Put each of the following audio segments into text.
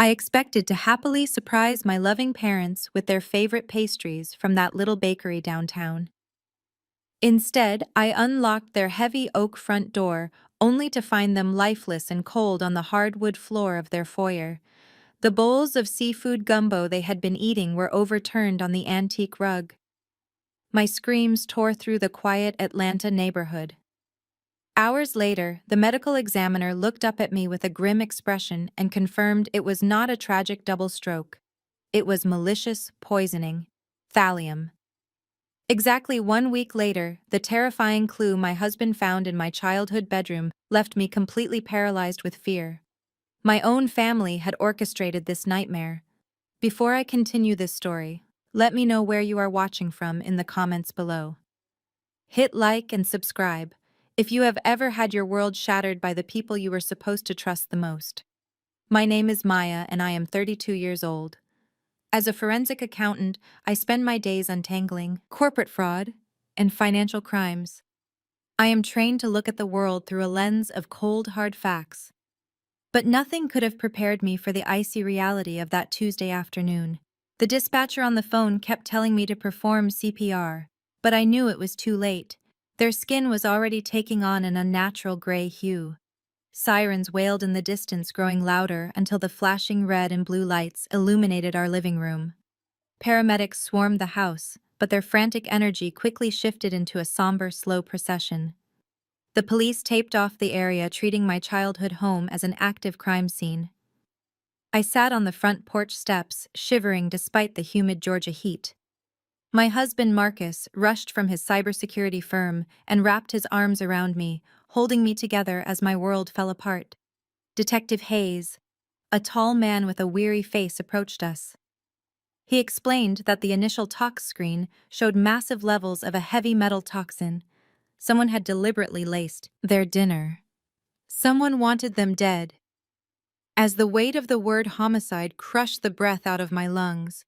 I expected to happily surprise my loving parents with their favorite pastries from that little bakery downtown. Instead, I unlocked their heavy oak front door, only to find them lifeless and cold on the hardwood floor of their foyer. The bowls of seafood gumbo they had been eating were overturned on the antique rug. My screams tore through the quiet Atlanta neighborhood. Hours later, the medical examiner looked up at me with a grim expression and confirmed it was not a tragic double stroke. It was malicious poisoning. Thallium. Exactly 1 week later, the terrifying clue my husband found in my childhood bedroom left me completely paralyzed with fear. My own family had orchestrated this nightmare. Before I continue this story, let me know where you are watching from in the comments below. Hit like and subscribe if you have ever had your world shattered by the people you were supposed to trust the most. My name is Maya and I am 32 years old. As a forensic accountant, I spend my days untangling corporate fraud and financial crimes. I am trained to look at the world through a lens of cold, hard facts. But nothing could have prepared me for the icy reality of that Tuesday afternoon. The dispatcher on the phone kept telling me to perform CPR, but I knew it was too late. Their skin was already taking on an unnatural gray hue. Sirens wailed in the distance, growing louder until the flashing red and blue lights illuminated our living room. Paramedics swarmed the house, but their frantic energy quickly shifted into a somber, slow procession. The police taped off the area, treating my childhood home as an active crime scene. I sat on the front porch steps, shivering despite the humid Georgia heat. My husband Marcus rushed from his cybersecurity firm and wrapped his arms around me, holding me together as my world fell apart. Detective Hayes, a tall man with a weary face, approached us. He explained that the initial tox screen showed massive levels of a heavy metal toxin. Someone had deliberately laced their dinner. Someone wanted them dead. As the weight of the word homicide crushed the breath out of my lungs,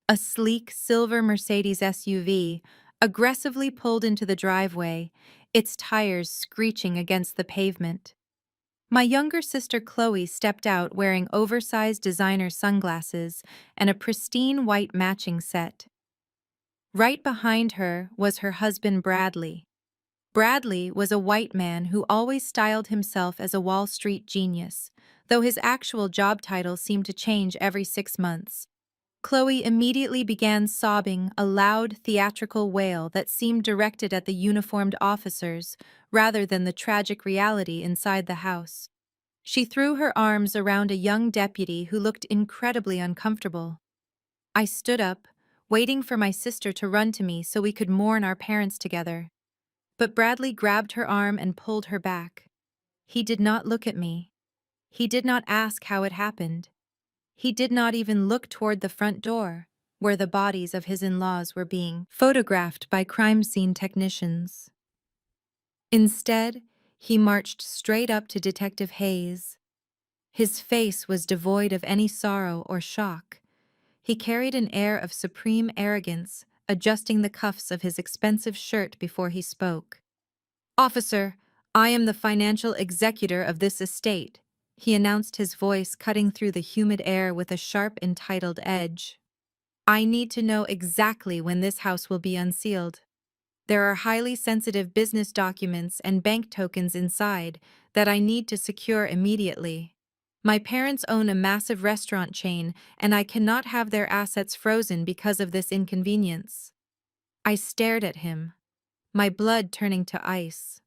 a sleek silver Mercedes SUV aggressively pulled into the driveway, its tires screeching against the pavement. My younger sister Chloe stepped out wearing oversized designer sunglasses and a pristine white matching set. Right behind her was her husband Bradley. Bradley was a white man who always styled himself as a Wall Street genius, though his actual job title seemed to change every 6 months. Chloe immediately began sobbing, a loud, theatrical wail that seemed directed at the uniformed officers rather than the tragic reality inside the house. She threw her arms around a young deputy who looked incredibly uncomfortable. I stood up, waiting for my sister to run to me so we could mourn our parents together. But Bradley grabbed her arm and pulled her back. He did not look at me. He did not ask how it happened. He did not even look toward the front door, where the bodies of his in-laws were being photographed by crime scene technicians. Instead, he marched straight up to Detective Hayes. His face was devoid of any sorrow or shock. He carried an air of supreme arrogance, adjusting the cuffs of his expensive shirt before he spoke. "Officer, I am the financial executor of this estate," he announced, his voice cutting through the humid air with a sharp, entitled edge. "I need to know exactly when this house will be unsealed. There are highly sensitive business documents and bank tokens inside that I need to secure immediately. My parents own a massive restaurant chain, and I cannot have their assets frozen because of this inconvenience." I stared at him, my blood turning to ice.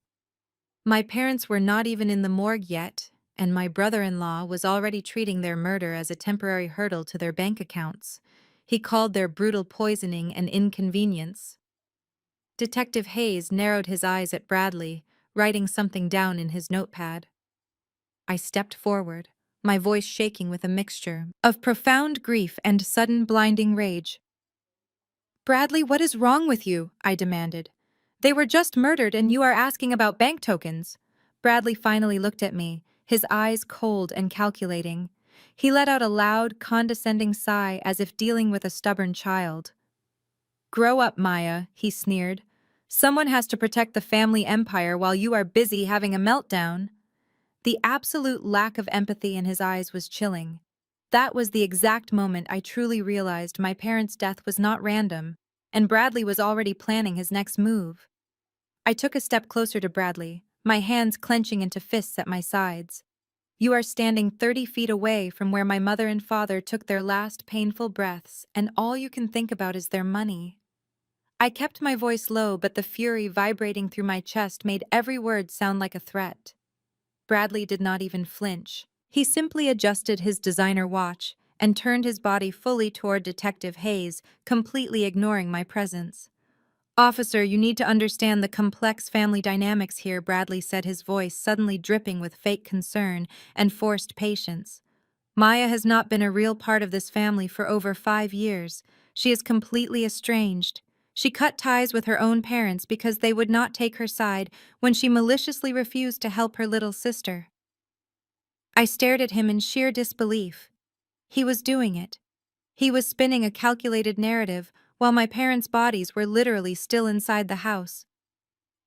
My parents were not even in the morgue yet, and my brother-in-law was already treating their murder as a temporary hurdle to their bank accounts. He called their brutal poisoning an inconvenience. Detective Hayes narrowed his eyes at Bradley, writing something down in his notepad. I stepped forward, my voice shaking with a mixture of profound grief and sudden blinding rage. "Bradley, what is wrong with you?" I demanded. "They were just murdered and you are asking about bank tokens." Bradley finally looked at me, his eyes cold and calculating. He let out a loud, condescending sigh as if dealing with a stubborn child. "Grow up, Maya," he sneered. "Someone has to protect the family empire while you are busy having a meltdown." The absolute lack of empathy in his eyes was chilling. That was the exact moment I truly realized my parents' death was not random, and Bradley was already planning his next move. I took a step closer to Bradley, my hands clenching into fists at my sides. You are standing 30 feet away from where my mother and father took their last painful breaths, and all you can think about is their money. I kept my voice low, but the fury vibrating through my chest made every word sound like a threat. Bradley did not even flinch. He simply adjusted his designer watch and turned his body fully toward Detective Hayes, completely ignoring my presence. "Officer, you need to understand the complex family dynamics here," Bradley said, his voice suddenly dripping with fake concern and forced patience. "Maya has not been a real part of this family for over 5 years. She is completely estranged. She cut ties with her own parents because they would not take her side when she maliciously refused to help her little sister." I stared at him in sheer disbelief. He was doing it. He was spinning a calculated narrative while my parents' bodies were literally still inside the house.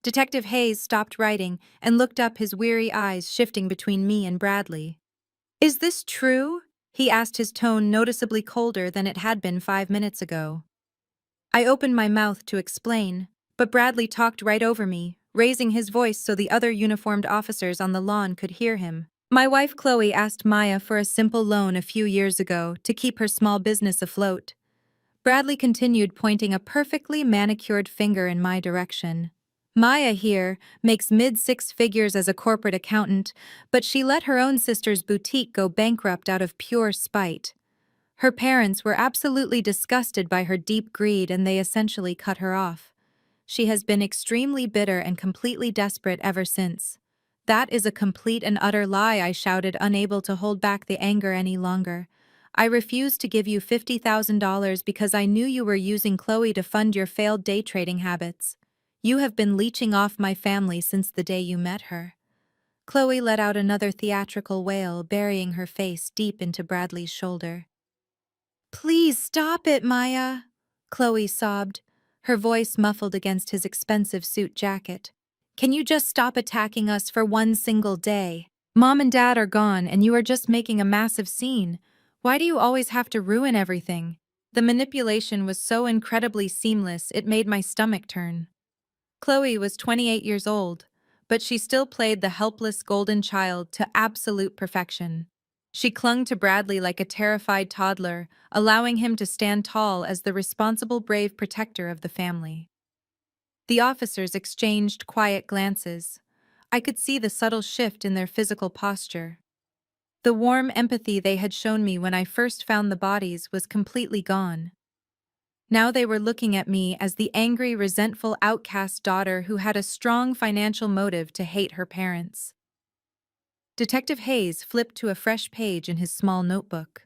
Detective Hayes stopped writing and looked up, his weary eyes shifting between me and Bradley. "Is this true?" he asked, his tone noticeably colder than it had been 5 minutes ago. I opened my mouth to explain, but Bradley talked right over me, raising his voice so the other uniformed officers on the lawn could hear him. "My wife Chloe asked Maya for a simple loan a few years ago to keep her small business afloat." Bradley continued, pointing a perfectly manicured finger in my direction. "Maya here makes mid-six figures as a corporate accountant, but she let her own sister's boutique go bankrupt out of pure spite. Her parents were absolutely disgusted by her deep greed and they essentially cut her off. She has been extremely bitter and completely desperate ever since." "That is a complete and utter lie," I shouted, unable to hold back the anger any longer. "I refused to give you $50,000 because I knew you were using Chloe to fund your failed day trading habits. You have been leeching off my family since the day you met her." Chloe let out another theatrical wail, burying her face deep into Bradley's shoulder. "Please stop it, Maya," Chloe sobbed, her voice muffled against his expensive suit jacket. "Can you just stop attacking us for one single day? Mom and Dad are gone and you are just making a massive scene. Why do you always have to ruin everything?" The manipulation was so incredibly seamless it made my stomach turn. Chloe was 28 years old, but she still played the helpless golden child to absolute perfection. She clung to Bradley like a terrified toddler, allowing him to stand tall as the responsible, brave protector of the family. The officers exchanged quiet glances. I could see the subtle shift in their physical posture. The warm empathy they had shown me when I first found the bodies was completely gone. Now they were looking at me as the angry, resentful outcast daughter who had a strong financial motive to hate her parents. Detective Hayes flipped to a fresh page in his small notebook.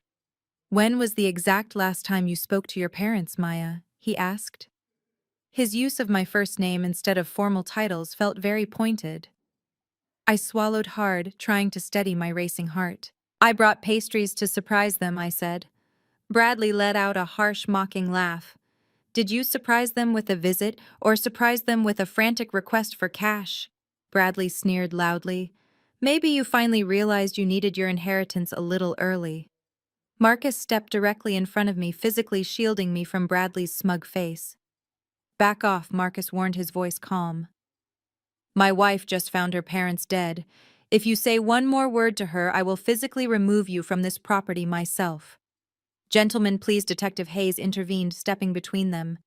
"When was the exact last time you spoke to your parents, Maya?" he asked. His use of my first name instead of formal titles felt very pointed. I swallowed hard, trying to steady my racing heart. "I brought pastries to surprise them," I said. Bradley let out a harsh, mocking laugh. "Did you surprise them with a visit or surprise them with a frantic request for cash?" Bradley sneered loudly. "Maybe you finally realized you needed your inheritance a little early." Marcus stepped directly in front of me, physically shielding me from Bradley's smug face. "Back off," Marcus warned, his voice calm. "My wife just found her parents dead. If you say one more word to her, I will physically remove you from this property myself." "Gentlemen, please," Detective Hayes intervened, stepping between them.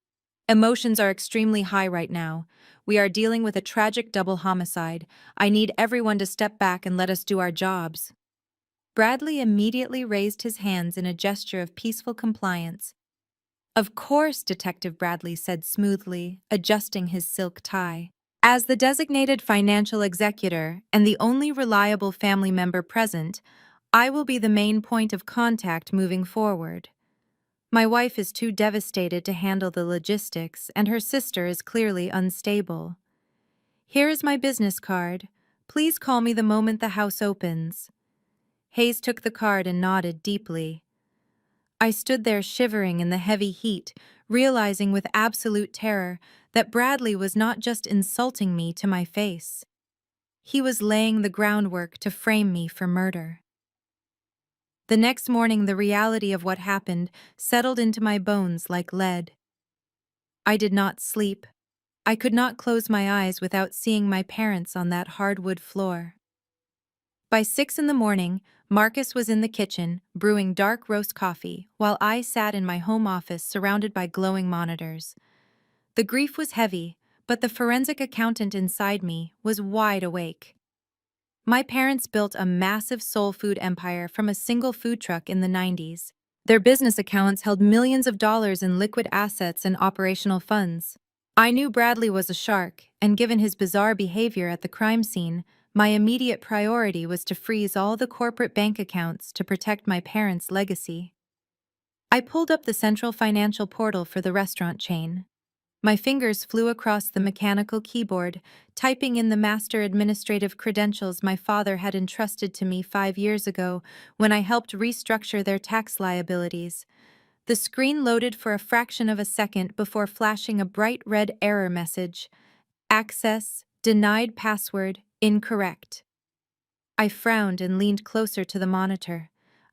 "Emotions are extremely high right now. We are dealing with a tragic double homicide. I need everyone to step back and let us do our jobs." Bradley immediately raised his hands in a gesture of peaceful compliance. "Of course," Detective Bradley said smoothly, adjusting his silk tie. "As the designated financial executor and the only reliable family member present, I will be the main point of contact moving forward. My wife is too devastated to handle the logistics, and her sister is clearly unstable. Here is my business card. Please call me the moment the house opens." Hayes took the card and nodded deeply. I stood there shivering in the heavy heat, realizing with absolute terror that Bradley was not just insulting me to my face. He was laying the groundwork to frame me for murder. The next morning, the reality of what happened settled into my bones like lead. I did not sleep. I could not close my eyes without seeing my parents on that hardwood floor. By 6 in the morning, Marcus was in the kitchen, brewing dark roast coffee, while I sat in my home office surrounded by glowing monitors. The grief was heavy, but the forensic accountant inside me was wide awake. My parents built a massive soul food empire from a single food truck in the 90s. Their business accounts held millions of dollars in liquid assets and operational funds. I knew Bradley was a shark, and given his bizarre behavior at the crime scene, my immediate priority was to freeze all the corporate bank accounts to protect my parents' legacy. I pulled up the central financial portal for the restaurant chain. My fingers flew across the mechanical keyboard, typing in the master administrative credentials my father had entrusted to me 5 years ago when I helped restructure their tax liabilities. The screen loaded for a fraction of a second before flashing a bright red error message. Access, denied password, incorrect. I frowned and leaned closer to the monitor.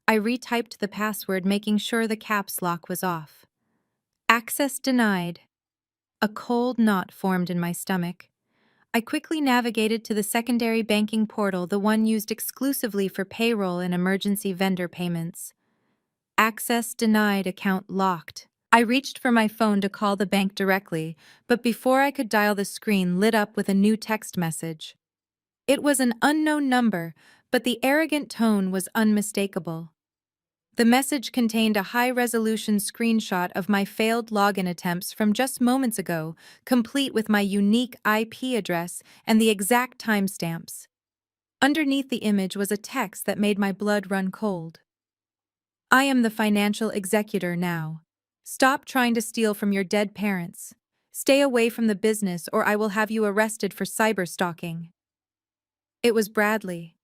I retyped the password, making sure the caps lock was off. Access denied. A cold knot formed in my stomach. I quickly navigated to the secondary banking portal, the one used exclusively for payroll and emergency vendor payments. Access denied, account locked. I reached for my phone to call the bank directly, but before I could dial, the screen lit up with a new text message. It was an unknown number, but the arrogant tone was unmistakable. The message contained a high-resolution screenshot of my failed login attempts from just moments ago, complete with my unique IP address and the exact timestamps. Underneath the image was a text that made my blood run cold. I am the financial executor now. Stop trying to steal from your dead parents. Stay away from the business or I will have you arrested for cyberstalking. It was Bradley.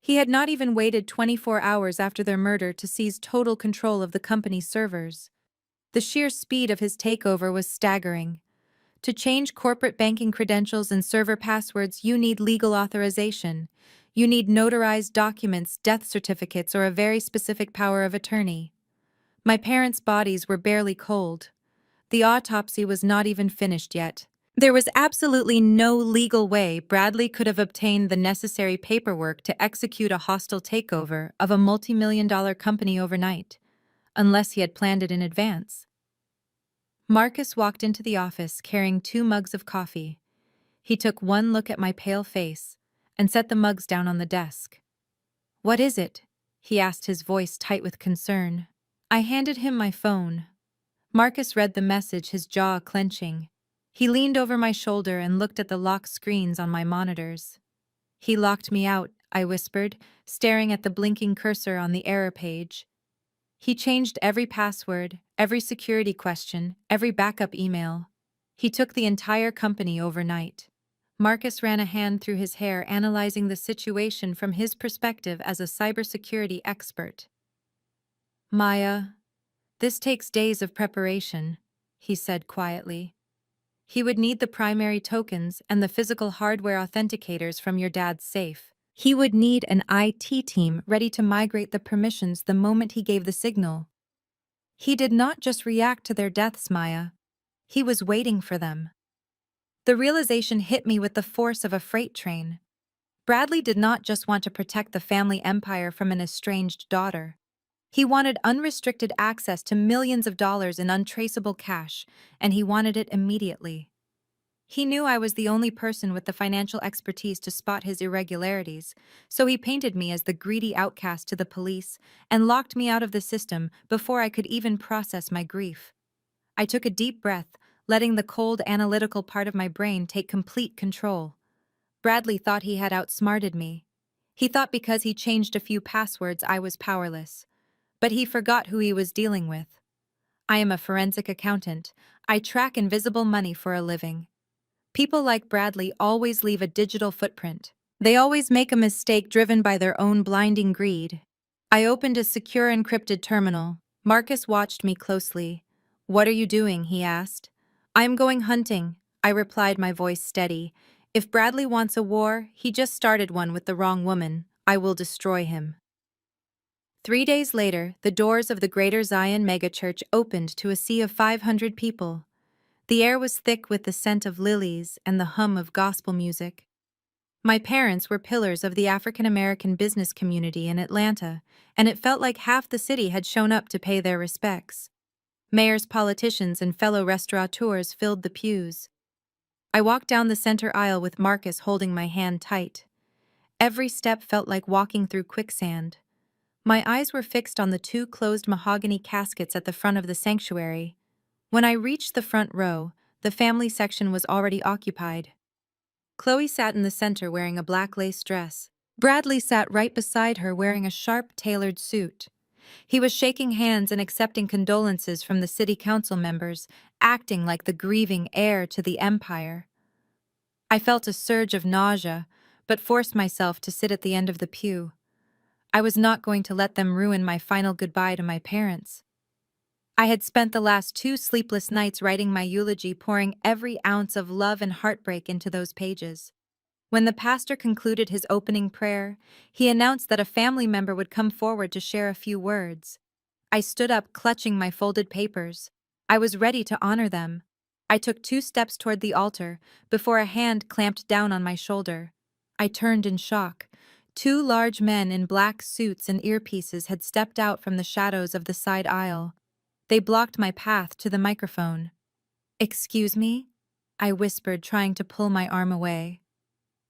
He had not even waited 24 hours after their murder to seize total control of the company's servers. The sheer speed of his takeover was staggering. To change corporate banking credentials and server passwords, you need legal authorization. You need notarized documents, death certificates, or a very specific power of attorney. My parents' bodies were barely cold. The autopsy was not even finished yet. There was absolutely no legal way Bradley could have obtained the necessary paperwork to execute a hostile takeover of a multi-million-dollar company overnight, unless he had planned it in advance. Marcus walked into the office carrying 2 mugs of coffee. He took one look at my pale face and set the mugs down on the desk. "What is it?" he asked, his voice tight with concern. I handed him my phone. Marcus read the message, his jaw clenching. He leaned over my shoulder and looked at the lock screens on my monitors. "He locked me out," I whispered, staring at the blinking cursor on the error page. "He changed every password, every security question, every backup email. He took the entire company overnight." Marcus ran a hand through his hair, analyzing the situation from his perspective as a cybersecurity expert. "Maya, this takes days of preparation," he said quietly. "He would need the primary tokens and the physical hardware authenticators from your dad's safe. He would need an IT team ready to migrate the permissions the moment he gave the signal. He did not just react to their deaths, Maya. He was waiting for them." The realization hit me with the force of a freight train. Bradley did not just want to protect the family empire from an estranged daughter. He wanted unrestricted access to millions of dollars in untraceable cash, and he wanted it immediately. He knew I was the only person with the financial expertise to spot his irregularities, so he painted me as the greedy outcast to the police and locked me out of the system before I could even process my grief. I took a deep breath, letting the cold, analytical part of my brain take complete control. Bradley thought he had outsmarted me. He thought because he changed a few passwords I was powerless. But he forgot who he was dealing with. I am a forensic accountant. I track invisible money for a living. People like Bradley always leave a digital footprint. They always make a mistake driven by their own blinding greed. I opened a secure encrypted terminal. Marcus watched me closely. "What are you doing?" he asked. "I'm going hunting," I replied, my voice steady. "If Bradley wants a war, he just started one with the wrong woman. I will destroy him." 3 days later, the doors of the Greater Zion megachurch opened to a sea of 500 people. The air was thick with the scent of lilies and the hum of gospel music. My parents were pillars of the African American business community in Atlanta, and it felt like half the city had shown up to pay their respects. Mayors, politicians, and fellow restaurateurs filled the pews. I walked down the center aisle with Marcus holding my hand tight. Every step felt like walking through quicksand. My eyes were fixed on the two closed mahogany caskets at the front of the sanctuary. When I reached the front row, the family section was already occupied. Chloe sat in the center wearing a black lace dress. Bradley sat right beside her wearing a sharp, tailored suit. He was shaking hands and accepting condolences from the city council members, acting like the grieving heir to the empire. I felt a surge of nausea, but forced myself to sit at the end of the pew. I was not going to let them ruin my final goodbye to my parents. I had spent the last 2 sleepless nights writing my eulogy, pouring every ounce of love and heartbreak into those pages. When the pastor concluded his opening prayer, he announced that a family member would come forward to share a few words. I stood up, clutching my folded papers. I was ready to honor them. I took 2 steps toward the altar before a hand clamped down on my shoulder. I turned in shock. 2 large men in black suits and earpieces had stepped out from the shadows of the side aisle. They blocked my path to the microphone. "Excuse me?" I whispered, trying to pull my arm away.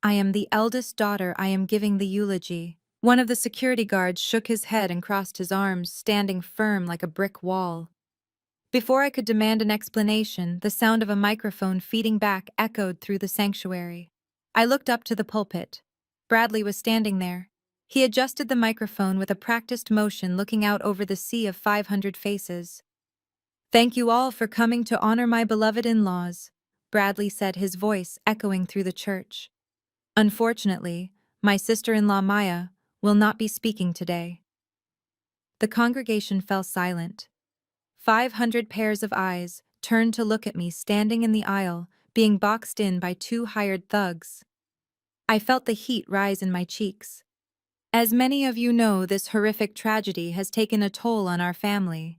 "I am the eldest daughter. I am giving the eulogy." One of the security guards shook his head and crossed his arms, standing firm like a brick wall. Before I could demand an explanation, the sound of a microphone feeding back echoed through the sanctuary. I looked up to the pulpit. Bradley was standing there. He adjusted the microphone with a practiced motion, looking out over the sea of 500 faces. "Thank you all for coming to honor my beloved in-laws," Bradley said, his voice echoing through the church. "Unfortunately, my sister-in-law Maya will not be speaking today." The congregation fell silent. 500 pairs of eyes turned to look at me standing in the aisle, being boxed in by 2 hired thugs. I felt the heat rise in my cheeks. "As many of you know, this horrific tragedy has taken a toll on our family."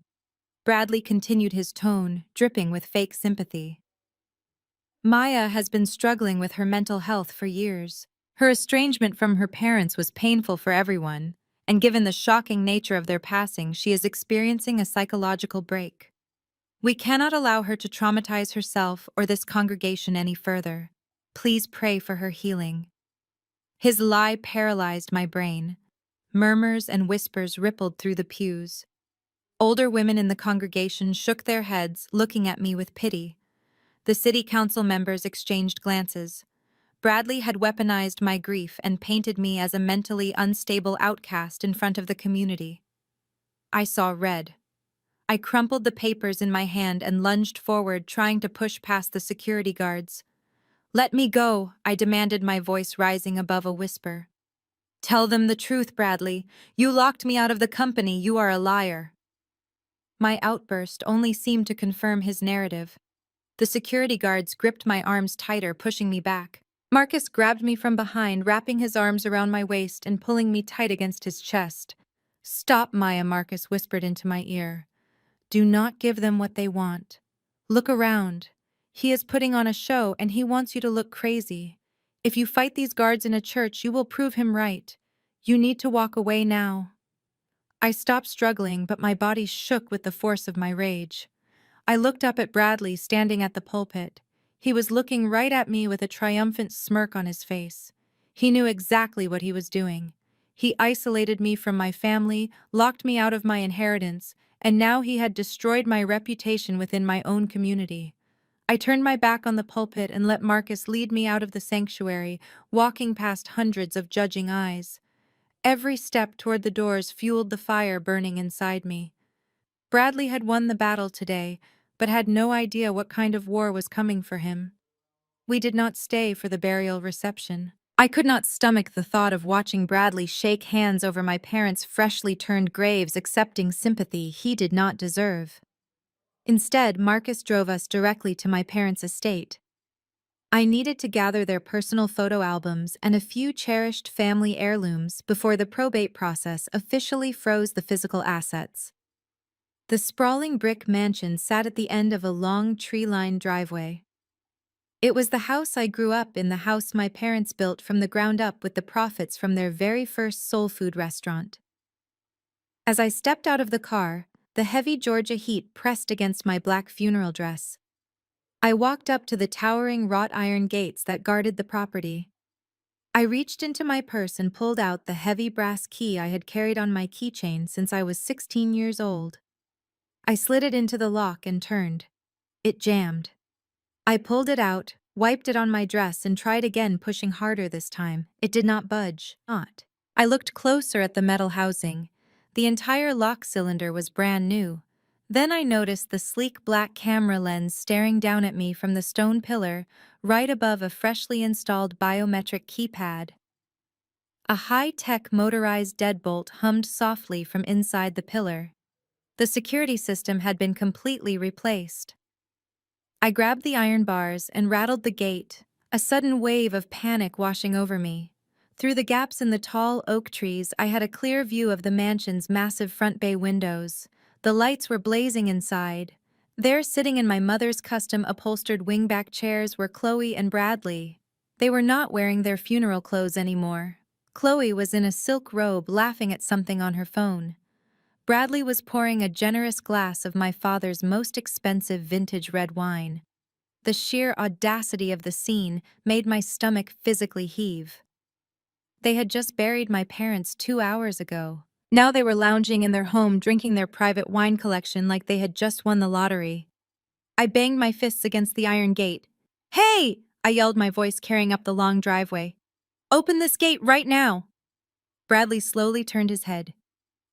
Bradley continued, his tone dripping with fake sympathy. "Maya has been struggling with her mental health for years. Her estrangement from her parents was painful for everyone, and given the shocking nature of their passing, she is experiencing a psychological break. We cannot allow her to traumatize herself or this congregation any further. Please pray for her healing." His lie paralyzed my brain. Murmurs and whispers rippled through the pews. Older women in the congregation shook their heads, looking at me with pity. The city council members exchanged glances. Bradley had weaponized my grief and painted me as a mentally unstable outcast in front of the community. I saw red. I crumpled the papers in my hand and lunged forward, trying to push past the security guards. "Let me go," I demanded, my voice rising above a whisper. "Tell them the truth, Bradley. You locked me out of the company. You are a liar." My outburst only seemed to confirm his narrative. The security guards gripped my arms tighter, pushing me back. Marcus grabbed me from behind, wrapping his arms around my waist and pulling me tight against his chest. "Stop, Maya," Marcus whispered into my ear. "Do not give them what they want. Look around. He is putting on a show and he wants you to look crazy. If you fight these guards in a church, you will prove him right. You need to walk away now." I stopped struggling, but my body shook with the force of my rage. I looked up at Bradley standing at the pulpit. He was looking right at me with a triumphant smirk on his face. He knew exactly what he was doing. He isolated me from my family, locked me out of my inheritance, and now he had destroyed my reputation within my own community. I turned my back on the pulpit and let Marcus lead me out of the sanctuary, walking past hundreds of judging eyes. Every step toward the doors fueled the fire burning inside me. Bradley had won the battle today, but had no idea what kind of war was coming for him. We did not stay for the burial reception. I could not stomach the thought of watching Bradley shake hands over my parents' freshly turned graves, accepting sympathy he did not deserve. Instead, Marcus drove us directly to my parents' estate. I needed to gather their personal photo albums and a few cherished family heirlooms before the probate process officially froze the physical assets. The sprawling brick mansion sat at the end of a long tree-lined driveway. It was the house I grew up in, the house my parents built from the ground up with the profits from their very first soul food restaurant. As I stepped out of the car, the heavy Georgia heat pressed against my black funeral dress. I walked up to the towering wrought iron gates that guarded the property. I reached into my purse and pulled out the heavy brass key I had carried on my keychain since I was 16 years old. I slid it into the lock and turned. It jammed. I pulled it out, wiped it on my dress, and tried again, pushing harder this time. It did not budge. Not. I looked closer at the metal housing. The entire lock cylinder was brand new. Then I noticed the sleek black camera lens staring down at me from the stone pillar, right above a freshly installed biometric keypad. A high-tech motorized deadbolt hummed softly from inside the pillar. The security system had been completely replaced. I grabbed the iron bars and rattled the gate, a sudden wave of panic washing over me. Through the gaps in the tall oak trees, I had a clear view of the mansion's massive front bay windows. The lights were blazing inside. There, sitting in my mother's custom-upholstered wingback chairs, were Chloe and Bradley. They were not wearing their funeral clothes anymore. Chloe was in a silk robe, laughing at something on her phone. Bradley was pouring a generous glass of my father's most expensive vintage red wine. The sheer audacity of the scene made my stomach physically heave. They had just buried my parents 2 hours ago. Now they were lounging in their home, drinking their private wine collection like they had just won the lottery. I banged my fists against the iron gate. "Hey!" I yelled, my voice carrying up the long driveway. "Open this gate right now!" Bradley slowly turned his head.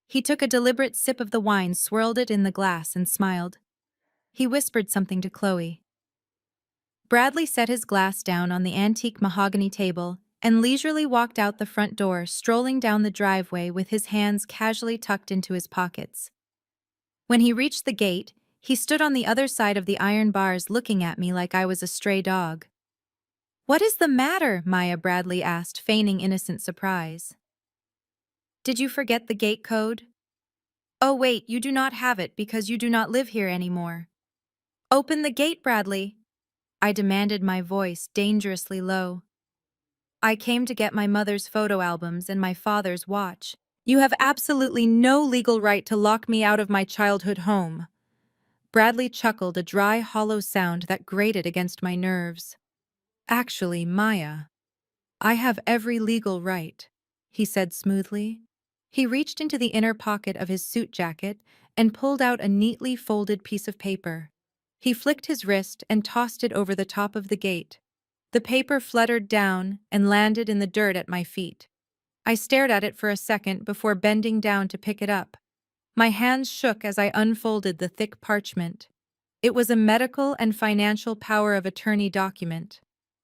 He took a deliberate sip of the wine, swirled it in the glass, and smiled. He whispered something to Chloe. Bradley set his glass down on the antique mahogany table and leisurely walked out the front door, strolling down the driveway with his hands casually tucked into his pockets. When he reached the gate, he stood on the other side of the iron bars, looking at me like I was a stray dog. "What is the matter?" Maya, Bradley asked, feigning innocent surprise. "Did you forget the gate code?" "Oh wait, you do not have it because you do not live here anymore." "Open the gate, Bradley," I demanded, my voice dangerously low. "I came to get my mother's photo albums and my father's watch. You have absolutely no legal right to lock me out of my childhood home." Bradley chuckled, a dry, hollow sound that grated against my nerves. "Actually, Maya, I have every legal right," he said smoothly. He reached into the inner pocket of his suit jacket and pulled out a neatly folded piece of paper. He flicked his wrist and tossed it over the top of the gate. The paper fluttered down and landed in the dirt at my feet. I stared at it for a second before bending down to pick it up. My hands shook as I unfolded the thick parchment. It was a medical and financial power of attorney document.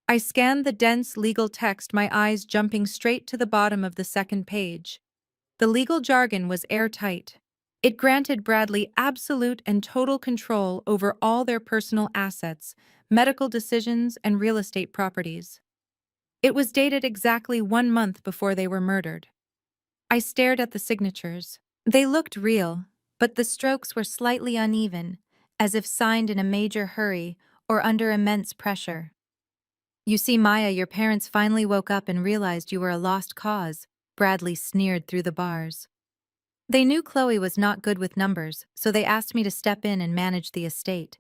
I scanned the dense legal text, my eyes jumping straight to the bottom of the second page. The legal jargon was airtight. It granted Bradley absolute and total control over all their personal assets, medical decisions, and real estate properties. It was dated exactly 1 month before they were murdered. I stared at the signatures. They looked real, but the strokes were slightly uneven, as if signed in a major hurry or under immense pressure. "You see, Maya, your parents finally woke up and realized you were a lost cause," Bradley sneered through the bars. "They knew Chloe was not good with numbers, so they asked me to step in and manage the estate.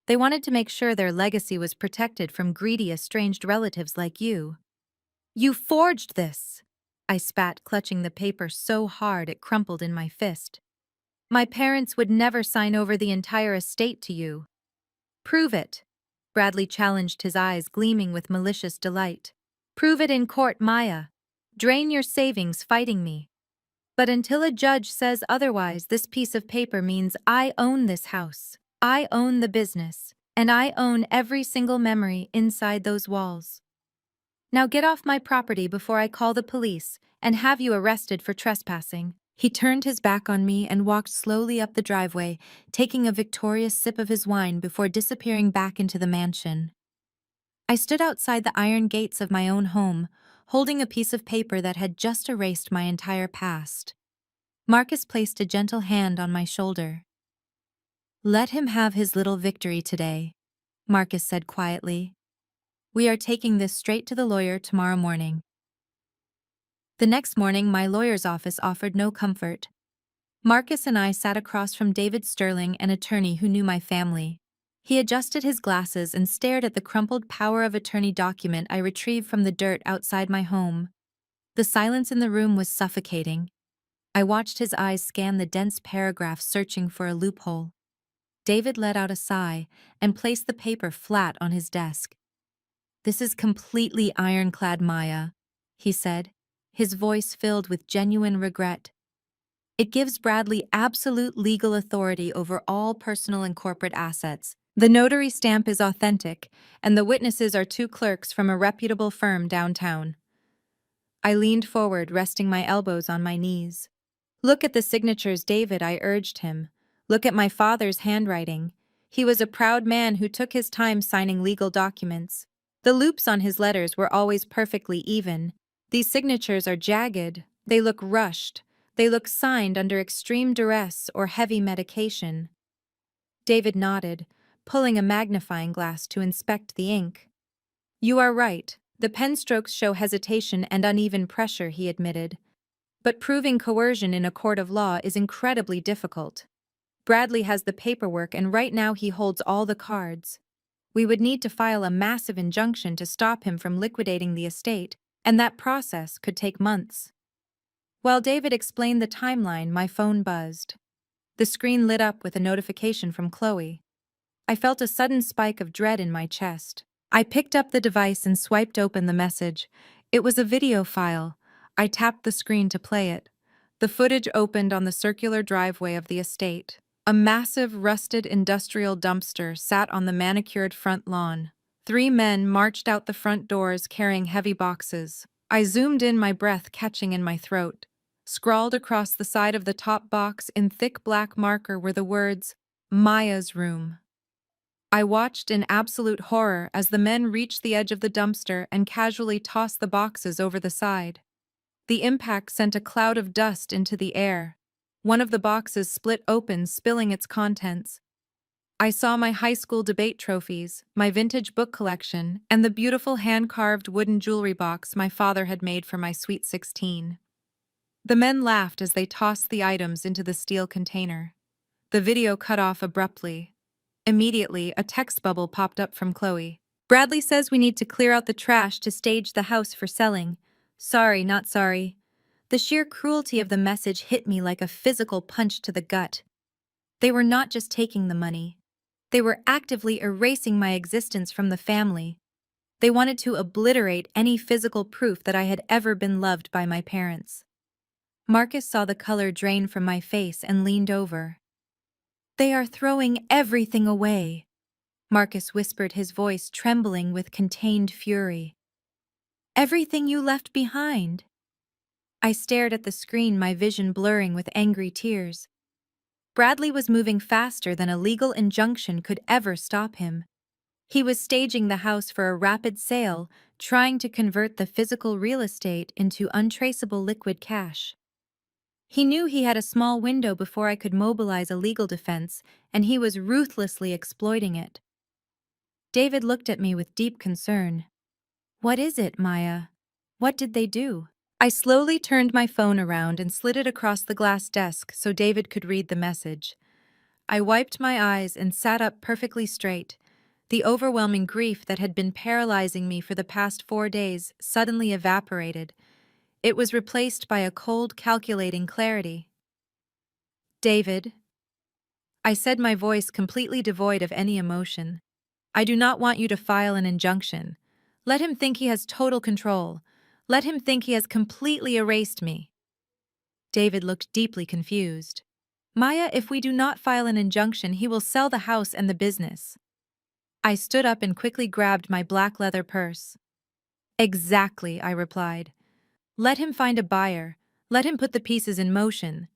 They wanted to make sure their legacy was protected from greedy, estranged relatives like you." "You forged this!" I spat, clutching the paper so hard it crumpled in my fist. "My parents would never sign over the entire estate to you." "Prove it," Bradley challenged, his eyes gleaming with malicious delight. "Prove it in court, Maya. Drain your savings fighting me. But until a judge says otherwise, this piece of paper means I own this house. I own the business, and I own every single memory inside those walls. Now get off my property before I call the police and have you arrested for trespassing." He turned his back on me and walked slowly up the driveway, taking a victorious sip of his wine before disappearing back into the mansion. I stood outside the iron gates of my own home, holding a piece of paper that had just erased my entire past. Marcus placed a gentle hand on my shoulder. "Let him have his little victory today," Marcus said quietly. "We are taking this straight to the lawyer tomorrow morning." The next morning, my lawyer's office offered no comfort. Marcus and I sat across from David Sterling, an attorney who knew my family. He adjusted his glasses and stared at the crumpled power of attorney document I retrieved from the dirt outside my home. The silence in the room was suffocating. I watched his eyes scan the dense paragraphs, searching for a loophole. David let out a sigh and placed the paper flat on his desk. "This is completely ironclad, Maya," he said, his voice filled with genuine regret. "It gives Bradley absolute legal authority over all personal and corporate assets. The notary stamp is authentic, and the witnesses are two clerks from a reputable firm downtown." I leaned forward, resting my elbows on my knees. "Look at the signatures, David," I urged him. "Look at my father's handwriting. He was a proud man who took his time signing legal documents. The loops on his letters were always perfectly even. These signatures are jagged. They look rushed. They look signed under extreme duress or heavy medication." David nodded, pulling a magnifying glass to inspect the ink. "You are right. The pen strokes show hesitation and uneven pressure," he admitted. "But proving coercion in a court of law is incredibly difficult. Bradley has the paperwork, and right now he holds all the cards. We would need to file a massive injunction to stop him from liquidating the estate, and that process could take months." While David explained the timeline, my phone buzzed. The screen lit up with a notification from Chloe. I felt a sudden spike of dread in my chest. I picked up the device and swiped open the message. It was a video file. I tapped the screen to play it. The footage opened on the circular driveway of the estate. A massive, rusted industrial dumpster sat on the manicured front lawn. 3 men marched out the front doors carrying heavy boxes. I zoomed in, my breath catching in my throat. Scrawled across the side of the top box in thick black marker were the words, "Maya's room." I watched in absolute horror as the men reached the edge of the dumpster and casually tossed the boxes over the side. The impact sent a cloud of dust into the air. One of the boxes split open, spilling its contents. I saw my high school debate trophies, my vintage book collection, and the beautiful hand-carved wooden jewelry box my father had made for my sweet 16. The men laughed as they tossed the items into the steel container. The video cut off abruptly. Immediately, a text bubble popped up from Chloe. "Bradley says we need to clear out the trash to stage the house for selling. Sorry, not sorry." The sheer cruelty of the message hit me like a physical punch to the gut. They were not just taking the money. They were actively erasing my existence from the family. They wanted to obliterate any physical proof that I had ever been loved by my parents. Marcus saw the color drain from my face and leaned over. "They are throwing everything away," Marcus whispered, his voice trembling with contained fury. "Everything you left behind." I stared at the screen, my vision blurring with angry tears. Bradley was moving faster than a legal injunction could ever stop him. He was staging the house for a rapid sale, trying to convert the physical real estate into untraceable liquid cash. He knew he had a small window before I could mobilize a legal defense, and he was ruthlessly exploiting it. David looked at me with deep concern. "What is it, Maya? What did they do?" I slowly turned my phone around and slid it across the glass desk so David could read the message. I wiped my eyes and sat up perfectly straight. The overwhelming grief that had been paralyzing me for the past 4 days suddenly evaporated. It was replaced by a cold, calculating clarity. "David," I said, my voice completely devoid of any emotion, "I do not want you to file an injunction. Let him think he has total control. Let him think he has completely erased me." David looked deeply confused. "Maya, if we do not file an injunction, he will sell the house and the business." I stood up and quickly grabbed my black leather purse. "Exactly," I replied. "Let him find a buyer. Let him put the pieces in motion.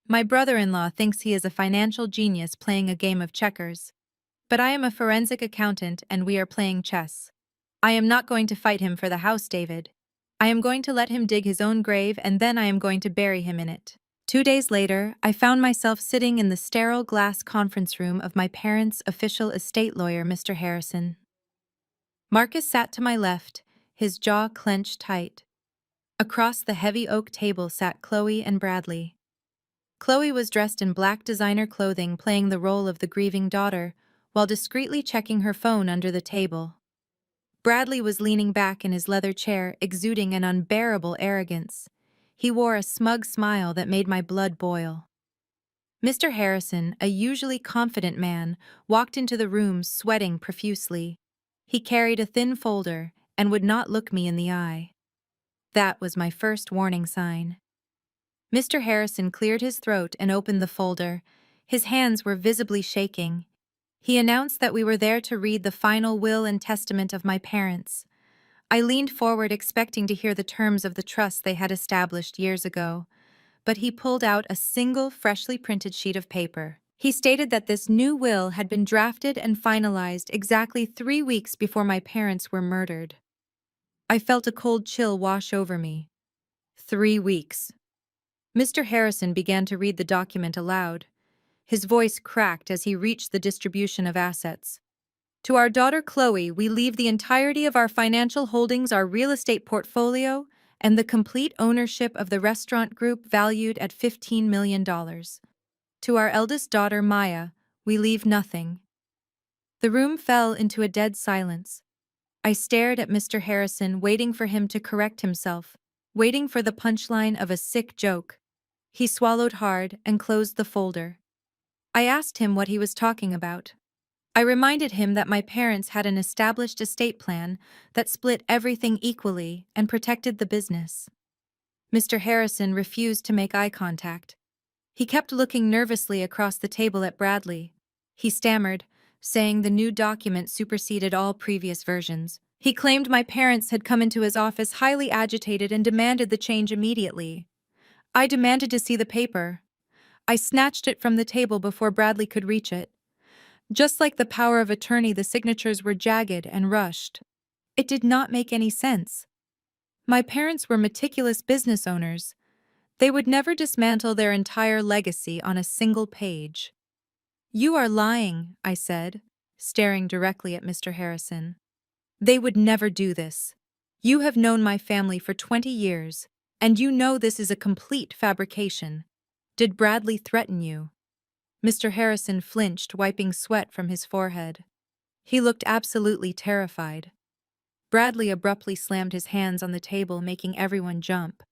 My brother-in-law thinks he is a financial genius playing a game of checkers. But I am a forensic accountant and we are playing chess. I am not going to fight him for the house, David. I am going to let him dig his own grave and then I am going to bury him in it. 2 days later, I found myself sitting in the sterile glass conference room of my parents' official estate lawyer, Mr. Harrison. Marcus sat to my left, his jaw clenched tight. Across the heavy oak table sat Chloe and Bradley. Chloe was dressed in black designer clothing, playing the role of the grieving daughter, while discreetly checking her phone under the table. Bradley was leaning back in his leather chair, exuding an unbearable arrogance. He wore a smug smile that made my blood boil. Mr. Harrison, a usually confident man, walked into the room sweating profusely. He carried a thin folder and would not look me in the eye. That was my first warning sign. Mr. Harrison cleared his throat and opened the folder. His hands were visibly shaking. He announced that we were there to read the final will and testament of my parents. I leaned forward expecting to hear the terms of the trust they had established years ago, but he pulled out a single freshly printed sheet of paper. He stated that this new will had been drafted and finalized exactly 3 weeks before my parents were murdered. I felt a cold chill wash over me. 3 weeks. Mr. Harrison began to read the document aloud. His voice cracked as he reached the distribution of assets. To our daughter Chloe, we leave the entirety of our financial holdings, our real estate portfolio, and the complete ownership of the restaurant group valued at $15 million. To our eldest daughter Maya, we leave nothing. The room fell into a dead silence. I stared at Mr. Harrison, waiting for him to correct himself, waiting for the punchline of a sick joke. He swallowed hard and closed the folder. I asked him what he was talking about. I reminded him that my parents had an established estate plan that split everything equally and protected the business. Mr. Harrison refused to make eye contact. He kept looking nervously across the table at Bradley. He stammered, saying the new document superseded all previous versions. He claimed my parents had come into his office highly agitated and demanded the change immediately. I demanded to see the paper. I snatched it from the table before Bradley could reach it. Just like the power of attorney, the signatures were jagged and rushed. It did not make any sense. My parents were meticulous business owners. They would never dismantle their entire legacy on a single page. "You are lying," I said, staring directly at Mr. Harrison. "They would never do this. You have known my family for 20 years, and you know this is a complete fabrication. Did Bradley threaten you?" Mr. Harrison flinched, wiping sweat from his forehead. He looked absolutely terrified. Bradley abruptly slammed his hands on the table, making everyone jump.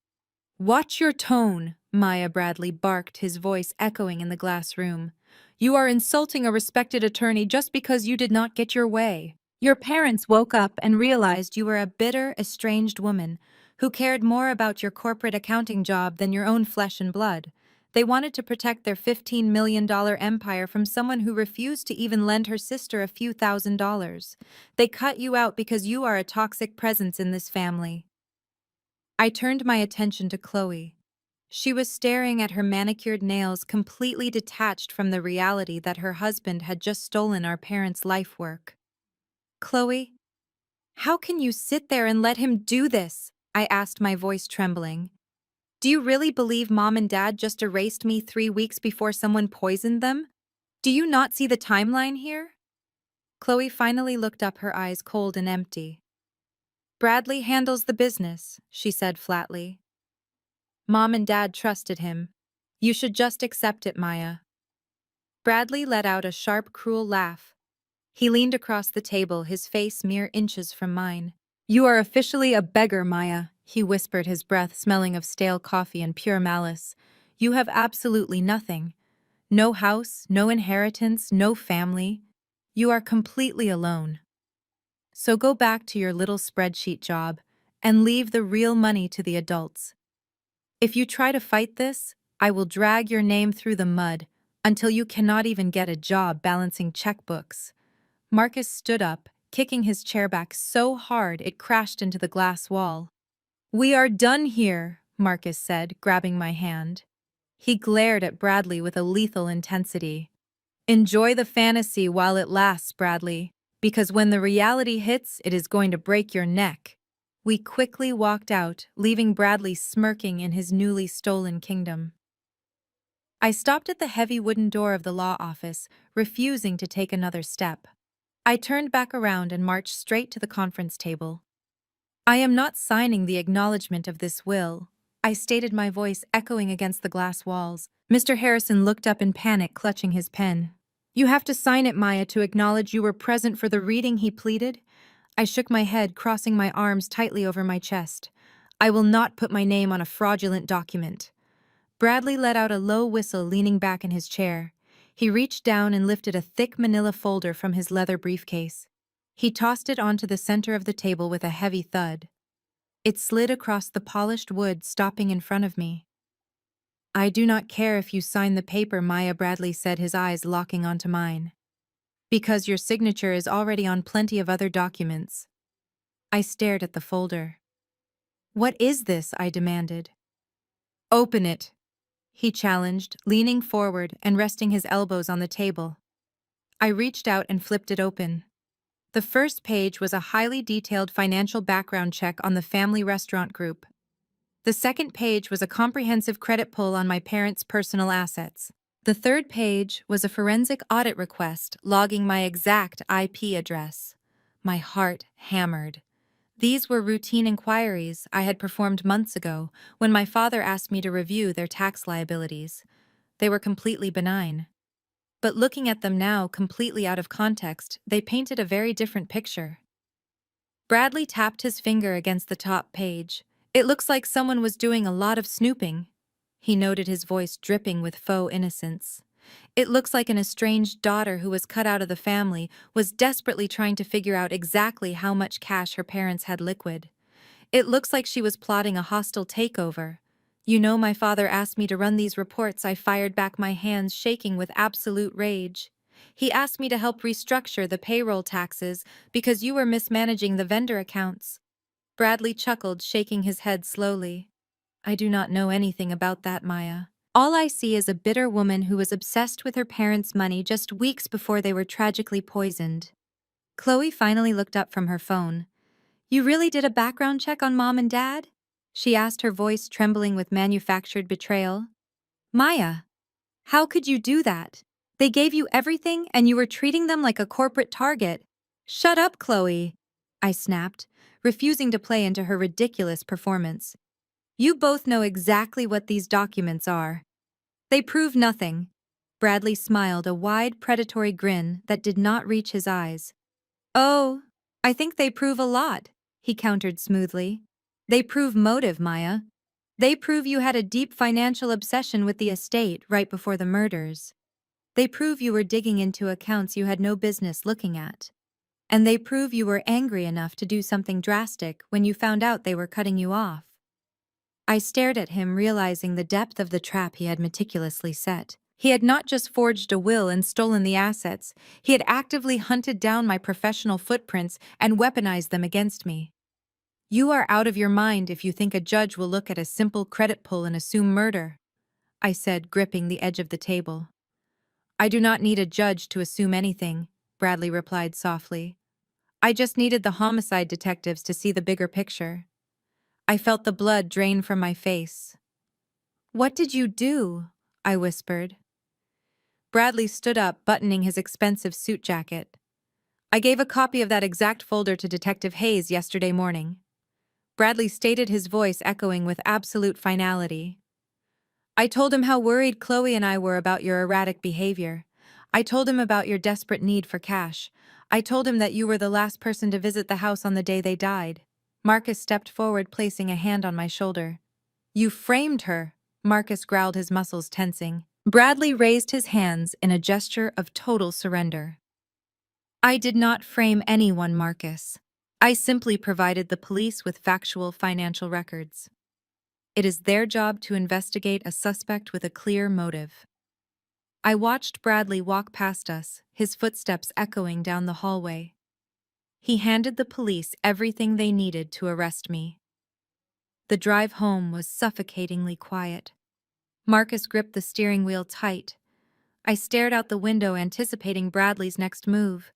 "Watch your tone," Maya Bradley barked, his voice echoing in the glass room. "You are insulting a respected attorney just because you did not get your way. Your parents woke up and realized you were a bitter, estranged woman who cared more about your corporate accounting job than your own flesh and blood. They wanted to protect their $15 million empire from someone who refused to even lend her sister a few $1,000s. They cut you out because you are a toxic presence in this family." I turned my attention to Chloe. She was staring at her manicured nails, completely detached from the reality that her husband had just stolen our parents' life work. "Chloe, how can you sit there and let him do this?" I asked, my voice trembling. "Do you really believe Mom and Dad just erased me 3 weeks before someone poisoned them? Do you not see the timeline here?" Chloe finally looked up, her eyes cold and empty. "Bradley handles the business," she said flatly. "Mom and Dad trusted him. You should just accept it, Maya." Bradley let out a sharp, cruel laugh. He leaned across the table, his face mere inches from mine. "You are officially a beggar, Maya," he whispered, his breath smelling of stale coffee and pure malice. "You have absolutely nothing. No house, no inheritance, no family. You are completely alone. So go back to your little spreadsheet job and leave the real money to the adults. If you try to fight this, I will drag your name through the mud until you cannot even get a job balancing checkbooks." Marcus stood up, kicking his chair back so hard it crashed into the glass wall. "We are done here," Marcus said, grabbing my hand. He glared at Bradley with a lethal intensity. "Enjoy the fantasy while it lasts, Bradley. because when the reality hits, it is going to break your neck. We quickly walked out, leaving Bradley smirking in his newly stolen kingdom. I stopped at the heavy wooden door of the law office, refusing to take another step. I turned back around and marched straight to the conference table. I am not signing the acknowledgement of this will, I stated, my voice echoing against the glass walls. Mr. Harrison looked up in panic, clutching his pen. You have to sign it, Maya, to acknowledge you were present for the reading, he pleaded. I shook my head, crossing my arms tightly over my chest. I will not put my name on a fraudulent document. Bradley let out a low whistle, leaning back in his chair. He reached down and lifted a thick manila folder from his leather briefcase. He tossed it onto the center of the table with a heavy thud. It slid across the polished wood, stopping in front of me. I do not care if you sign the paper, Maya, Bradley said, his eyes locking onto mine. Because your signature is already on plenty of other documents. I stared at the folder. What is this? I demanded. Open it, he challenged, leaning forward and resting his elbows on the table. I reached out and flipped it open. The first page was a highly detailed financial background check on the family restaurant group. The second page was a comprehensive credit pull on my parents' personal assets. The third page was a forensic audit request logging my exact IP address. My heart hammered. These were routine inquiries I had performed months ago when my father asked me to review their tax liabilities. They were completely benign. But looking at them now, completely out of context, they painted a very different picture. Bradley tapped his finger against the top page. It looks like someone was doing a lot of snooping. He noted, his voice dripping with faux innocence. It looks like an estranged daughter who was cut out of the family was desperately trying to figure out exactly how much cash her parents had liquid. It looks like she was plotting a hostile takeover. You know, my father asked me to run these reports. I fired back, my hands shaking with absolute rage. He asked me to help restructure the payroll taxes because you were mismanaging the vendor accounts. Bradley chuckled, shaking his head slowly. I do not know anything about that, Maya. All I see is a bitter woman who was obsessed with her parents' money just weeks before they were tragically poisoned. Chloe finally looked up from her phone. You really did a background check on Mom and Dad? She asked, her voice trembling with manufactured betrayal. Maya, how could you do that? They gave you everything and you were treating them like a corporate target. Shut up, Chloe, I snapped, refusing to play into her ridiculous performance. You both know exactly what these documents are. They prove nothing. Bradley smiled, a wide, predatory grin that did not reach his eyes. Oh, I think they prove a lot, he countered smoothly. They prove motive, Maya. They prove you had a deep financial obsession with the estate right before the murders. They prove you were digging into accounts you had no business looking at. And they prove you were angry enough to do something drastic when you found out they were cutting you off. I stared at him, realizing the depth of the trap he had meticulously set. He had not just forged a will and stolen the assets, he had actively hunted down my professional footprints and weaponized them against me. You are out of your mind if you think a judge will look at a simple credit pull and assume murder, I said, gripping the edge of the table. I do not need a judge to assume anything, Bradley replied softly. I just needed the homicide detectives to see the bigger picture. I felt the blood drain from my face. What did you do? I whispered. Bradley stood up, buttoning his expensive suit jacket. I gave a copy of that exact folder to Detective Hayes yesterday morning. Bradley stated, his voice echoing with absolute finality. I told him how worried Chloe and I were about your erratic behavior. I told him about your desperate need for cash. I told him that you were the last person to visit the house on the day they died. Marcus stepped forward, placing a hand on my shoulder. You framed her, Marcus growled, his muscles tensing. Bradley raised his hands in a gesture of total surrender. I did not frame anyone, Marcus. I simply provided the police with factual financial records. It is their job to investigate a suspect with a clear motive. I watched Bradley walk past us, his footsteps echoing down the hallway. He handed the police everything they needed to arrest me. The drive home was suffocatingly quiet. Marcus gripped the steering wheel tight. I stared out the window, anticipating Bradley's next move.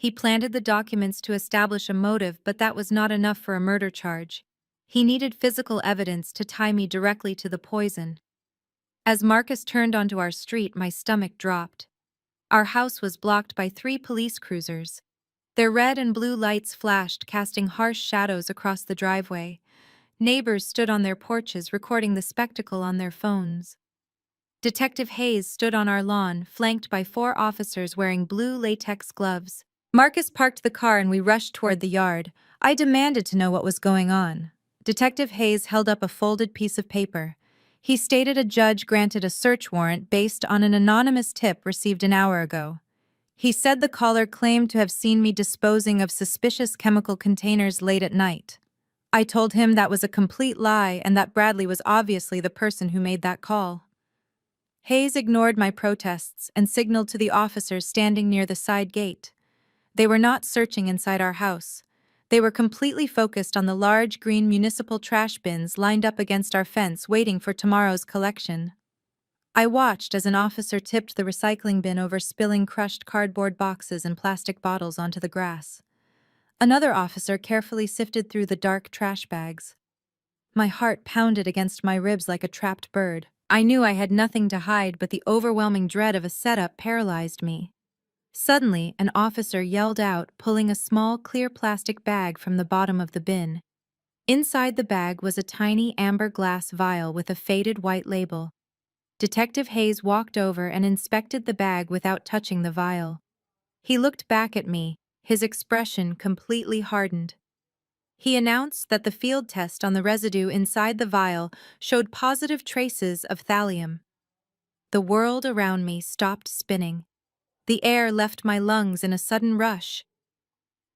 He planted the documents to establish a motive, but that was not enough for a murder charge. He needed physical evidence to tie me directly to the poison. As Marcus turned onto our street, my stomach dropped. Our house was blocked by 3 police cruisers. Their red and blue lights flashed, casting harsh shadows across the driveway. Neighbors stood on their porches, recording the spectacle on their phones. Detective Hayes stood on our lawn, flanked by 4 officers wearing blue latex gloves. Marcus parked the car and we rushed toward the yard. I demanded to know what was going on. Detective Hayes held up a folded piece of paper. He stated a judge granted a search warrant based on an anonymous tip received an hour ago. He said the caller claimed to have seen me disposing of suspicious chemical containers late at night. I told him that was a complete lie and that Bradley was obviously the person who made that call. Hayes ignored my protests and signaled to the officers standing near the side gate. They were not searching inside our house. They were completely focused on the large green municipal trash bins lined up against our fence, waiting for tomorrow's collection. I watched as an officer tipped the recycling bin over, spilling crushed cardboard boxes and plastic bottles onto the grass. Another officer carefully sifted through the dark trash bags. My heart pounded against my ribs like a trapped bird. I knew I had nothing to hide, but the overwhelming dread of a setup paralyzed me. Suddenly, an officer yelled out, pulling a small, clear plastic bag from the bottom of the bin. Inside the bag was a tiny amber glass vial with a faded white label. Detective Hayes walked over and inspected the bag without touching the vial. He looked back at me, his expression completely hardened. He announced that the field test on the residue inside the vial showed positive traces of thallium. The world around me stopped spinning. The air left my lungs in a sudden rush.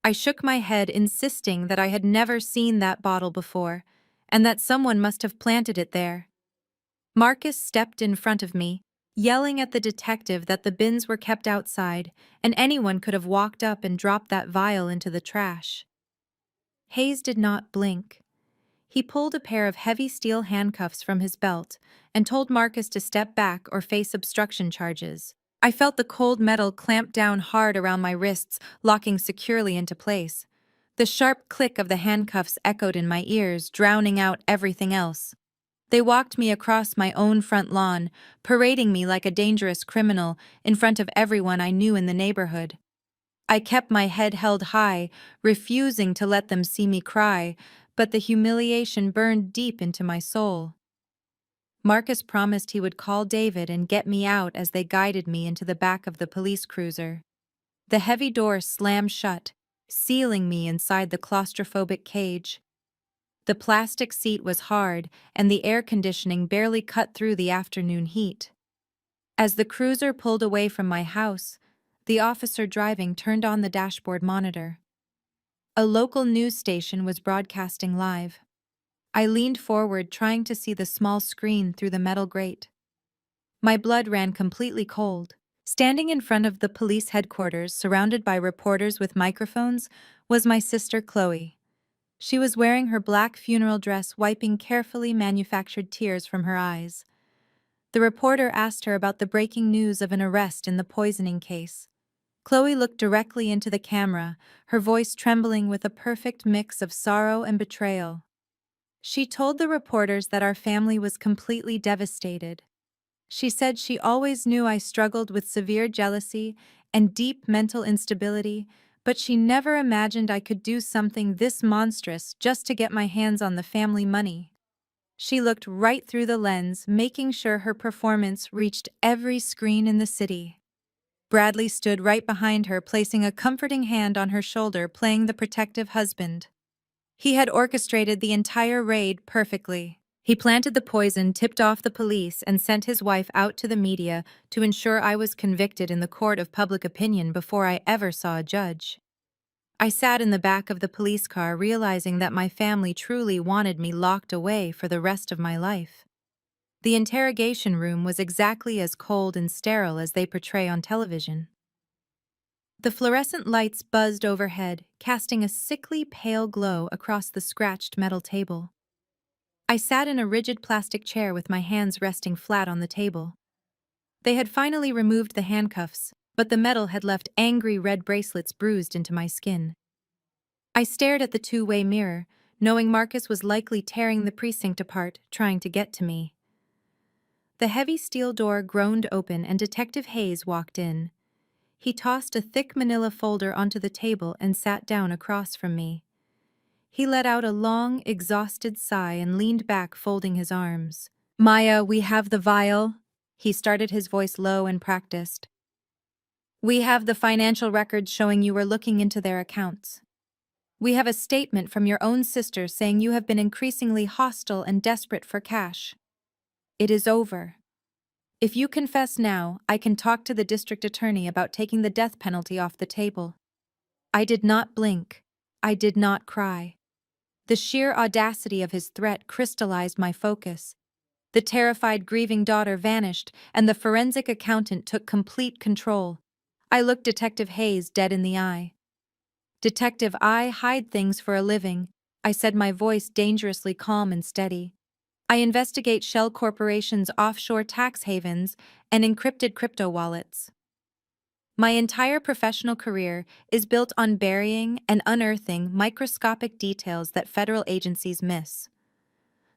I shook my head, insisting that I had never seen that bottle before, and that someone must have planted it there. Marcus stepped in front of me, yelling at the detective that the bins were kept outside, and anyone could have walked up and dropped that vial into the trash. Hayes did not blink. He pulled a pair of heavy steel handcuffs from his belt and told Marcus to step back or face obstruction charges. I felt the cold metal clamp down hard around my wrists, locking securely into place. The sharp click of the handcuffs echoed in my ears, drowning out everything else. They walked me across my own front lawn, parading me like a dangerous criminal in front of everyone I knew in the neighborhood. I kept my head held high, refusing to let them see me cry, but the humiliation burned deep into my soul. Marcus promised he would call David and get me out as they guided me into the back of the police cruiser. The heavy door slammed shut, sealing me inside the claustrophobic cage. The plastic seat was hard, and the air conditioning barely cut through the afternoon heat. As the cruiser pulled away from my house, the officer driving turned on the dashboard monitor. A local news station was broadcasting live. I leaned forward, trying to see the small screen through the metal grate. My blood ran completely cold. Standing in front of the police headquarters, surrounded by reporters with microphones, was my sister Chloe. She was wearing her black funeral dress, wiping carefully manufactured tears from her eyes. The reporter asked her about the breaking news of an arrest in the poisoning case. Chloe looked directly into the camera, her voice trembling with a perfect mix of sorrow and betrayal. She told the reporters that our family was completely devastated. She said she always knew I struggled with severe jealousy and deep mental instability, but she never imagined I could do something this monstrous just to get my hands on the family money. She looked right through the lens, making sure her performance reached every screen in the city. Bradley stood right behind her, placing a comforting hand on her shoulder, playing the protective husband. He had orchestrated the entire raid perfectly. He planted the poison, tipped off the police, and sent his wife out to the media to ensure I was convicted in the court of public opinion before I ever saw a judge. I sat in the back of the police car, realizing that my family truly wanted me locked away for the rest of my life. The interrogation room was exactly as cold and sterile as they portray on television. The fluorescent lights buzzed overhead, casting a sickly pale glow across the scratched metal table. I sat in a rigid plastic chair with my hands resting flat on the table. They had finally removed the handcuffs, but the metal had left angry red bracelets bruised into my skin. I stared at the two-way mirror, knowing Marcus was likely tearing the precinct apart, trying to get to me. The heavy steel door groaned open and Detective Hayes walked in. He tossed a thick manila folder onto the table and sat down across from me. He let out a long, exhausted sigh and leaned back, folding his arms. "Maya, we have the vial." He started, his voice low and practiced. "We have the financial records showing you were looking into their accounts. We have a statement from your own sister saying you have been increasingly hostile and desperate for cash. It is over. If you confess now, I can talk to the district attorney about taking the death penalty off the table." I did not blink. I did not cry. The sheer audacity of his threat crystallized my focus. The terrified, grieving daughter vanished, and the forensic accountant took complete control. I looked Detective Hayes dead in the eye. "Detective, I hide things for a living," I said, my voice dangerously calm and steady. "I investigate shell corporations' offshore tax havens and encrypted crypto wallets. My entire professional career is built on burying and unearthing microscopic details that federal agencies miss.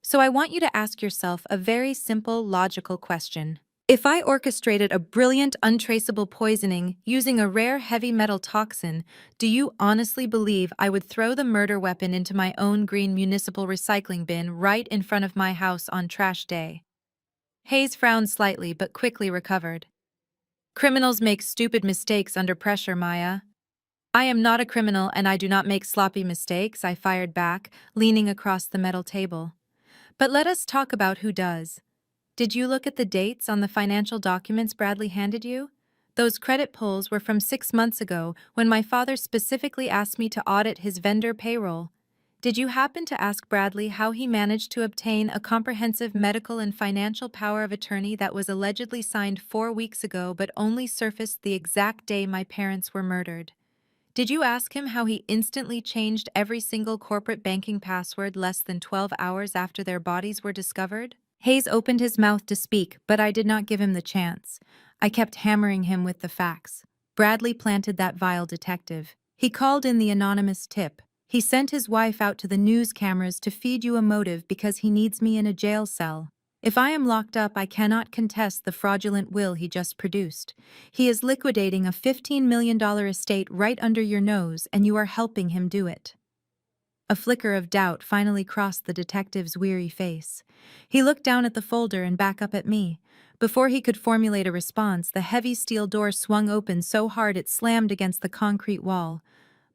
So I want you to ask yourself a very simple, logical question. If I orchestrated a brilliant, untraceable poisoning using a rare heavy metal toxin, do you honestly believe I would throw the murder weapon into my own green municipal recycling bin right in front of my house on trash day?" Hayes frowned slightly but quickly recovered. "Criminals make stupid mistakes under pressure, Maya." "I am not a criminal and I do not make sloppy mistakes," I fired back, leaning across the metal table. "But let us talk about who does. Did you look at the dates on the financial documents Bradley handed you? Those credit pulls were from 6 months ago, when my father specifically asked me to audit his vendor payroll. Did you happen to ask Bradley how he managed to obtain a comprehensive medical and financial power of attorney that was allegedly signed 4 weeks ago but only surfaced the exact day my parents were murdered? Did you ask him how he instantly changed every single corporate banking password less than 12 hours after their bodies were discovered?" Hayes opened his mouth to speak, but I did not give him the chance. I kept hammering him with the facts. Bradley planted that vile detective. He called in the anonymous tip. He sent his wife out to the news cameras to feed you a motive because he needs me in a jail cell. If I am locked up, I cannot contest the fraudulent will he just produced. He is liquidating a $15 million estate right under your nose, and you are helping him do it. A flicker of doubt finally crossed the detective's weary face. He looked down at the folder and back up at me. Before he could formulate a response, the heavy steel door swung open so hard it slammed against the concrete wall.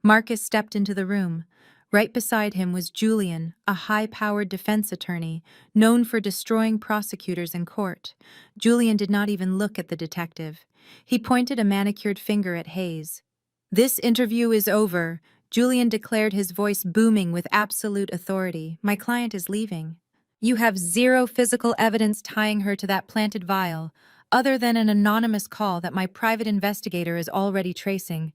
Marcus stepped into the room. Right beside him was Julian, a high-powered defense attorney, known for destroying prosecutors in court. Julian did not even look at the detective. He pointed a manicured finger at Hayes. "This interview is over," Julian declared, his voice booming with absolute authority. "My client is leaving. You have zero physical evidence tying her to that planted vial, other than an anonymous call that my private investigator is already tracing.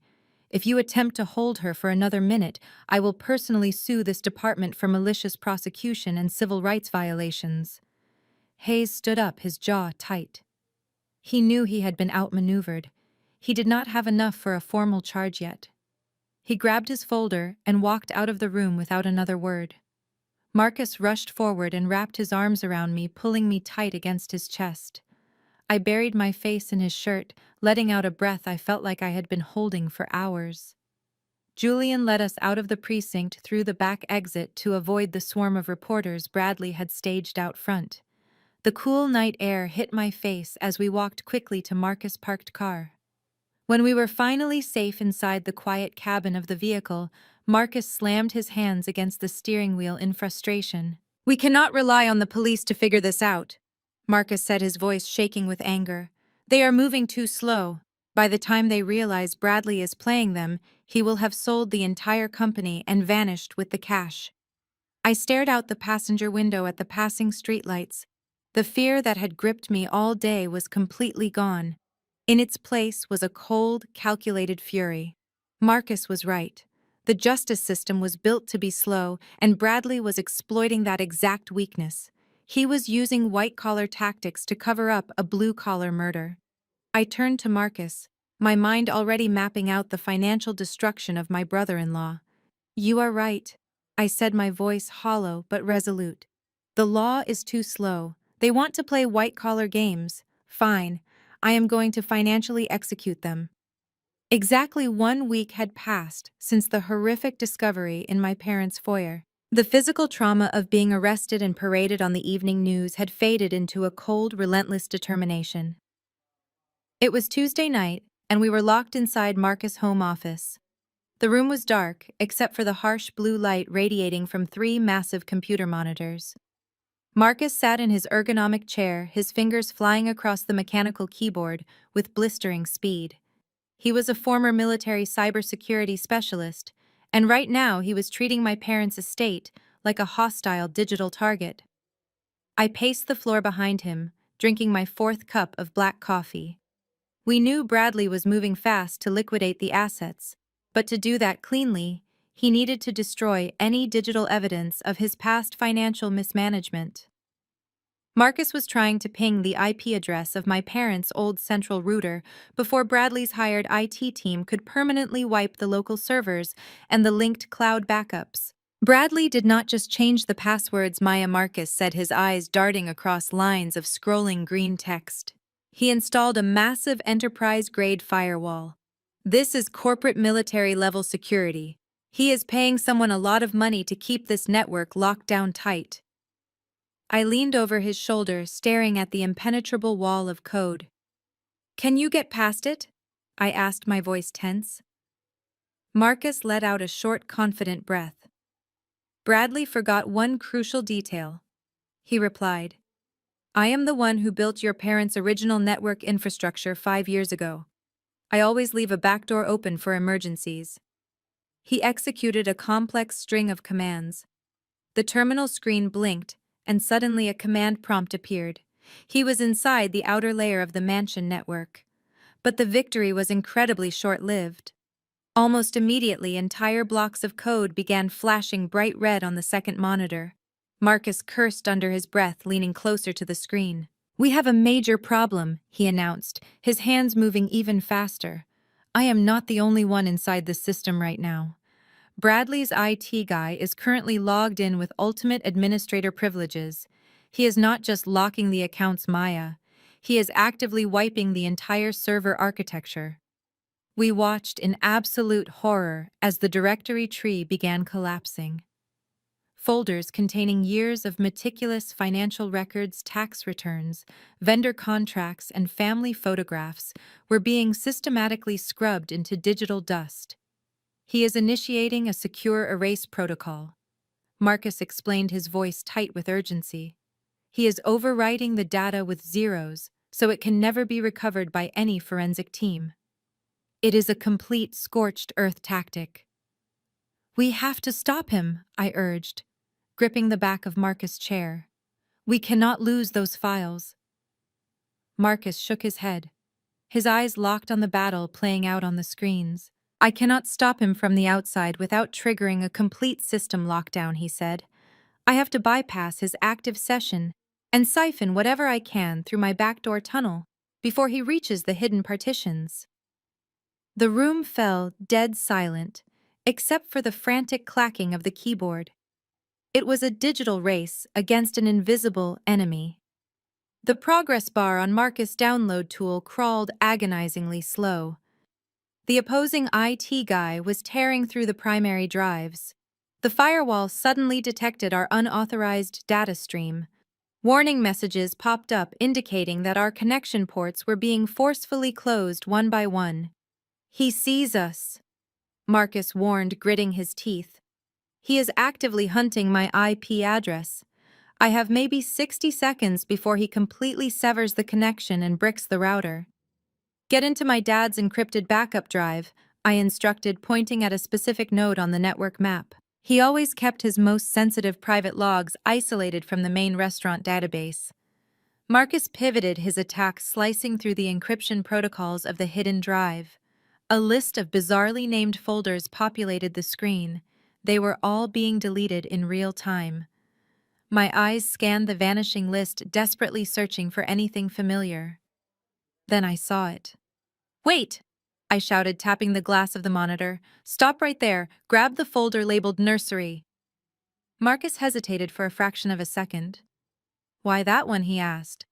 If you attempt to hold her for another minute, I will personally sue this department for malicious prosecution and civil rights violations." Hayes stood up, his jaw tight. He knew he had been outmaneuvered. He did not have enough for a formal charge yet. He grabbed his folder and walked out of the room without another word. Marcus rushed forward and wrapped his arms around me, pulling me tight against his chest. I buried my face in his shirt, letting out a breath I felt like I had been holding for hours. Julian led us out of the precinct through the back exit to avoid the swarm of reporters Bradley had staged out front. The cool night air hit my face as we walked quickly to Marcus' parked car. When we were finally safe inside the quiet cabin of the vehicle, Marcus slammed his hands against the steering wheel in frustration. "We cannot rely on the police to figure this out," Marcus said, his voice shaking with anger. "They are moving too slow. By the time they realize Bradley is playing them, he will have sold the entire company and vanished with the cash." I stared out the passenger window at the passing streetlights. The fear that had gripped me all day was completely gone. In its place was a cold, calculated fury. Marcus was right. The justice system was built to be slow, and Bradley was exploiting that exact weakness. He was using white-collar tactics to cover up a blue-collar murder. I turned to Marcus. my mind already mapping out the financial destruction of my brother-in-law. You are right, I said, my voice hollow but resolute. The law is too slow. They want to play white-collar games. Fine, I am going to financially execute them. Exactly 1 week had passed since the horrific discovery in my parents' foyer. The physical trauma of being arrested and paraded on the evening news had faded into a cold, relentless determination. It was Tuesday night, and we were locked inside Marcus' home office. The room was dark, except for the harsh blue light radiating from 3 massive computer monitors. Marcus sat in his ergonomic chair, his fingers flying across the mechanical keyboard with blistering speed. He was a former military cybersecurity specialist, and right now he was treating my parents' estate like a hostile digital target. I paced the floor behind him, drinking my 4th cup of black coffee. We knew Bradley was moving fast to liquidate the assets, but to do that cleanly, he needed to destroy any digital evidence of his past financial mismanagement. Marcus was trying to ping the IP address of my parents' old central router before Bradley's hired IT team could permanently wipe the local servers and the linked cloud backups. Bradley did not just change the passwords, Maya, Marcus said, his eyes darting across lines of scrolling green text. He installed a massive enterprise-grade firewall. This is corporate military-level security. He is paying someone a lot of money to keep this network locked down tight. I leaned over his shoulder, staring at the impenetrable wall of code. Can you get past it? I asked, my voice tense. Marcus let out a short, confident breath. Bradley forgot one crucial detail. He replied, I am the one who built your parents' original network infrastructure 5 years ago. I always leave a backdoor open for emergencies. He executed a complex string of commands. The terminal screen blinked, and suddenly a command prompt appeared. He was inside the outer layer of the mansion network. But the victory was incredibly short-lived. Almost immediately, entire blocks of code began flashing bright red on the second monitor. Marcus cursed under his breath, leaning closer to the screen. We have a major problem, he announced, his hands moving even faster. I am not the only one inside the system right now. Bradley's IT guy is currently logged in with ultimate administrator privileges. He is not just locking the accounts, Maya. He is actively wiping the entire server architecture. We watched in absolute horror as the directory tree began collapsing. Folders containing years of meticulous financial records, tax returns, vendor contracts, and family photographs were being systematically scrubbed into digital dust. He is initiating a secure erase protocol. Marcus explained, his voice tight with urgency. He is overwriting the data with zeros, so it can never be recovered by any forensic team. It is a complete scorched earth tactic. We have to stop him, I urged, gripping the back of Marcus' chair. We cannot lose those files. Marcus shook his head. His eyes locked on the battle playing out on the screens. I cannot stop him from the outside without triggering a complete system lockdown, he said. I have to bypass his active session and siphon whatever I can through my backdoor tunnel before he reaches the hidden partitions. The room fell dead silent, except for the frantic clacking of the keyboard. It was a digital race against an invisible enemy. The progress bar on Marcus' download tool crawled agonizingly slow. The opposing IT guy was tearing through the primary drives. The firewall suddenly detected our unauthorized data stream. Warning messages popped up indicating that our connection ports were being forcefully closed one by one. He sees us, Marcus warned, gritting his teeth. He is actively hunting my IP address. I have maybe 60 seconds before he completely severs the connection and bricks the router. Get into my dad's encrypted backup drive, I instructed, pointing at a specific node on the network map. He always kept his most sensitive private logs isolated from the main restaurant database. Marcus pivoted his attack, slicing through the encryption protocols of the hidden drive. A list of bizarrely named folders populated the screen. They were all being deleted in real time. My eyes scanned the vanishing list, desperately searching for anything familiar. Then I saw it. Wait! I shouted, tapping the glass of the monitor. "Stop right there. Grab the folder labeled Nursery." Marcus hesitated for a fraction of a second. "Why that one?" he asked.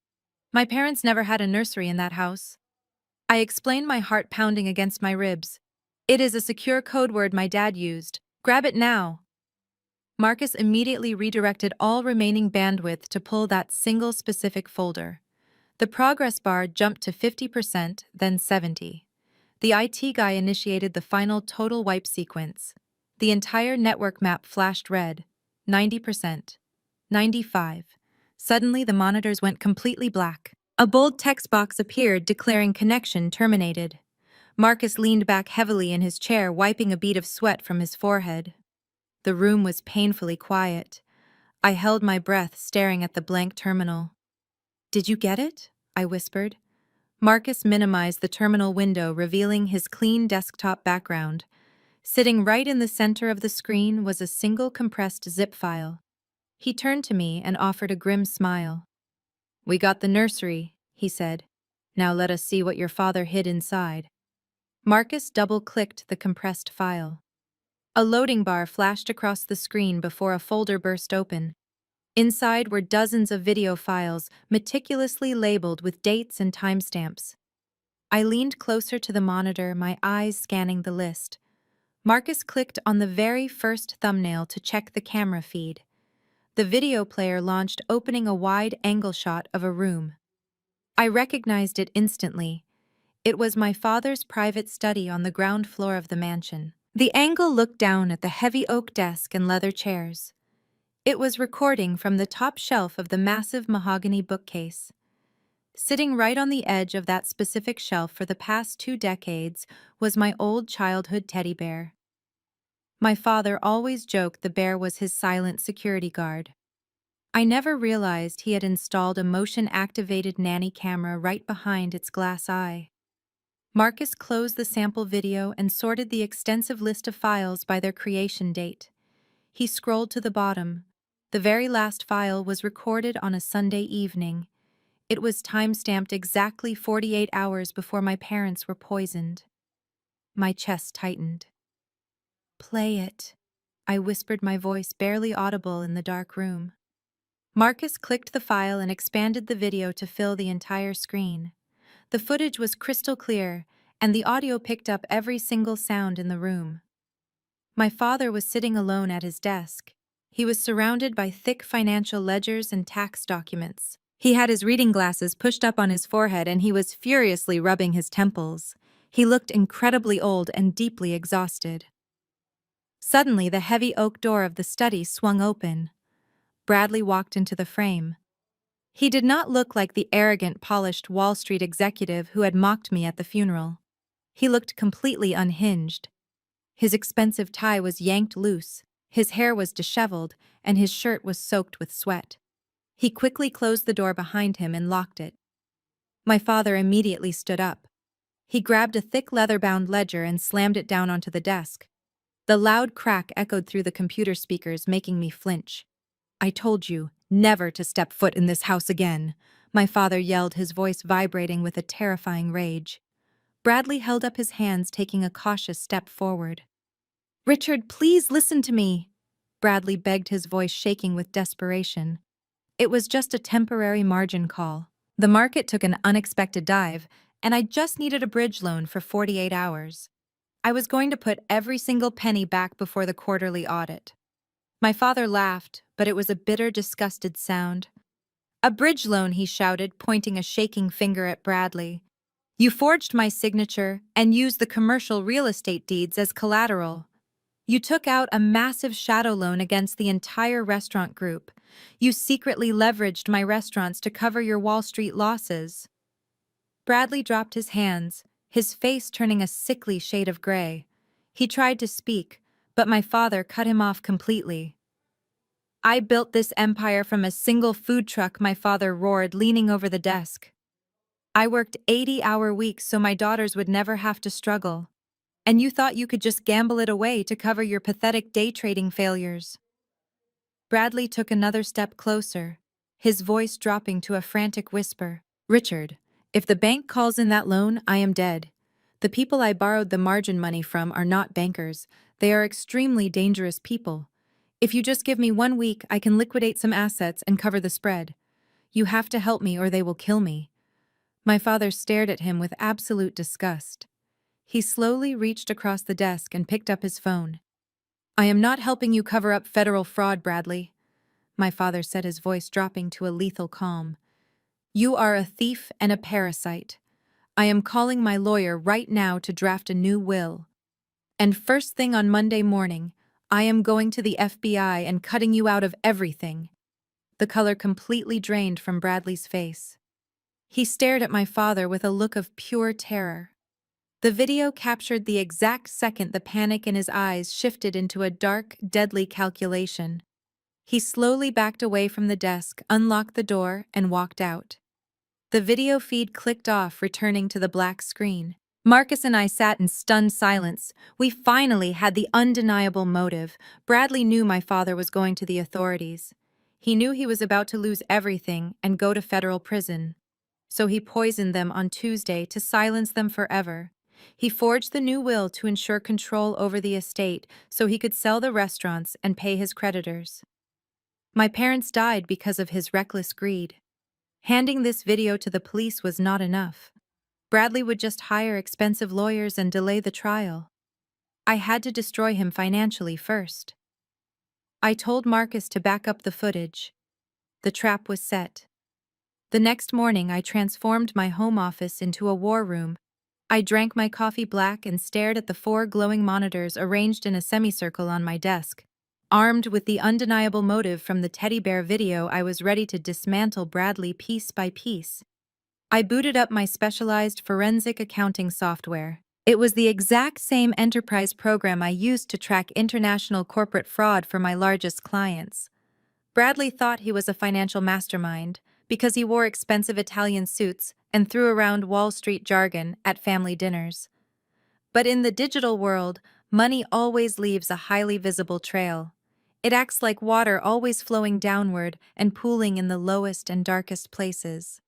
"My parents never had a nursery in that house." I explained, my heart pounding against my ribs. "It is a secure code word my dad used. Grab it now." Marcus immediately redirected all remaining bandwidth to pull that single specific folder. The progress bar jumped to 50%, then 70%. The IT guy initiated the final total wipe sequence. The entire network map flashed red. 90%. 95%. Suddenly, the monitors went completely black. A bold text box appeared declaring connection terminated. Marcus leaned back heavily in his chair, wiping a bead of sweat from his forehead. The room was painfully quiet. I held my breath, staring at the blank terminal. "Did you get it?" I whispered. Marcus minimized the terminal window, revealing his clean desktop background. Sitting right in the center of the screen was a single compressed zip file. He turned to me and offered a grim smile. "We got the nursery," he said. "Now let us see what your father hid inside." Marcus double-clicked the compressed file. A loading bar flashed across the screen before a folder burst open. Inside were dozens of video files, meticulously labeled with dates and timestamps. I leaned closer to the monitor, my eyes scanning the list. Marcus clicked on the very first thumbnail to check the camera feed. The video player launched, opening a wide-angle shot of a room. I recognized it instantly. It was my father's private study on the ground floor of the mansion. The angle looked down at the heavy oak desk and leather chairs. It was recording from the top shelf of the massive mahogany bookcase. Sitting right on the edge of that specific shelf for the past 2 decades was my old childhood teddy bear. My father always joked the bear was his silent security guard. I never realized he had installed a motion-activated nanny camera right behind its glass eye. Marcus closed the sample video and sorted the extensive list of files by their creation date. He scrolled to the bottom. The very last file was recorded on a Sunday evening. It was time-stamped exactly 48 hours before my parents were poisoned. My chest tightened. "Play it," I whispered, my voice barely audible in the dark room. Marcus clicked the file and expanded the video to fill the entire screen. The footage was crystal clear, and the audio picked up every single sound in the room. My father was sitting alone at his desk. He was surrounded by thick financial ledgers and tax documents. He had his reading glasses pushed up on his forehead, and he was furiously rubbing his temples. He looked incredibly old and deeply exhausted. Suddenly, the heavy oak door of the study swung open. Bradley walked into the frame. He did not look like the arrogant, polished Wall Street executive who had mocked me at the funeral. He looked completely unhinged. His expensive tie was yanked loose, his hair was disheveled, and his shirt was soaked with sweat. He quickly closed the door behind him and locked it. My father immediately stood up. He grabbed a thick leather-bound ledger and slammed it down onto the desk. The loud crack echoed through the computer speakers, making me flinch. "I told you never to step foot in this house again," my father yelled, his voice vibrating with a terrifying rage. Bradley held up his hands, taking a cautious step forward. "Richard, please listen to me," Bradley begged, his voice shaking with desperation. "It was just a temporary margin call. The market took an unexpected dive, and I just needed a bridge loan for 48 hours. I was going to put every single penny back before the quarterly audit." My father laughed, but it was a bitter, disgusted sound. "A bridge loan," he shouted, pointing a shaking finger at Bradley. "You forged my signature and used the commercial real estate deeds as collateral. You took out a massive shadow loan against the entire restaurant group. You secretly leveraged my restaurants to cover your Wall Street losses." Bradley dropped his hands, his face turning a sickly shade of gray. He tried to speak, but my father cut him off completely. "I built this empire from a single food truck," my father roared, leaning over the desk. "I worked 80-hour weeks so my daughters would never have to struggle. And you thought you could just gamble it away to cover your pathetic day trading failures." Bradley took another step closer, his voice dropping to a frantic whisper. "Richard, if the bank calls in that loan, I am dead. The people I borrowed the margin money from are not bankers. They are extremely dangerous people. If you just give me 1 week, I can liquidate some assets and cover the spread. You have to help me or they will kill me." My father stared at him with absolute disgust. He slowly reached across the desk and picked up his phone. "I am not helping you cover up federal fraud, Bradley," my father said, his voice dropping to a lethal calm. "You are a thief and a parasite. I am calling my lawyer right now to draft a new will. And first thing on Monday morning, I am going to the FBI and cutting you out of everything." The color completely drained from Bradley's face. He stared at my father with a look of pure terror. The video captured the exact second the panic in his eyes shifted into a dark, deadly calculation. He slowly backed away from the desk, unlocked the door, and walked out. The video feed clicked off, returning to the black screen. Marcus and I sat in stunned silence. We finally had the undeniable motive. Bradley knew my father was going to the authorities. He knew he was about to lose everything and go to federal prison. So he poisoned them on Tuesday to silence them forever. He forged the new will to ensure control over the estate so he could sell the restaurants and pay his creditors. My parents died because of his reckless greed. Handing this video to the police was not enough. Bradley would just hire expensive lawyers and delay the trial. I had to destroy him financially first. I told Marcus to back up the footage. The trap was set. The next morning, I transformed my home office into a war room. I drank my coffee black and stared at the 4 glowing monitors arranged in a semicircle on my desk. Armed with the undeniable motive from the teddy bear video, I was ready to dismantle Bradley piece by piece. I booted up my specialized forensic accounting software. It was the exact same enterprise program I used to track international corporate fraud for my largest clients. Bradley thought he was a financial mastermind because he wore expensive Italian suits and threw around Wall Street jargon at family dinners. But in the digital world, money always leaves a highly visible trail. It acts like water, always flowing downward and pooling in the lowest and darkest places.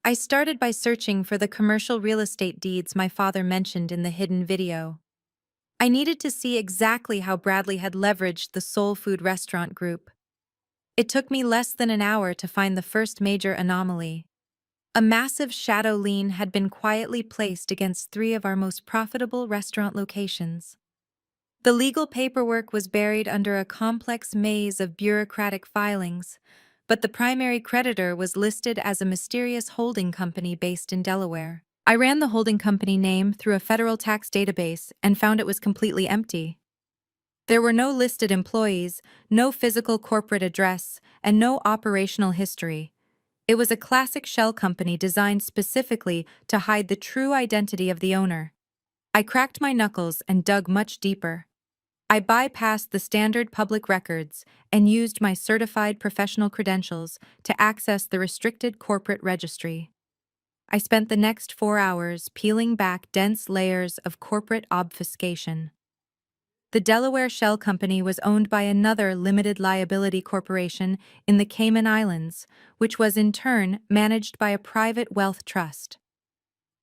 I started by searching for the commercial real estate deeds my father mentioned in the hidden video. I needed to see exactly how Bradley had leveraged the soul food restaurant group. It took me less than an hour to find the first major anomaly. A massive shadow lien had been quietly placed against 3 of our most profitable restaurant locations. The legal paperwork was buried under a complex maze of bureaucratic filings, but the primary creditor was listed as a mysterious holding company based in Delaware. I ran the holding company name through a federal tax database and found it was completely empty. There were no listed employees, no physical corporate address, and no operational history. It was a classic shell company designed specifically to hide the true identity of the owner. I cracked my knuckles and dug much deeper. I bypassed the standard public records and used my certified professional credentials to access the restricted corporate registry. I spent the next 4 hours peeling back dense layers of corporate obfuscation. The Delaware Shell Company was owned by another limited liability corporation in the Cayman Islands, which was in turn managed by a private wealth trust.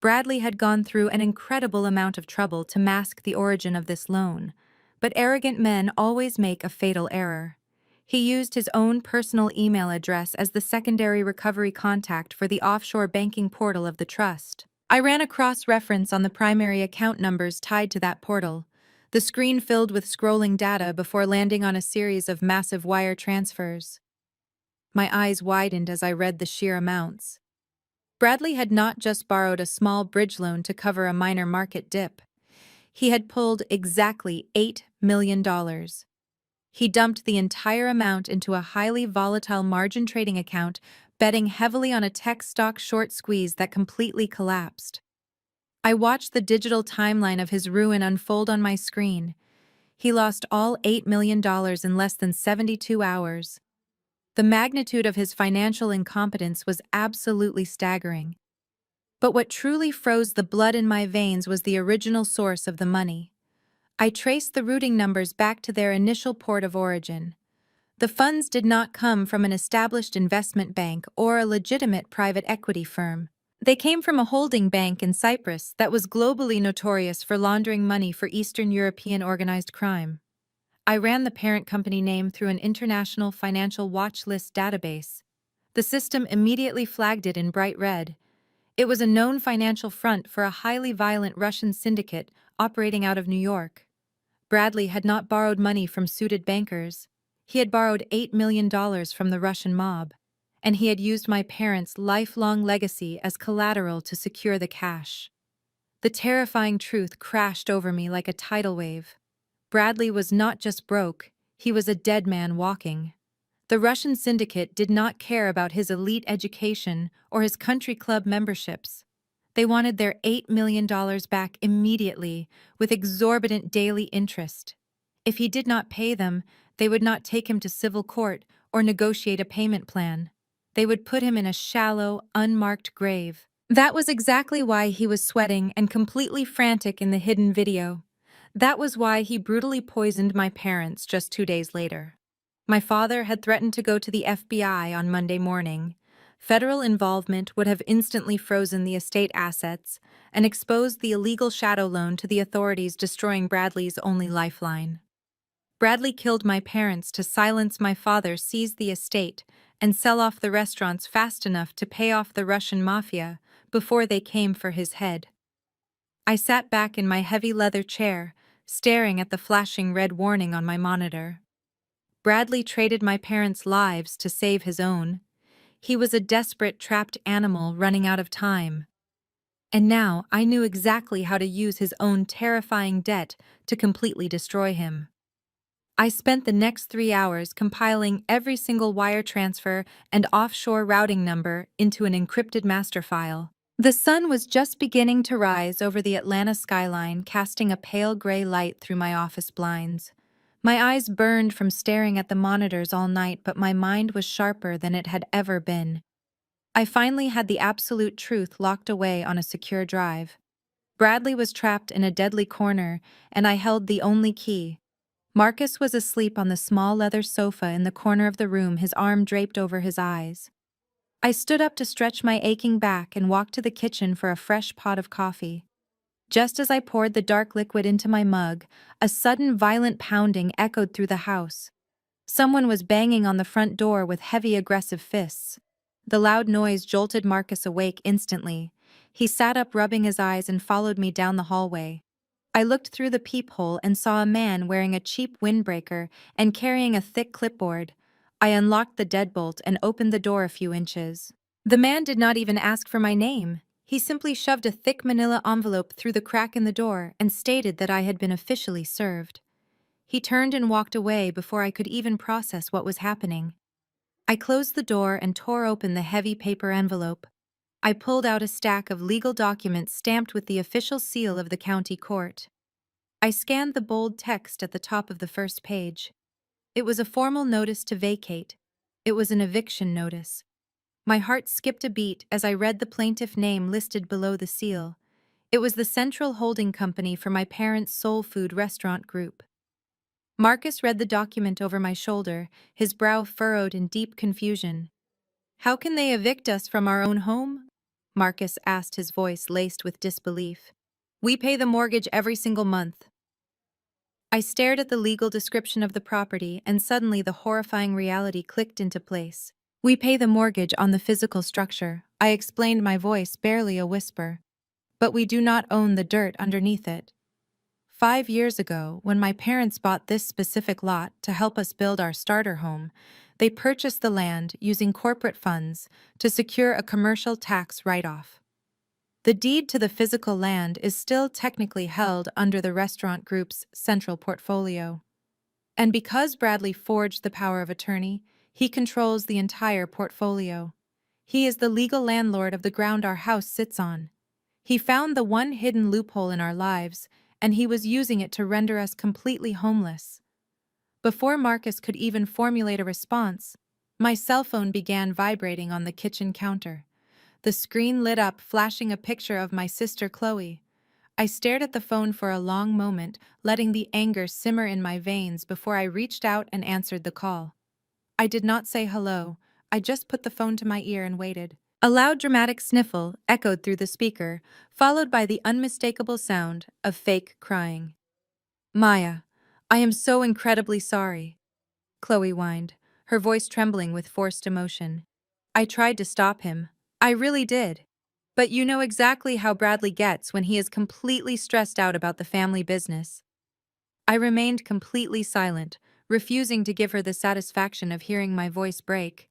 Bradley had gone through an incredible amount of trouble to mask the origin of this loan, but arrogant men always make a fatal error. He used his own personal email address as the secondary recovery contact for the offshore banking portal of the trust. I ran a cross-reference on the primary account numbers tied to that portal. The screen filled with scrolling data before landing on a series of massive wire transfers. My eyes widened as I read the sheer amounts. Bradley had not just borrowed a small bridge loan to cover a minor market dip. He had pulled exactly $8 million. He dumped the entire amount into a highly volatile margin trading account, betting heavily on a tech stock short squeeze that completely collapsed. I watched the digital timeline of his ruin unfold on my screen. He lost all $8 million in less than 72 hours. The magnitude of his financial incompetence was absolutely staggering. But what truly froze the blood in my veins was the original source of the money. I traced the routing numbers back to their initial port of origin. The funds did not come from an established investment bank or a legitimate private equity firm. They came from a holding bank in Cyprus that was globally notorious for laundering money for Eastern European organized crime. I ran the parent company name through an international financial watch list database. The system immediately flagged it in bright red. It was a known financial front for a highly violent Russian syndicate operating out of New York. Bradley had not borrowed money from suited bankers. He had borrowed $8 million from the Russian mob, and he had used my parents' lifelong legacy as collateral to secure the cash. The terrifying truth crashed over me like a tidal wave. Bradley was not just broke, he was a dead man walking. The Russian syndicate did not care about his elite education or his country club memberships. They wanted their $8 million back immediately, with exorbitant daily interest. If he did not pay them, they would not take him to civil court or negotiate a payment plan. They would put him in a shallow, unmarked grave. That was exactly why he was sweating and completely frantic in the hidden video. That was why he brutally poisoned my parents just 2 days later. My father had threatened to go to the FBI on Monday morning. Federal involvement would have instantly frozen the estate assets and exposed the illegal shadow loan to the authorities, destroying Bradley's only lifeline. Bradley killed my parents to silence my father, seize the estate, and sell off the restaurants fast enough to pay off the Russian mafia before they came for his head. I sat back in my heavy leather chair, staring at the flashing red warning on my monitor. Bradley traded my parents' lives to save his own. He was a desperate, trapped animal running out of time. And now I knew exactly how to use his own terrifying debt to completely destroy him. I spent the next 3 hours compiling every single wire transfer and offshore routing number into an encrypted master file. The sun was just beginning to rise over the Atlanta skyline, casting a pale gray light through my office blinds. My eyes burned from staring at the monitors all night, but my mind was sharper than it had ever been. I finally had the absolute truth locked away on a secure drive. Bradley was trapped in a deadly corner, and I held the only key. Marcus was asleep on the small leather sofa in the corner of the room, his arm draped over his eyes. I stood up to stretch my aching back and walked to the kitchen for a fresh pot of coffee. Just as I poured the dark liquid into my mug, a sudden violent pounding echoed through the house. Someone was banging on the front door with heavy, aggressive fists. The loud noise jolted Marcus awake instantly. He sat up, rubbing his eyes, and followed me down the hallway. I looked through the peephole and saw a man wearing a cheap windbreaker and carrying a thick clipboard. I unlocked the deadbolt and opened the door a few inches. The man did not even ask for my name. He simply shoved a thick manila envelope through the crack in the door and stated that I had been officially served. He turned and walked away before I could even process what was happening. I closed the door and tore open the heavy paper envelope. I pulled out a stack of legal documents stamped with the official seal of the county court. I scanned the bold text at the top of the first page. It was a formal notice to vacate. It was an eviction notice. My heart skipped a beat as I read the plaintiff name listed below the seal. It was the central holding company for my parents' soul food restaurant group. Marcus read the document over my shoulder, his brow furrowed in deep confusion. "How can they evict us from our own home?" Marcus asked, his voice laced with disbelief. "We pay the mortgage every single month." I stared at the legal description of the property, and suddenly the horrifying reality clicked into place. "We pay the mortgage on the physical structure," I explained, my voice barely a whisper. "But we do not own the dirt underneath it. 5 years ago, when my parents bought this specific lot to help us build our starter home, they purchased the land using corporate funds to secure a commercial tax write-off. The deed to the physical land is still technically held under the restaurant group's central portfolio. And because Bradley forged the power of attorney, he controls the entire portfolio. He is the legal landlord of the ground our house sits on. He found the one hidden loophole in our lives, and he was using it to render us completely homeless." Before Marcus could even formulate a response, my cell phone began vibrating on the kitchen counter. The screen lit up, flashing a picture of my sister Chloe. I stared at the phone for a long moment, letting the anger simmer in my veins before I reached out and answered the call. I did not say hello. I just put the phone to my ear and waited. A loud dramatic sniffle echoed through the speaker, followed by the unmistakable sound of fake crying. Maya, I am so incredibly sorry, Chloe whined, her voice trembling with forced emotion. I tried to stop him. I really did. But you know exactly how Bradley gets when he is completely stressed out about the family business. I remained completely silent, refusing to give her the satisfaction of hearing my voice break.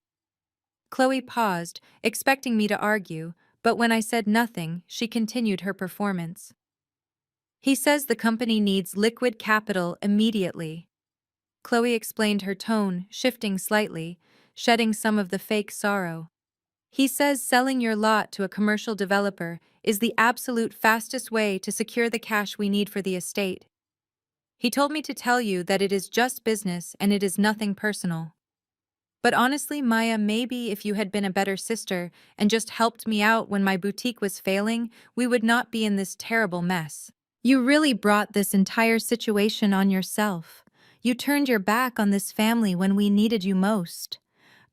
Chloe paused, expecting me to argue, but when I said nothing, she continued her performance. He says the company needs liquid capital immediately. Chloe explained, her tone shifting slightly, shedding some of the fake sorrow. He says selling your lot to a commercial developer is the absolute fastest way to secure the cash we need for the estate. He told me to tell you that it is just business and it is nothing personal. But honestly, Maya, maybe if you had been a better sister and just helped me out when my boutique was failing, we would not be in this terrible mess. You really brought this entire situation on yourself. You turned your back on this family when we needed you most.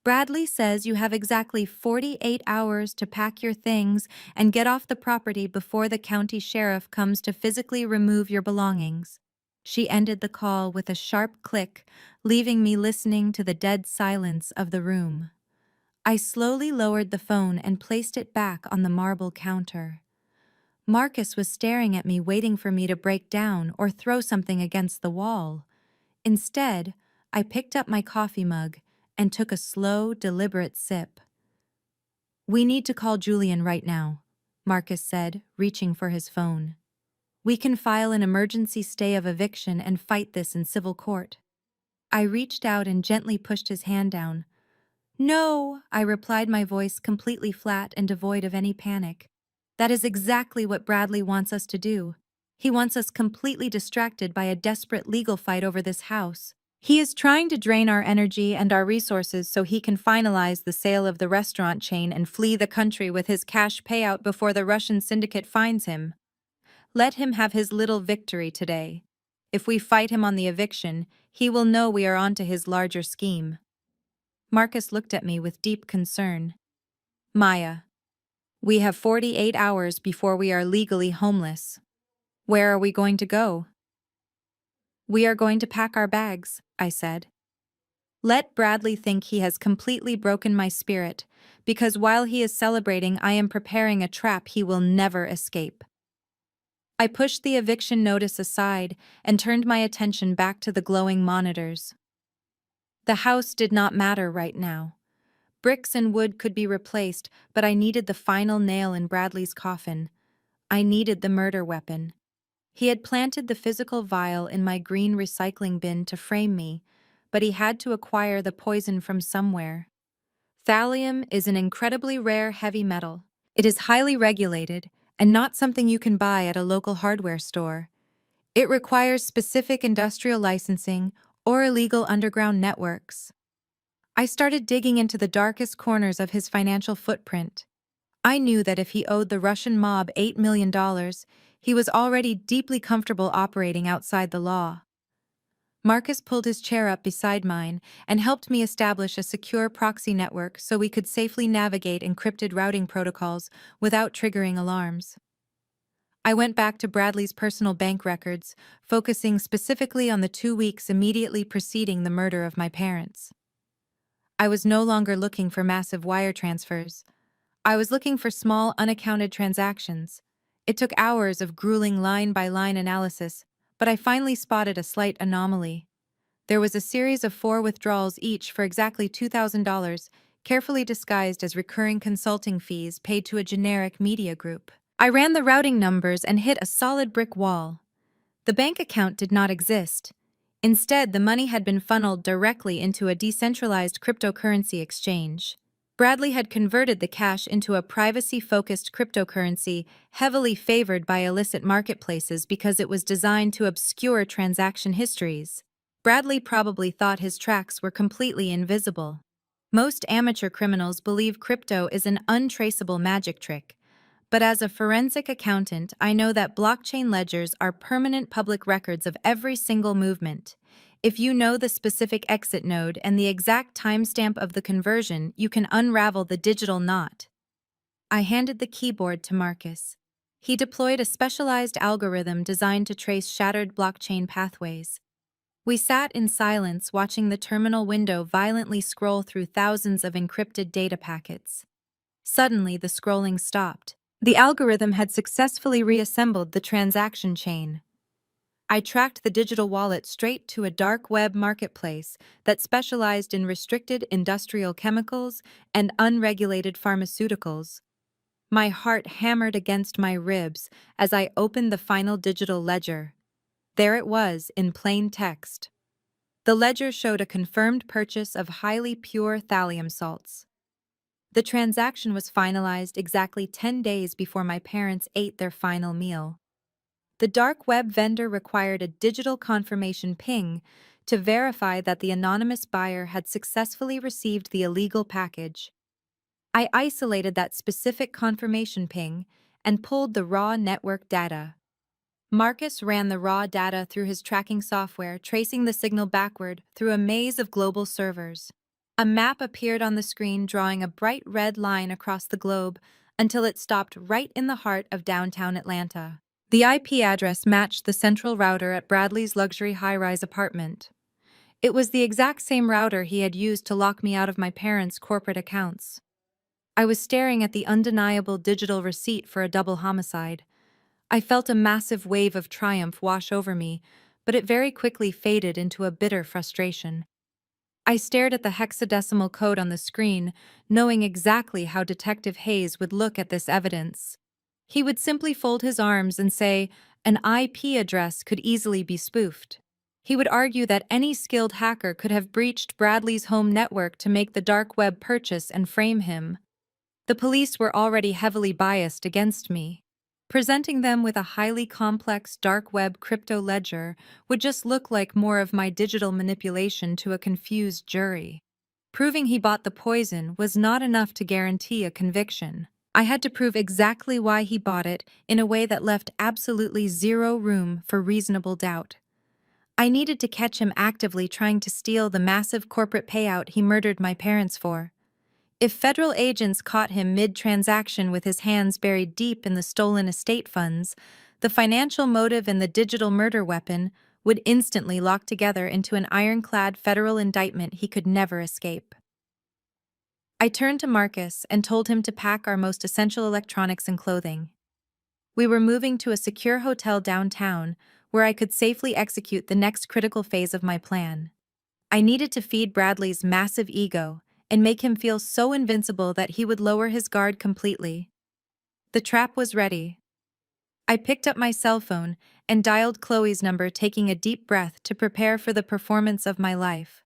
Bradley says you have exactly 48 hours to pack your things and get off the property before the county sheriff comes to physically remove your belongings. She ended the call with a sharp click, leaving me listening to the dead silence of the room. I slowly lowered the phone and placed it back on the marble counter. Marcus was staring at me, waiting for me to break down or throw something against the wall. Instead, I picked up my coffee mug and took a slow, deliberate sip. "We need to call Julian right now," Marcus said, reaching for his phone. "We can file an emergency stay of eviction and fight this in civil court." I reached out and gently pushed his hand down. "No," I replied, my voice completely flat and devoid of any panic. "That is exactly what Bradley wants us to do. He wants us completely distracted by a desperate legal fight over this house. He is trying to drain our energy and our resources so he can finalize the sale of the restaurant chain and flee the country with his cash payout before the Russian syndicate finds him. Let him have his little victory today. If we fight him on the eviction, he will know we are onto his larger scheme." Marcus looked at me with deep concern. "Maya, we have 48 hours before we are legally homeless. Where are we going to go?" "We are going to pack our bags," I said. "Let Bradley think he has completely broken my spirit, because while he is celebrating, I am preparing a trap he will never escape." I pushed the eviction notice aside and turned my attention back to the glowing monitors. The house did not matter right now. Bricks and wood could be replaced, but I needed the final nail in Bradley's coffin. I needed the murder weapon. He had planted the physical vial in my green recycling bin to frame me, but he had to acquire the poison from somewhere. Thallium is an incredibly rare heavy metal. It is highly regulated and not something you can buy at a local hardware store. It requires specific industrial licensing or illegal underground networks. I started digging into the darkest corners of his financial footprint. I knew that if he owed the Russian mob $8 million, he was already deeply comfortable operating outside the law. Marcus pulled his chair up beside mine and helped me establish a secure proxy network so we could safely navigate encrypted routing protocols without triggering alarms. I went back to Bradley's personal bank records, focusing specifically on the 2 weeks immediately preceding the murder of my parents. I was no longer looking for massive wire transfers. I was looking for small, unaccounted transactions. It took hours of grueling line-by-line analysis, but I finally spotted a slight anomaly. There was a series of 4 withdrawals, each for exactly $2,000, carefully disguised as recurring consulting fees paid to a generic media group. I ran the routing numbers and hit a solid brick wall. The bank account did not exist. Instead, the money had been funneled directly into a decentralized cryptocurrency exchange. Bradley had converted the cash into a privacy-focused cryptocurrency heavily favored by illicit marketplaces because it was designed to obscure transaction histories. Bradley probably thought his tracks were completely invisible. Most amateur criminals believe crypto is an untraceable magic trick. But as a forensic accountant, I know that blockchain ledgers are permanent public records of every single movement. If you know the specific exit node and the exact timestamp of the conversion, you can unravel the digital knot. I handed the keyboard to Marcus. He deployed a specialized algorithm designed to trace shattered blockchain pathways. We sat in silence watching the terminal window violently scroll through thousands of encrypted data packets. Suddenly, the scrolling stopped. The algorithm had successfully reassembled the transaction chain. I tracked the digital wallet straight to a dark web marketplace that specialized in restricted industrial chemicals and unregulated pharmaceuticals. My heart hammered against my ribs as I opened the final digital ledger. There it was, in plain text. The ledger showed a confirmed purchase of highly pure thallium salts. The transaction was finalized exactly 10 days before my parents ate their final meal. The dark web vendor required a digital confirmation ping to verify that the anonymous buyer had successfully received the illegal package. I isolated that specific confirmation ping and pulled the raw network data. Marcus ran the raw data through his tracking software, tracing the signal backward through a maze of global servers. A map appeared on the screen, drawing a bright red line across the globe until it stopped right in the heart of downtown Atlanta. The IP address matched the central router at Bradley's luxury high-rise apartment. It was the exact same router he had used to lock me out of my parents' corporate accounts. I was staring at the undeniable digital receipt for a double homicide. I felt a massive wave of triumph wash over me, but it very quickly faded into a bitter frustration. I stared at the hexadecimal code on the screen, knowing exactly how Detective Hayes would look at this evidence. He would simply fold his arms and say, an IP address could easily be spoofed. He would argue that any skilled hacker could have breached Bradley's home network to make the dark web purchase and frame him. The police were already heavily biased against me. Presenting them with a highly complex dark web crypto ledger would just look like more of my digital manipulation to a confused jury. Proving he bought the poison was not enough to guarantee a conviction. I had to prove exactly why he bought it in a way that left absolutely zero room for reasonable doubt. I needed to catch him actively trying to steal the massive corporate payout he murdered my parents for. If federal agents caught him mid-transaction with his hands buried deep in the stolen estate funds, the financial motive and the digital murder weapon would instantly lock together into an ironclad federal indictment he could never escape. I turned to Marcus and told him to pack our most essential electronics and clothing. We were moving to a secure hotel downtown where I could safely execute the next critical phase of my plan. I needed to feed Bradley's massive ego and make him feel so invincible that he would lower his guard completely. The trap was ready. I picked up my cell phone and dialed Chloe's number, taking a deep breath to prepare for the performance of my life.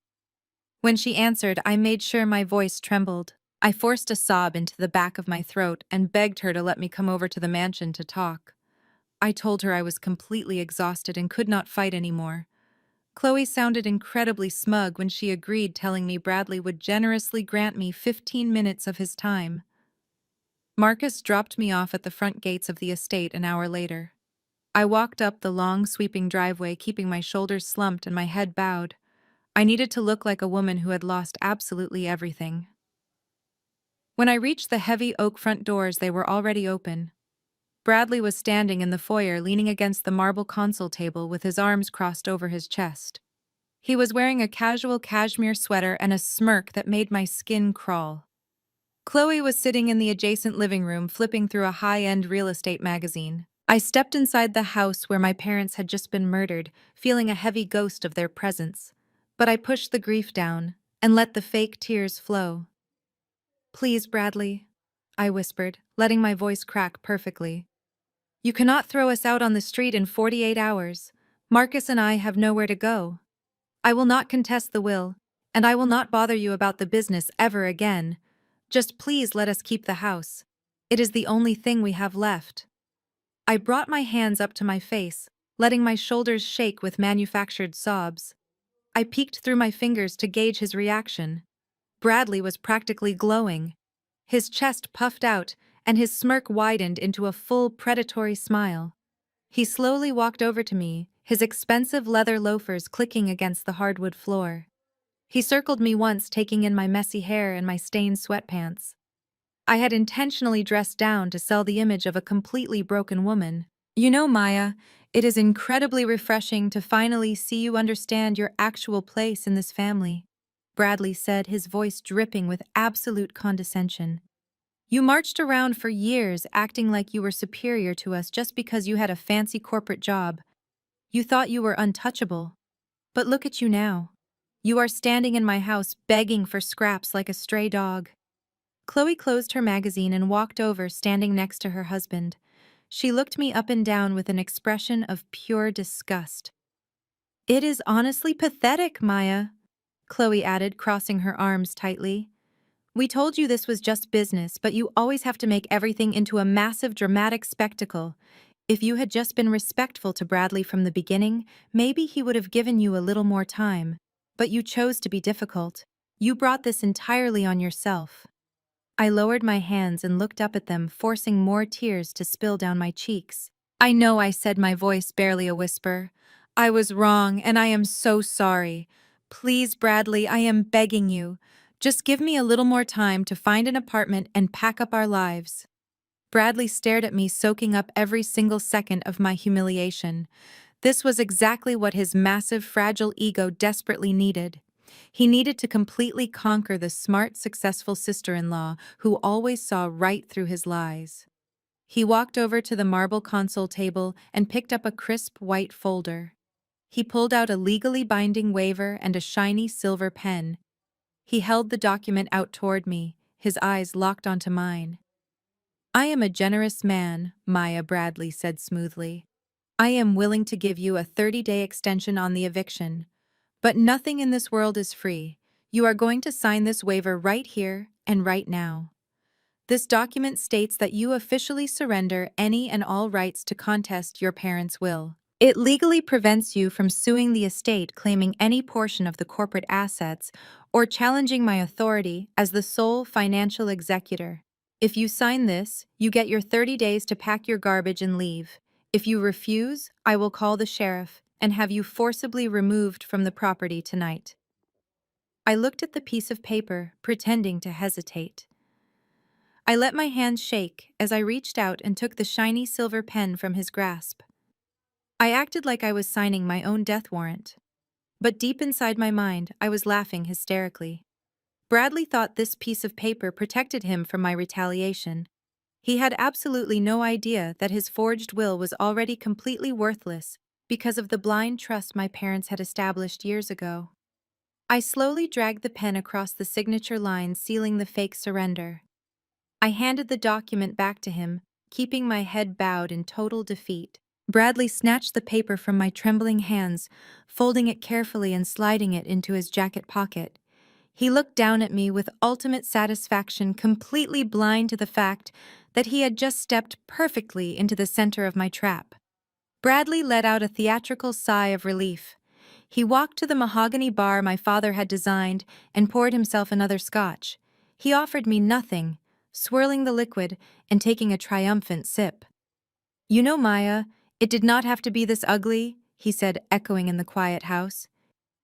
When she answered, I made sure my voice trembled. I forced a sob into the back of my throat and begged her to let me come over to the mansion to talk. I told her I was completely exhausted and could not fight anymore. Chloe sounded incredibly smug when she agreed, telling me Bradley would generously grant me 15 minutes of his time. Marcus dropped me off at the front gates of the estate an hour later. I walked up the long, sweeping driveway, keeping my shoulders slumped and my head bowed. I needed to look like a woman who had lost absolutely everything. When I reached the heavy oak front doors, they were already open. Bradley was standing in the foyer, leaning against the marble console table with his arms crossed over his chest. He was wearing a casual cashmere sweater and a smirk that made my skin crawl. Chloe was sitting in the adjacent living room, flipping through a high-end real estate magazine. I stepped inside the house where my parents had just been murdered, feeling a heavy ghost of their presence. But I pushed the grief down and let the fake tears flow. "Please, Bradley," I whispered, letting my voice crack perfectly. "You cannot throw us out on the street in 48 hours. Marcus and I have nowhere to go. I will not contest the will, and I will not bother you about the business ever again. Just please let us keep the house. It is the only thing we have left." I brought my hands up to my face, letting my shoulders shake with manufactured sobs. I peeked through my fingers to gauge his reaction. Bradley was practically glowing. His chest puffed out, and his smirk widened into a full, predatory smile. He slowly walked over to me, his expensive leather loafers clicking against the hardwood floor. He circled me once, taking in my messy hair and my stained sweatpants. I had intentionally dressed down to sell the image of a completely broken woman. You know, Maya, it is incredibly refreshing to finally see you understand your actual place in this family, Bradley said, his voice dripping with absolute condescension. You marched around for years acting like you were superior to us just because you had a fancy corporate job. You thought you were untouchable. But look at you now. You are standing in my house begging for scraps like a stray dog. Chloe closed her magazine and walked over, standing next to her husband. She looked me up and down with an expression of pure disgust. It is honestly pathetic, Maya, Chloe added, crossing her arms tightly. We told you this was just business, but you always have to make everything into a massive dramatic spectacle. If you had just been respectful to Bradley from the beginning, maybe he would have given you a little more time. But you chose to be difficult. You brought this entirely on yourself. I lowered my hands and looked up at them, forcing more tears to spill down my cheeks. I know, I said, my voice barely a whisper. I was wrong, and I am so sorry. Please, Bradley, I am begging you. Just give me a little more time to find an apartment and pack up our lives. Bradley stared at me, soaking up every single second of my humiliation. This was exactly what his massive, fragile ego desperately needed. He needed to completely conquer the smart, successful sister-in-law who always saw right through his lies. He walked over to the marble console table and picked up a crisp white folder. He pulled out a legally binding waiver and a shiny silver pen. He held the document out toward me, his eyes locked onto mine. I am a generous man, Maya, Bradley said smoothly. I am willing to give you a 30-day extension on the eviction. But nothing in this world is free. You are going to sign this waiver right here and right now. This document states that you officially surrender any and all rights to contest your parents' will. It legally prevents you from suing the estate, claiming any portion of the corporate assets, or challenging my authority as the sole financial executor. If you sign this, you get your 30 days to pack your garbage and leave. If you refuse, I will call the sheriff and have you forcibly removed from the property tonight. I looked at the piece of paper, pretending to hesitate. I let my hands shake as I reached out and took the shiny silver pen from his grasp. I acted like I was signing my own death warrant. But deep inside my mind, I was laughing hysterically. Bradley thought this piece of paper protected him from my retaliation. He had absolutely no idea that his forged will was already completely worthless because of the blind trust my parents had established years ago. I slowly dragged the pen across the signature line, sealing the fake surrender. I handed the document back to him, keeping my head bowed in total defeat. Bradley snatched the paper from my trembling hands, folding it carefully and sliding it into his jacket pocket. He looked down at me with ultimate satisfaction, completely blind to the fact that he had just stepped perfectly into the center of my trap. Bradley let out a theatrical sigh of relief. He walked to the mahogany bar my father had designed and poured himself another scotch. He offered me nothing, swirling the liquid and taking a triumphant sip. You know, Maya, it did not have to be this ugly, he said, echoing in the quiet house.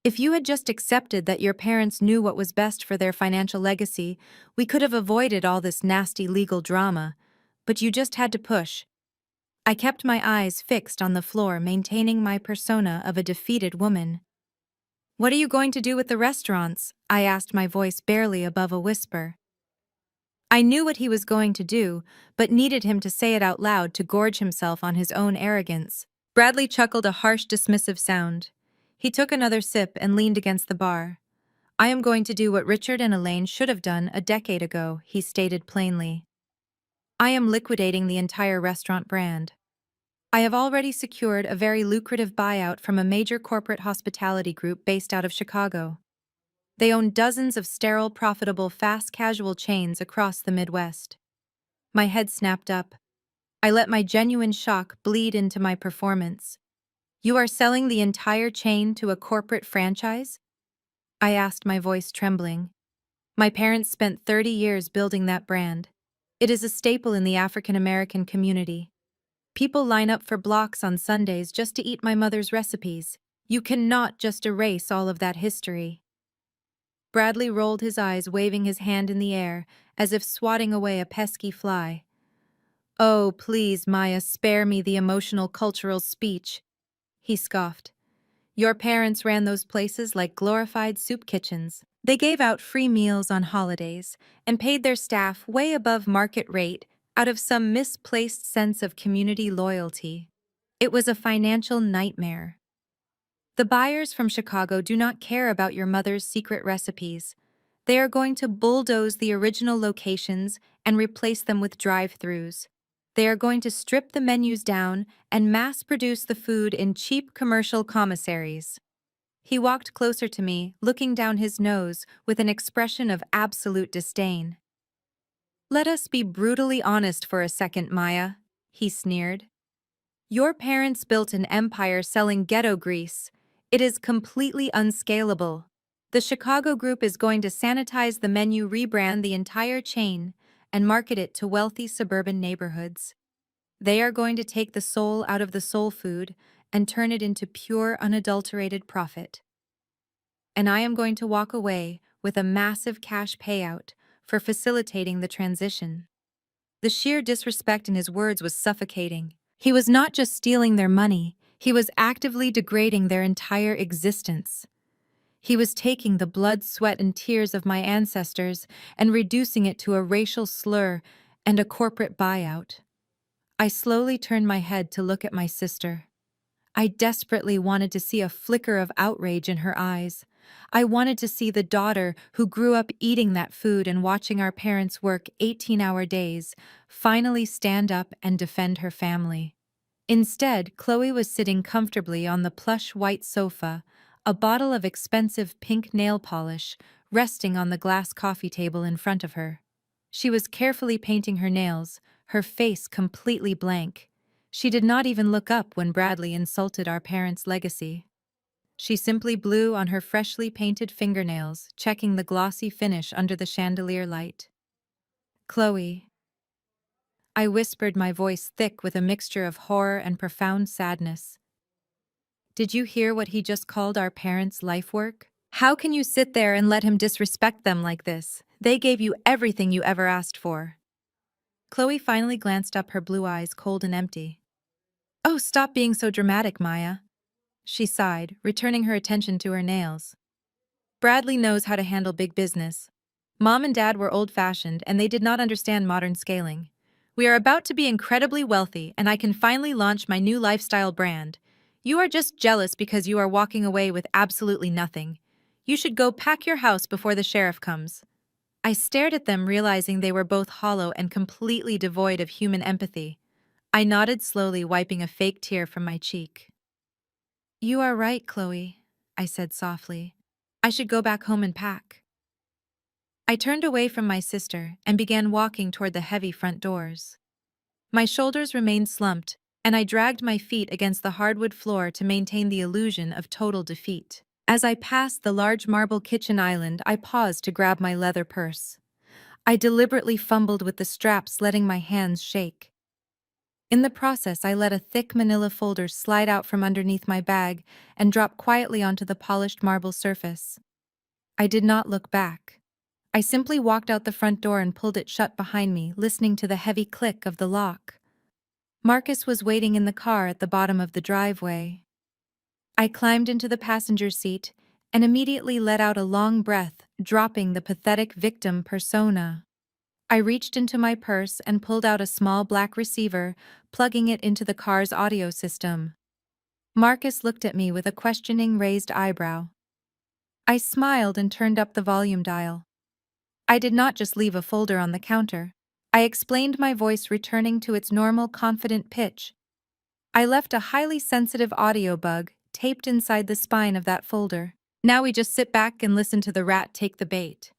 If you had just accepted that your parents knew what was best for their financial legacy, we could have avoided all this nasty legal drama. But you just had to push. I kept my eyes fixed on the floor, maintaining my persona of a defeated woman. What are you going to do with the restaurants? I asked, my voice barely above a whisper. I knew what he was going to do, but needed him to say it out loud to gorge himself on his own arrogance. Bradley chuckled, a harsh, dismissive sound. He took another sip and leaned against the bar. I am going to do what Richard and Elaine should have done a decade ago, he stated plainly. I am liquidating the entire restaurant brand. I have already secured a very lucrative buyout from a major corporate hospitality group based out of Chicago. They own dozens of sterile, profitable, fast casual chains across the Midwest. My head snapped up. I let my genuine shock bleed into my performance. You are selling the entire chain to a corporate franchise? I asked, my voice trembling. My parents spent 30 years building that brand. It is a staple in the African American community. People line up for blocks on Sundays just to eat my mother's recipes. You cannot just erase all of that history. Bradley rolled his eyes, waving his hand in the air, as if swatting away a pesky fly. "Oh, please, Maya, spare me the emotional cultural speech," he scoffed. "Your parents ran those places like glorified soup kitchens. They gave out free meals on holidays and paid their staff way above market rate out of some misplaced sense of community loyalty. It was a financial nightmare. The buyers from Chicago do not care about your mother's secret recipes. They are going to bulldoze the original locations and replace them with drive-thrus. They are going to strip the menus down and mass-produce the food in cheap commercial commissaries." He walked closer to me, looking down his nose with an expression of absolute disdain. "Let us be brutally honest for a second, Maya," he sneered. "Your parents built an empire selling ghetto grease. It is completely unscalable. The Chicago Group is going to sanitize the menu, rebrand the entire chain, and market it to wealthy suburban neighborhoods. They are going to take the soul out of the soul food and turn it into pure, unadulterated profit. And I am going to walk away with a massive cash payout for facilitating the transition." The sheer disrespect in his words was suffocating. He was not just stealing their money, he was actively degrading their entire existence. He was taking the blood, sweat, and tears of my ancestors and reducing it to a racial slur and a corporate buyout. I slowly turned my head to look at my sister. I desperately wanted to see a flicker of outrage in her eyes. I wanted to see the daughter who grew up eating that food and watching our parents work 18-hour days finally stand up and defend her family. Instead, Chloe was sitting comfortably on the plush white sofa, a bottle of expensive pink nail polish resting on the glass coffee table in front of her. She was carefully painting her nails, her face completely blank. She did not even look up when Bradley insulted our parents' legacy. She simply blew on her freshly painted fingernails, checking the glossy finish under the chandelier light. "Chloe," I whispered, my voice thick with a mixture of horror and profound sadness. "Did you hear what he just called our parents' life work? How can you sit there and let him disrespect them like this? They gave you everything you ever asked for." Chloe finally glanced up, her blue eyes cold and empty. "Oh, stop being so dramatic, Maya," she sighed, returning her attention to her nails. "Bradley knows how to handle big business. Mom and Dad were old-fashioned and they did not understand modern scaling. We are about to be incredibly wealthy and I can finally launch my new lifestyle brand. You are just jealous because you are walking away with absolutely nothing. You should go pack your house before the sheriff comes." I stared at them, realizing they were both hollow and completely devoid of human empathy. I nodded slowly, wiping a fake tear from my cheek. "You are right, Chloe," I said softly. "I should go back home and pack." I turned away from my sister and began walking toward the heavy front doors. My shoulders remained slumped, and I dragged my feet against the hardwood floor to maintain the illusion of total defeat. As I passed the large marble kitchen island, I paused to grab my leather purse. I deliberately fumbled with the straps, letting my hands shake. In the process, I let a thick manila folder slide out from underneath my bag and drop quietly onto the polished marble surface. I did not look back. I simply walked out the front door and pulled it shut behind me, listening to the heavy click of the lock. Marcus was waiting in the car at the bottom of the driveway. I climbed into the passenger seat and immediately let out a long breath, dropping the pathetic victim persona. I reached into my purse and pulled out a small black receiver, plugging it into the car's audio system. Marcus looked at me with a questioning raised eyebrow. I smiled and turned up the volume dial. I did not just leave a folder on the counter. I explained, my voice returning to its normal, confident pitch. I left a highly sensitive audio bug taped inside the spine of that folder. Now we just sit back and listen to the rat take the bait.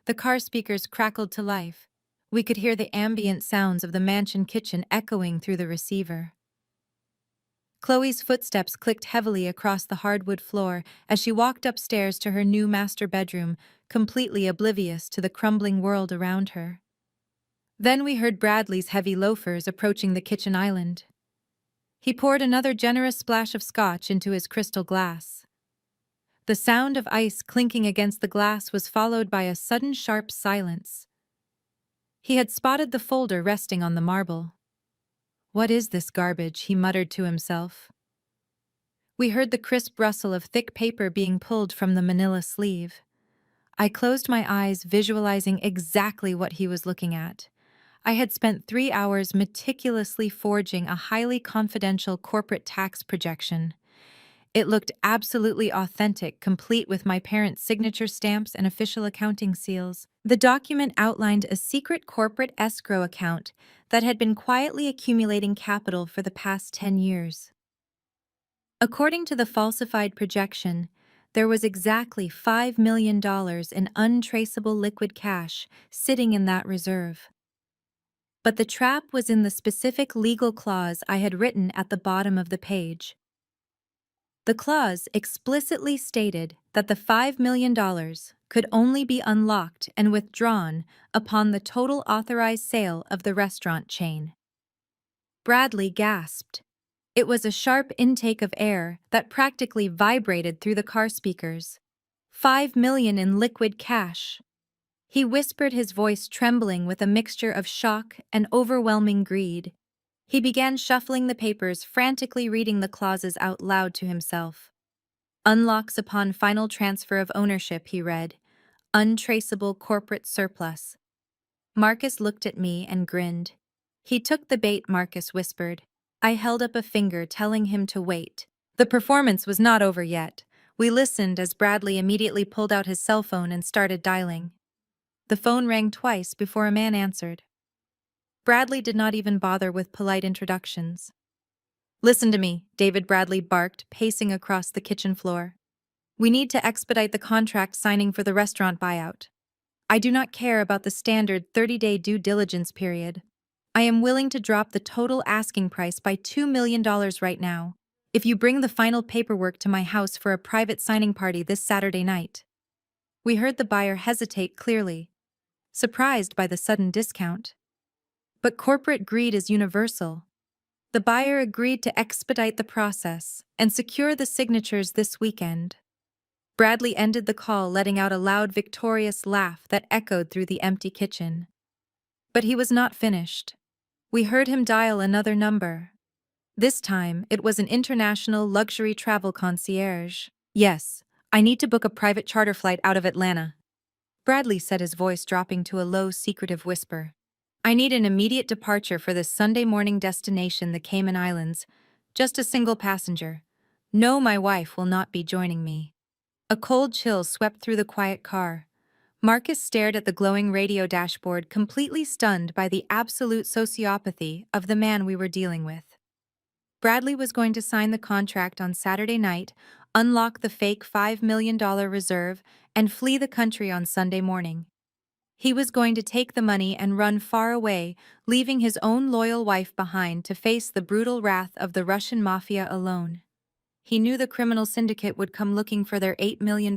The car speakers crackled to life. We could hear the ambient sounds of the mansion kitchen echoing through the receiver. Chloe's footsteps clicked heavily across the hardwood floor as she walked upstairs to her new master bedroom, completely oblivious to the crumbling world around her. Then we heard Bradley's heavy loafers approaching the kitchen island. He poured another generous splash of scotch into his crystal glass. The sound of ice clinking against the glass was followed by a sudden sharp silence. He had spotted the folder resting on the marble. "What is this garbage?" he muttered to himself. We heard the crisp rustle of thick paper being pulled from the manila sleeve. I closed my eyes, visualizing exactly what he was looking at. I had spent 3 hours meticulously forging a highly confidential corporate tax projection. It looked absolutely authentic, complete with my parents' signature stamps and official accounting seals. The document outlined a secret corporate escrow account that had been quietly accumulating capital for the past 10 years. According to the falsified projection, there was exactly $5 million in untraceable liquid cash sitting in that reserve. But the trap was in the specific legal clause I had written at the bottom of the page. The clause explicitly stated that the $5 million could only be unlocked and withdrawn upon the total authorized sale of the restaurant chain. Bradley gasped. It was a sharp intake of air that practically vibrated through the car speakers. $5 million in liquid cash. He whispered, his voice trembling with a mixture of shock and overwhelming greed. He began shuffling the papers, frantically reading the clauses out loud to himself. Unlocks upon final transfer of ownership, he read. Untraceable corporate surplus. Marcus looked at me and grinned. "He took the bait," Marcus whispered. I held up a finger, telling him to wait. The performance was not over yet. We listened as Bradley immediately pulled out his cell phone and started dialing. The phone rang twice before a man answered. Bradley did not even bother with polite introductions. "Listen to me," David Bradley barked, pacing across the kitchen floor. "We need to expedite the contract signing for the restaurant buyout. I do not care about the standard 30-day due diligence period. I am willing to drop the total asking price by $2 million right now, if you bring the final paperwork to my house for a private signing party this Saturday night." We heard the buyer hesitate clearly, surprised by the sudden discount. But corporate greed is universal. The buyer agreed to expedite the process and secure the signatures this weekend. Bradley ended the call, letting out a loud, victorious laugh that echoed through the empty kitchen. But he was not finished. We heard him dial another number. This time, it was an international luxury travel concierge. "Yes, I need to book a private charter flight out of Atlanta," Bradley said, his voice dropping to a low, secretive whisper. "I need an immediate departure for this Sunday morning destination, the Cayman Islands. Just a single passenger. No, my wife will not be joining me." A cold chill swept through the quiet car. Marcus stared at the glowing radio dashboard, completely stunned by the absolute sociopathy of the man we were dealing with. Bradley was going to sign the contract on Saturday night, unlock the fake $5 million reserve, and flee the country on Sunday morning. He was going to take the money and run far away, leaving his own loyal wife behind to face the brutal wrath of the Russian mafia alone. He knew the criminal syndicate would come looking for their $8 million,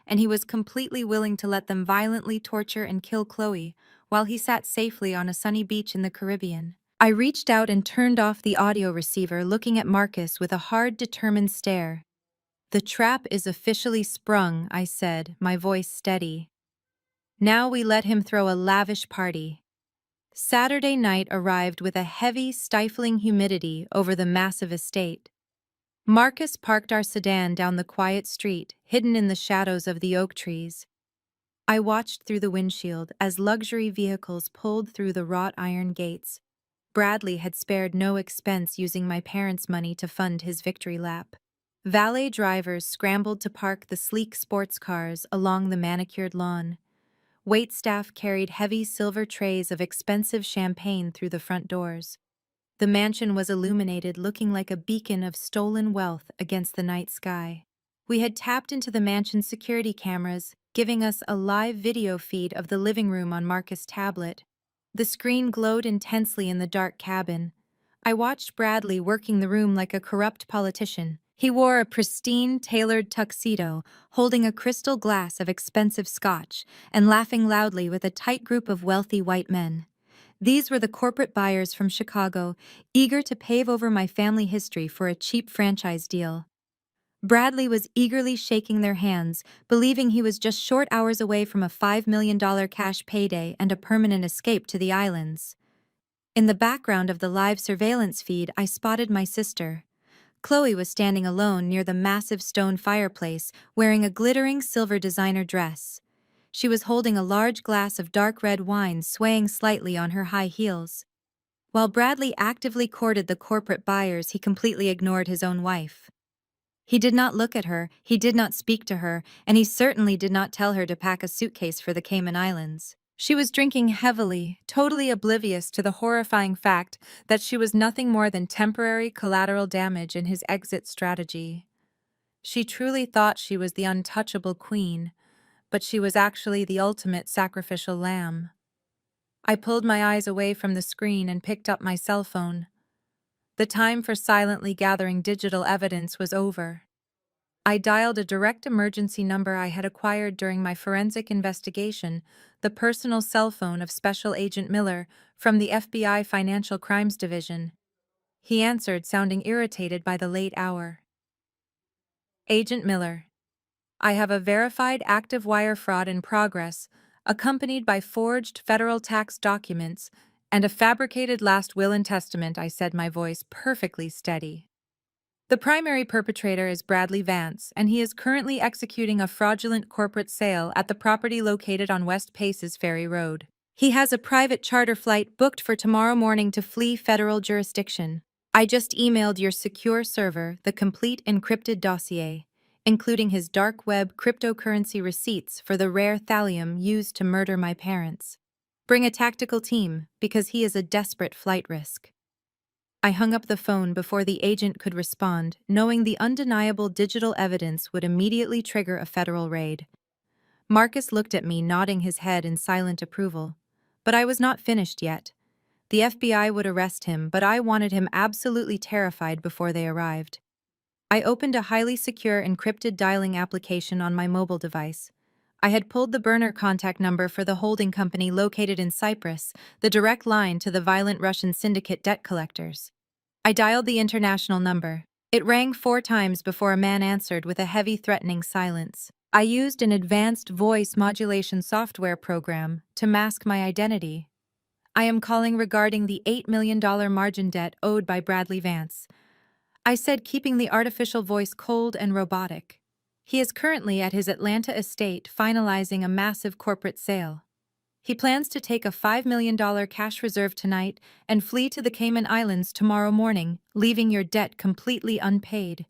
and he was completely willing to let them violently torture and kill Chloe while he sat safely on a sunny beach in the Caribbean. I reached out and turned off the audio receiver, looking at Marcus with a hard, determined stare. "The trap is officially sprung," I said, my voice steady. "Now we let him throw a lavish party." Saturday night arrived with a heavy, stifling humidity over the massive estate. Marcus parked our sedan down the quiet street, hidden in the shadows of the oak trees. I watched through the windshield as luxury vehicles pulled through the wrought iron gates. Bradley had spared no expense using my parents' money to fund his victory lap. Valet drivers scrambled to park the sleek sports cars along the manicured lawn. Waitstaff carried heavy silver trays of expensive champagne through the front doors. The mansion was illuminated, looking like a beacon of stolen wealth against the night sky. We had tapped into the mansion's security cameras, giving us a live video feed of the living room on Marcus' tablet. The screen glowed intensely in the dark cabin. I watched Bradley working the room like a corrupt politician. He wore a pristine, tailored tuxedo, holding a crystal glass of expensive scotch, and laughing loudly with a tight group of wealthy white men. These were the corporate buyers from Chicago, eager to pave over my family history for a cheap franchise deal. Bradley was eagerly shaking their hands, believing he was just short hours away from a $5 million cash payday and a permanent escape to the islands. In the background of the live surveillance feed, I spotted my sister. Chloe was standing alone near the massive stone fireplace, wearing a glittering silver designer dress. She was holding a large glass of dark red wine swaying slightly on her high heels. While Bradley actively courted the corporate buyers, he completely ignored his own wife. He did not look at her, he did not speak to her, and he certainly did not tell her to pack a suitcase for the Cayman Islands. She was drinking heavily, totally oblivious to the horrifying fact that she was nothing more than temporary collateral damage in his exit strategy. She truly thought she was the untouchable queen, but she was actually the ultimate sacrificial lamb. I pulled my eyes away from the screen and picked up my cell phone. The time for silently gathering digital evidence was over. I dialed a direct emergency number I had acquired during my forensic investigation, the personal cell phone of Special Agent Miller from the FBI Financial Crimes Division. He answered, sounding irritated by the late hour. Agent Miller, I have a verified active wire fraud in progress, accompanied by forged federal tax documents and a fabricated last will and testament, I said, my voice perfectly steady. The primary perpetrator is Bradley Vance, and he is currently executing a fraudulent corporate sale at the property located on West Paces Ferry Road. He has a private charter flight booked for tomorrow morning to flee federal jurisdiction. I just emailed your secure server the complete encrypted dossier, including his dark web cryptocurrency receipts for the rare thallium used to murder my parents. Bring a tactical team, because he is a desperate flight risk. I hung up the phone before the agent could respond, knowing the undeniable digital evidence would immediately trigger a federal raid. Marcus looked at me, nodding his head in silent approval. But I was not finished yet. The FBI would arrest him, but I wanted him absolutely terrified before they arrived. I opened a highly secure encrypted dialing application on my mobile device. I had pulled the burner contact number for the holding company located in Cyprus, the direct line to the violent Russian syndicate debt collectors. I dialed the international number. It rang 4 times before a man answered with a heavy, threatening silence. I used an advanced voice modulation software program to mask my identity. I am calling regarding the $8 million margin debt owed by Bradley Vance, I said, keeping the artificial voice cold and robotic. He is currently at his Atlanta estate finalizing a massive corporate sale. He plans to take a $5 million cash reserve tonight and flee to the Cayman Islands tomorrow morning, leaving your debt completely unpaid.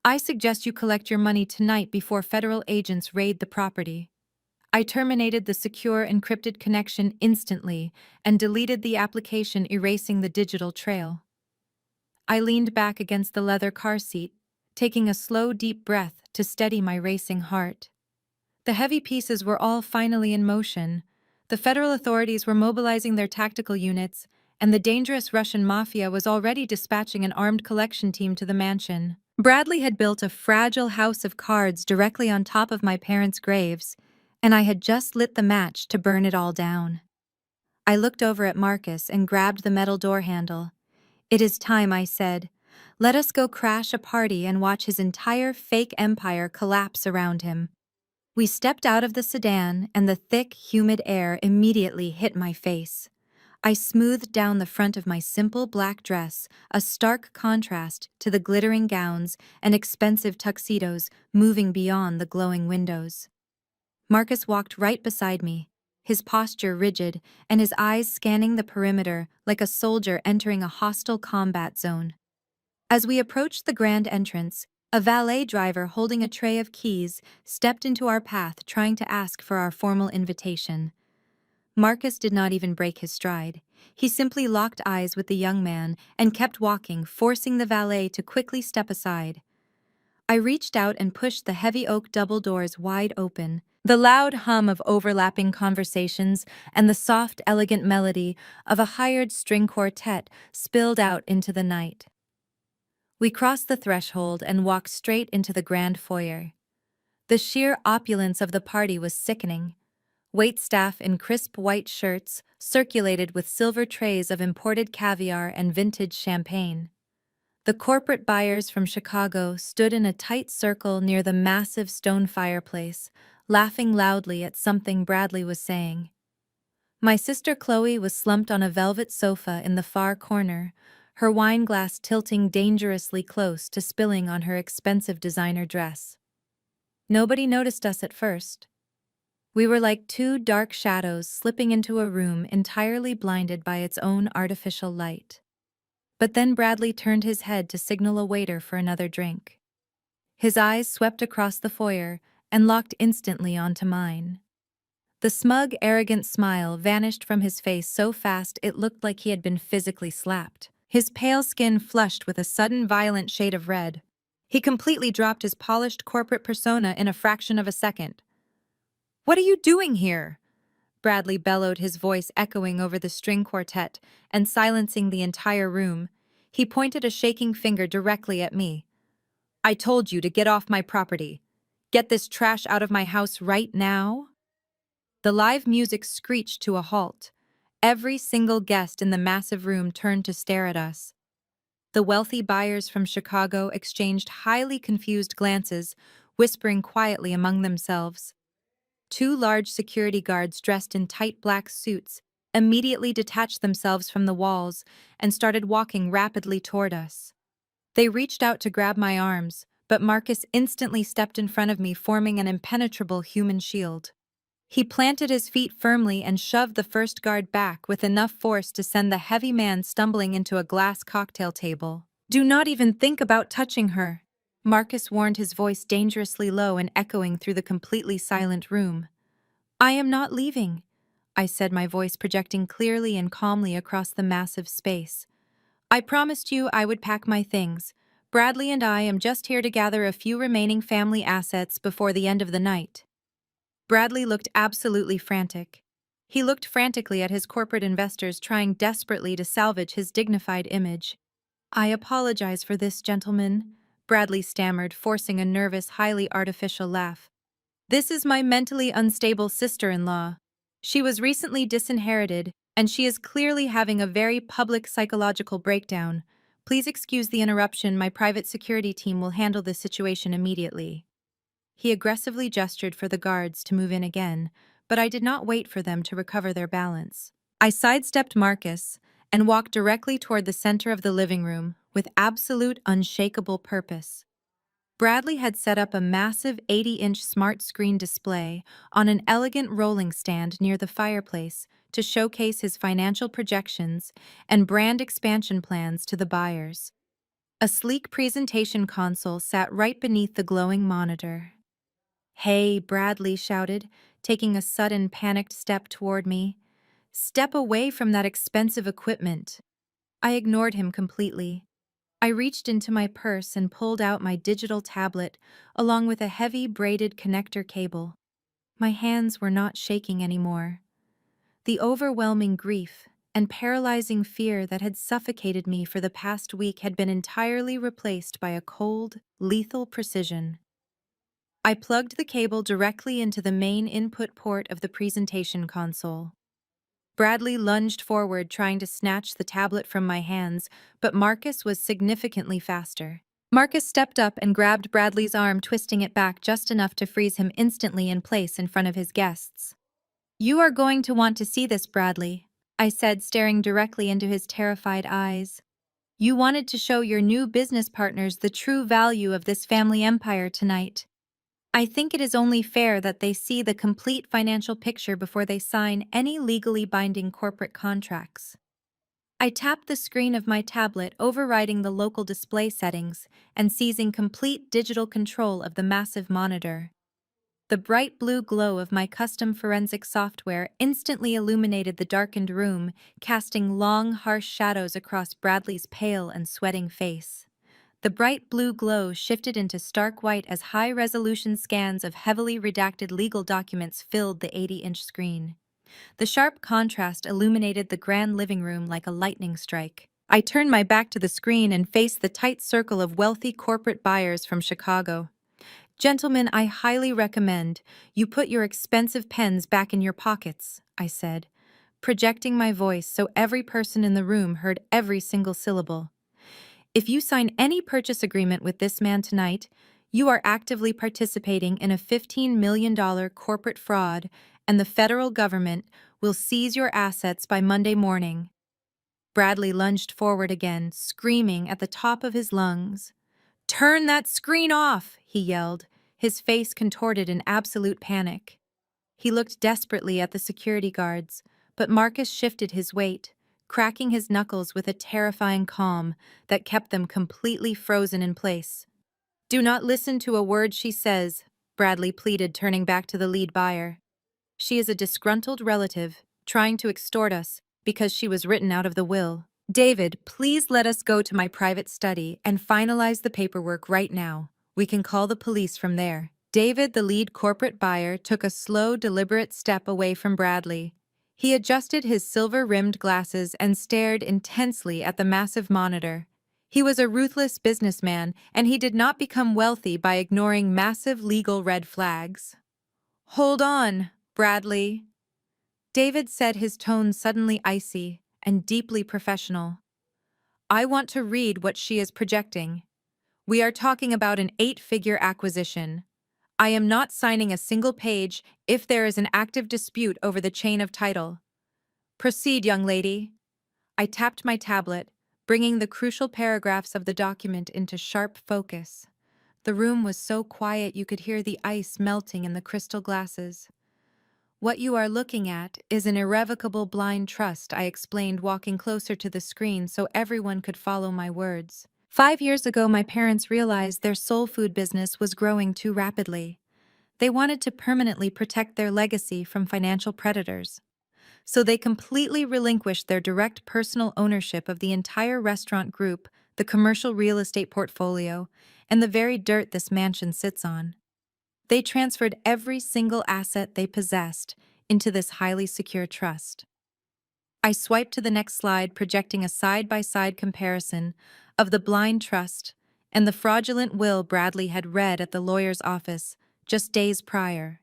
I suggest you collect your money tonight before federal agents raid the property. I terminated the secure encrypted connection instantly and deleted the application, erasing the digital trail. I leaned back against the leather car seat, taking a slow, deep breath to steady my racing heart. The heavy pieces were all finally in motion. The federal authorities were mobilizing their tactical units, and the dangerous Russian mafia was already dispatching an armed collection team to the mansion. Bradley had built a fragile house of cards directly on top of my parents' graves, and I had just lit the match to burn it all down. I looked over at Marcus and grabbed the metal door handle. It is time, I said. Let us go crash a party and watch his entire fake empire collapse around him. We stepped out of the sedan, and the thick, humid air immediately hit my face. I smoothed down the front of my simple black dress, a stark contrast to the glittering gowns and expensive tuxedos moving beyond the glowing windows. Marcus walked right beside me, his posture rigid and his eyes scanning the perimeter like a soldier entering a hostile combat zone. As we approached the grand entrance, a valet driver holding a tray of keys stepped into our path, trying to ask for our formal invitation. Marcus did not even break his stride. He simply locked eyes with the young man and kept walking, forcing the valet to quickly step aside. I reached out and pushed the heavy oak double doors wide open. The loud hum of overlapping conversations and the soft, elegant melody of a hired string quartet spilled out into the night. We crossed the threshold and walked straight into the grand foyer. The sheer opulence of the party was sickening. Waitstaff in crisp white shirts circulated with silver trays of imported caviar and vintage champagne. The corporate buyers from Chicago stood in a tight circle near the massive stone fireplace, laughing loudly at something Bradley was saying. My sister Chloe was slumped on a velvet sofa in the far corner, her wine glass tilting dangerously close to spilling on her expensive designer dress. Nobody noticed us at first. We were like two dark shadows slipping into a room entirely blinded by its own artificial light. But then Bradley turned his head to signal a waiter for another drink. His eyes swept across the foyer and locked instantly onto mine. The smug, arrogant smile vanished from his face so fast it looked like he had been physically slapped. His pale skin flushed with a sudden violent shade of red. He completely dropped his polished corporate persona in a fraction of a second. "What are you doing here?" Bradley bellowed, his voice echoing over the string quartet and silencing the entire room. He pointed a shaking finger directly at me. "I told you to get off my property. Get this trash out of my house right now." The live music screeched to a halt. Every single guest in the massive room turned to stare at us. The wealthy buyers from Chicago exchanged highly confused glances, whispering quietly among themselves. Two large security guards dressed in tight black suits immediately detached themselves from the walls and started walking rapidly toward us. They reached out to grab my arms, but Marcus instantly stepped in front of me, forming an impenetrable human shield. He planted his feet firmly and shoved the first guard back with enough force to send the heavy man stumbling into a glass cocktail table. "Do not even think about touching her," Marcus warned, his voice dangerously low and echoing through the completely silent room. "I am not leaving," I said, my voice projecting clearly and calmly across the massive space. "I promised you I would pack my things. Bradley and I am just here to gather a few remaining family assets before the end of the night." Bradley looked absolutely frantic. He looked frantically at his corporate investors, trying desperately to salvage his dignified image. "I apologize for this, gentlemen," Bradley stammered, forcing a nervous, highly artificial laugh. "This is my mentally unstable sister-in-law. She was recently disinherited, and she is clearly having a very public psychological breakdown. Please excuse the interruption. My private security team will handle this situation immediately." He aggressively gestured for the guards to move in again, but I did not wait for them to recover their balance. I sidestepped Marcus and walked directly toward the center of the living room with absolute unshakable purpose. Bradley had set up a massive 80-inch smart screen display on an elegant rolling stand near the fireplace to showcase his financial projections and brand expansion plans to the buyers. A sleek presentation console sat right beneath the glowing monitor. "Hey," Bradley shouted, taking a sudden panicked step toward me. "Step away from that expensive equipment." I ignored him completely. I reached into my purse and pulled out my digital tablet, along with a heavy braided connector cable. My hands were not shaking anymore. The overwhelming grief and paralyzing fear that had suffocated me for the past week had been entirely replaced by a cold, lethal precision. I plugged the cable directly into the main input port of the presentation console. Bradley lunged forward, trying to snatch the tablet from my hands, but Marcus was significantly faster. Marcus stepped up and grabbed Bradley's arm, twisting it back just enough to freeze him instantly in place in front of his guests. "You are going to want to see this, Bradley," I said, staring directly into his terrified eyes. "You wanted to show your new business partners the true value of this family empire tonight. I think it is only fair that they see the complete financial picture before they sign any legally binding corporate contracts." I tapped the screen of my tablet, overriding the local display settings and seizing complete digital control of the massive monitor. The bright blue glow of my custom forensic software instantly illuminated the darkened room, casting long, harsh shadows across Bradley's pale and sweating face. The bright blue glow shifted into stark white as high-resolution scans of heavily redacted legal documents filled the 80-inch screen. The sharp contrast illuminated the grand living room like a lightning strike. I turned my back to the screen and faced the tight circle of wealthy corporate buyers from Chicago. "Gentlemen, I highly recommend you put your expensive pens back in your pockets," I said, projecting my voice so every person in the room heard every single syllable. If you sign any purchase agreement with this man tonight, you are actively participating in a $15 million corporate fraud, and the federal government will seize your assets by Monday morning. Bradley lunged forward again, screaming at the top of his lungs. "Turn that screen off!" he yelled, his face contorted in absolute panic. He looked desperately at the security guards, but Marcus shifted his weight, cracking his knuckles with a terrifying calm that kept them completely frozen in place. "Do not listen to a word she says," Bradley pleaded, turning back to the lead buyer. "She is a disgruntled relative, trying to extort us because she was written out of the will. David, please let us go to my private study and finalize the paperwork right now. We can call the police from there." David, the lead corporate buyer, took a slow, deliberate step away from Bradley. He adjusted his silver-rimmed glasses and stared intensely at the massive monitor. He was a ruthless businessman, and he did not become wealthy by ignoring massive legal red flags. "Hold on, Bradley," David said, his tone suddenly icy and deeply professional. "I want to read what she is projecting. We are talking about an 8-figure acquisition. I am not signing a single page if there is an active dispute over the chain of title. Proceed, young lady." I tapped my tablet, bringing the crucial paragraphs of the document into sharp focus. The room was so quiet you could hear the ice melting in the crystal glasses. "What you are looking at is an irrevocable blind trust," I explained, walking closer to the screen so everyone could follow my words. 5 years ago, my parents realized their soul food business was growing too rapidly. They wanted to permanently protect their legacy from financial predators. So they completely relinquished their direct personal ownership of the entire restaurant group, the commercial real estate portfolio, and the very dirt this mansion sits on. They transferred every single asset they possessed into this highly secure trust. I swiped to the next slide, projecting a side-by-side comparison of the blind trust and the fraudulent will Bradley had read at the lawyer's office just days prior.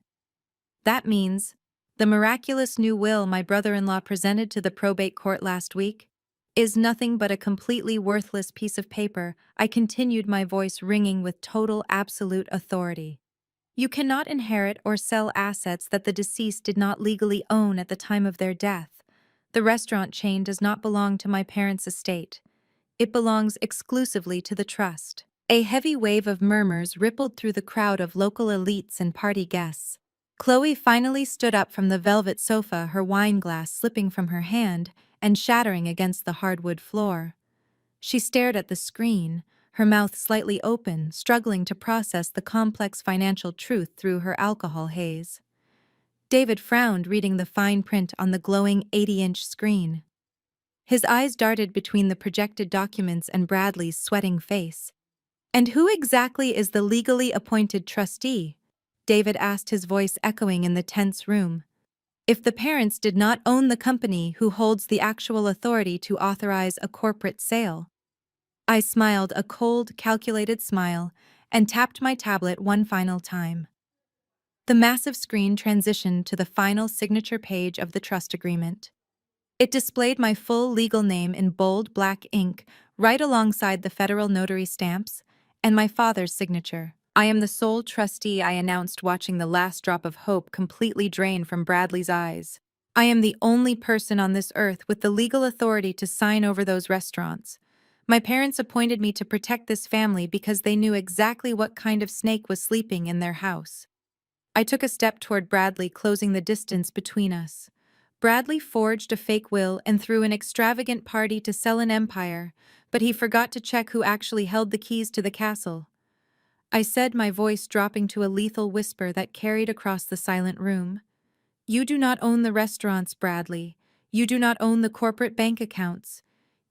That means the miraculous new will my brother-in-law presented to the probate court last week is nothing but a completely worthless piece of paper. I continued, my voice ringing with total, absolute authority. "You cannot inherit or sell assets that the deceased did not legally own at the time of their death. The restaurant chain does not belong to my parents' estate. It belongs exclusively to the trust." A heavy wave of murmurs rippled through the crowd of local elites and party guests. Chloe finally stood up from the velvet sofa, her wine glass slipping from her hand and shattering against the hardwood floor. She stared at the screen, her mouth slightly open, struggling to process the complex financial truth through her alcohol haze. David frowned, reading the fine print on the glowing 80-inch screen. His eyes darted between the projected documents and Bradley's sweating face. "And who exactly is the legally appointed trustee?" David asked, his voice echoing in the tense room. "If the parents did not own the company, who holds the actual authority to authorize a corporate sale?" I smiled, a cold, calculated smile, and tapped my tablet one final time. The massive screen transitioned to the final signature page of the trust agreement. It displayed my full legal name in bold black ink, right alongside the federal notary stamps, and my father's signature. "I am the sole trustee," I announced, watching the last drop of hope completely drain from Bradley's eyes. "I am the only person on this earth with the legal authority to sign over those restaurants. My parents appointed me to protect this family because they knew exactly what kind of snake was sleeping in their house." I took a step toward Bradley, closing the distance between us. Bradley forged a fake will and threw an extravagant party to sell an empire, but he forgot to check who actually held the keys to the castle. I said, my voice dropping to a lethal whisper that carried across the silent room. "You do not own the restaurants, Bradley. You do not own the corporate bank accounts.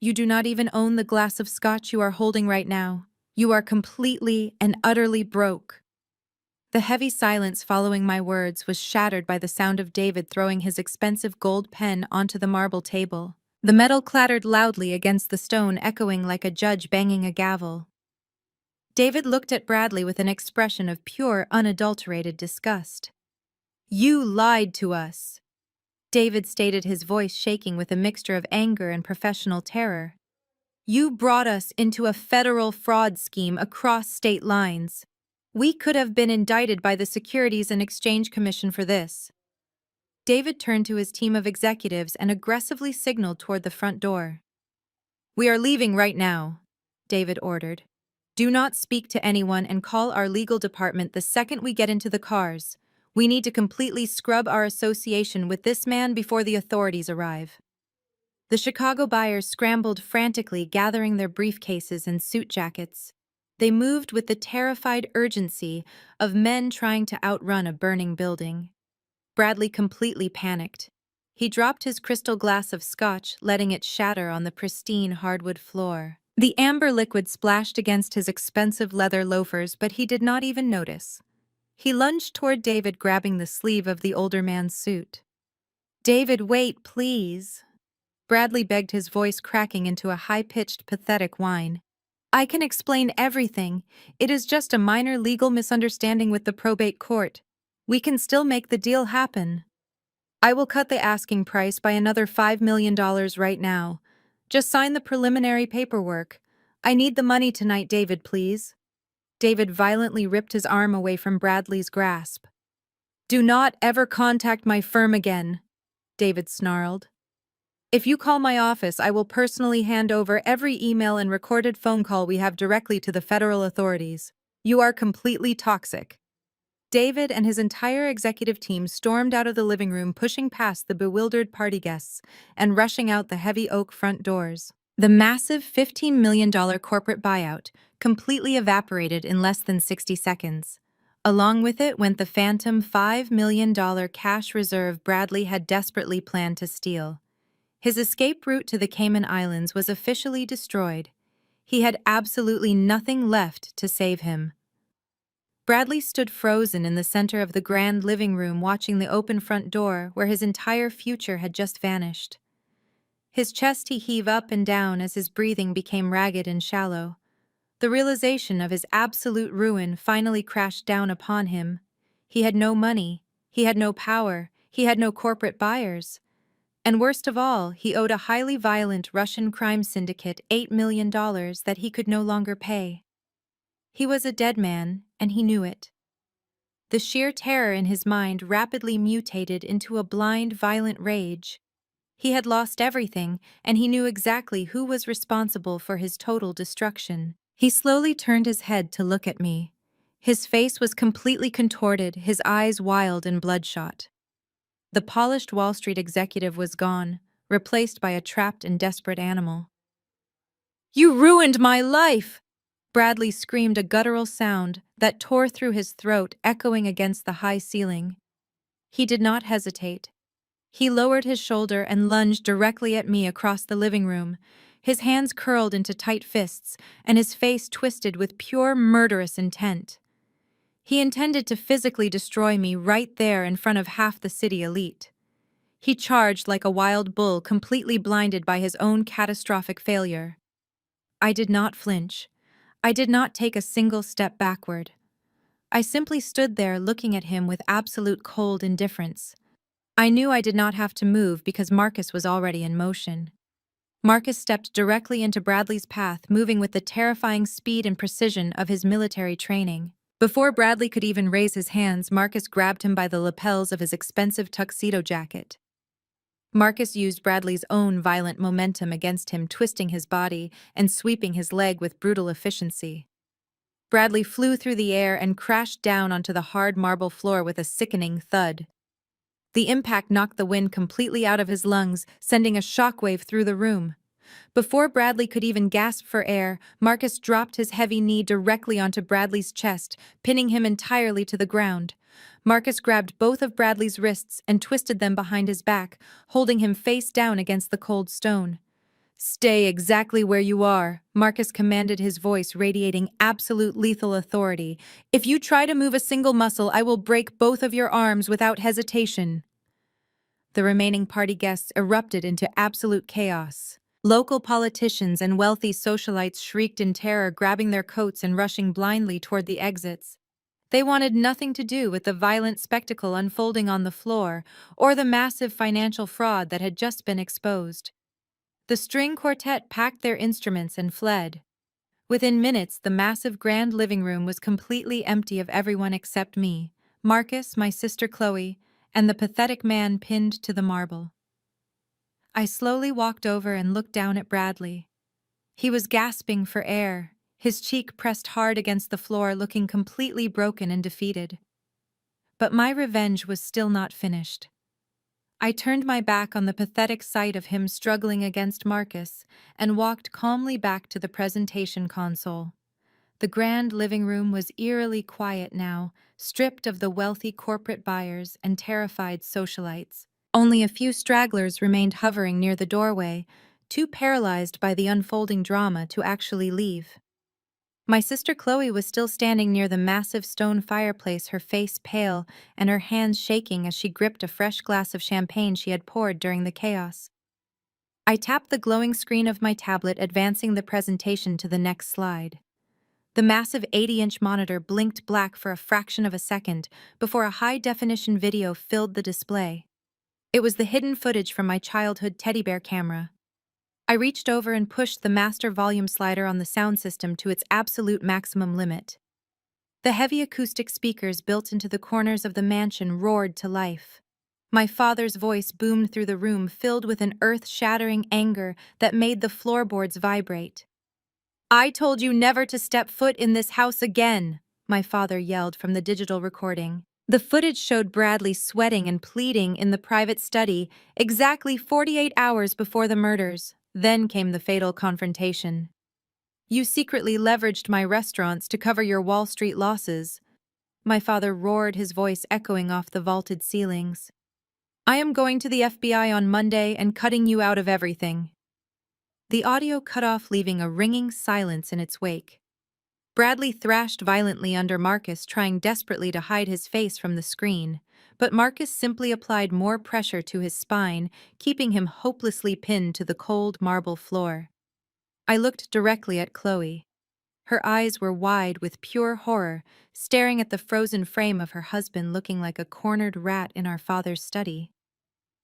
You do not even own the glass of scotch you are holding right now. You are completely and utterly broke." The heavy silence following my words was shattered by the sound of David throwing his expensive gold pen onto the marble table. The metal clattered loudly against the stone, echoing like a judge banging a gavel. David looked at Bradley with an expression of pure, unadulterated disgust. "You lied to us," David stated, his voice shaking with a mixture of anger and professional terror. You brought us into a federal fraud scheme across state lines. We could have been indicted by the Securities and Exchange Commission for this. David turned to his team of executives and aggressively signaled toward the front door. We are leaving right now, David ordered. Do not speak to anyone and call our legal department the second we get into the cars. We need to completely scrub our association with this man before the authorities arrive. The Chicago buyers scrambled frantically, gathering their briefcases and suit jackets. They moved with the terrified urgency of men trying to outrun a burning building. Bradley completely panicked. He dropped his crystal glass of scotch, letting it shatter on the pristine hardwood floor. The amber liquid splashed against his expensive leather loafers, but he did not even notice. He lunged toward David, grabbing the sleeve of the older man's suit. "David, wait, please." Bradley begged, his voice cracking into a high-pitched, pathetic whine. "I can explain everything. It is just a minor legal misunderstanding with the probate court. We can still make the deal happen. I will cut the asking price by another $5 million right now. Just sign the preliminary paperwork. I need the money tonight, David, please." David violently ripped his arm away from Bradley's grasp. "Do not ever contact my firm again," David snarled. "If you call my office, I will personally hand over every email and recorded phone call we have directly to the federal authorities. You are completely toxic." David and his entire executive team stormed out of the living room, pushing past the bewildered party guests and rushing out the heavy oak front doors. The massive $15 million corporate buyout completely evaporated in less than 60 seconds. Along with it went the phantom $5 million cash reserve Bradley had desperately planned to steal. His escape route to the Cayman Islands was officially destroyed. He had absolutely nothing left to save him. Bradley stood frozen in the center of the grand living room, watching the open front door where his entire future had just vanished. His chest heaved up and down as his breathing became ragged and shallow. The realization of his absolute ruin finally crashed down upon him. He had no money, he had no power, he had no corporate buyers. And worst of all, he owed a highly violent Russian crime syndicate $8 million that he could no longer pay. He was a dead man, and he knew it. The sheer terror in his mind rapidly mutated into a blind, violent rage. He had lost everything, and he knew exactly who was responsible for his total destruction. He slowly turned his head to look at me. His face was completely contorted, his eyes wild and bloodshot. The polished Wall Street executive was gone, replaced by a trapped and desperate animal. "You ruined my life!" Bradley screamed, a guttural sound that tore through his throat, echoing against the high ceiling. He did not hesitate. He lowered his shoulder and lunged directly at me across the living room. His hands curled into tight fists, and his face twisted with pure murderous intent. He intended to physically destroy me right there in front of half the city elite. He charged like a wild bull, completely blinded by his own catastrophic failure. I did not flinch. I did not take a single step backward. I simply stood there looking at him with absolute cold indifference. I knew I did not have to move because Marcus was already in motion. Marcus stepped directly into Bradley's path, moving with the terrifying speed and precision of his military training. Before Bradley could even raise his hands, Marcus grabbed him by the lapels of his expensive tuxedo jacket. Marcus used Bradley's own violent momentum against him, twisting his body and sweeping his leg with brutal efficiency. Bradley flew through the air and crashed down onto the hard marble floor with a sickening thud. The impact knocked the wind completely out of his lungs, sending a shockwave through the room. Before Bradley could even gasp for air, Marcus dropped his heavy knee directly onto Bradley's chest, pinning him entirely to the ground. Marcus grabbed both of Bradley's wrists and twisted them behind his back, holding him face down against the cold stone. "Stay exactly where you are," Marcus commanded, his voice radiating absolute lethal authority. "If you try to move a single muscle, I will break both of your arms without hesitation." The remaining party guests erupted into absolute chaos. Local politicians and wealthy socialites shrieked in terror, grabbing their coats and rushing blindly toward the exits. They wanted nothing to do with the violent spectacle unfolding on the floor or the massive financial fraud that had just been exposed. The string quartet packed their instruments and fled. Within minutes, the massive grand living room was completely empty of everyone except me, Marcus, my sister Chloe, and the pathetic man pinned to the marble. I slowly walked over and looked down at Bradley. He was gasping for air, his cheek pressed hard against the floor, looking completely broken and defeated. But my revenge was still not finished. I turned my back on the pathetic sight of him struggling against Marcus and walked calmly back to the presentation console. The grand living room was eerily quiet now, stripped of the wealthy corporate buyers and terrified socialites. Only a few stragglers remained hovering near the doorway, too paralyzed by the unfolding drama to actually leave. My sister Chloe was still standing near the massive stone fireplace, her face pale and her hands shaking as she gripped a fresh glass of champagne she had poured during the chaos. I tapped the glowing screen of my tablet, advancing the presentation to the next slide. The massive 80-inch monitor blinked black for a fraction of a second before a high-definition video filled the display. It was the hidden footage from my childhood teddy bear camera. I reached over and pushed the master volume slider on the sound system to its absolute maximum limit. The heavy acoustic speakers built into the corners of the mansion roared to life. My father's voice boomed through the room, filled with an earth-shattering anger that made the floorboards vibrate. "I told you never to step foot in this house again," my father yelled from the digital recording. The footage showed Bradley sweating and pleading in the private study exactly 48 hours before the murders. Then came the fatal confrontation. "You secretly leveraged my restaurants to cover your Wall Street losses," my father roared, his voice echoing off the vaulted ceilings. "I am going to the FBI on Monday and cutting you out of everything." The audio cut off, leaving a ringing silence in its wake. Bradley thrashed violently under Marcus, trying desperately to hide his face from the screen, but Marcus simply applied more pressure to his spine, keeping him hopelessly pinned to the cold marble floor. I looked directly at Chloe. Her eyes were wide with pure horror, staring at the frozen frame of her husband, looking like a cornered rat in our father's study.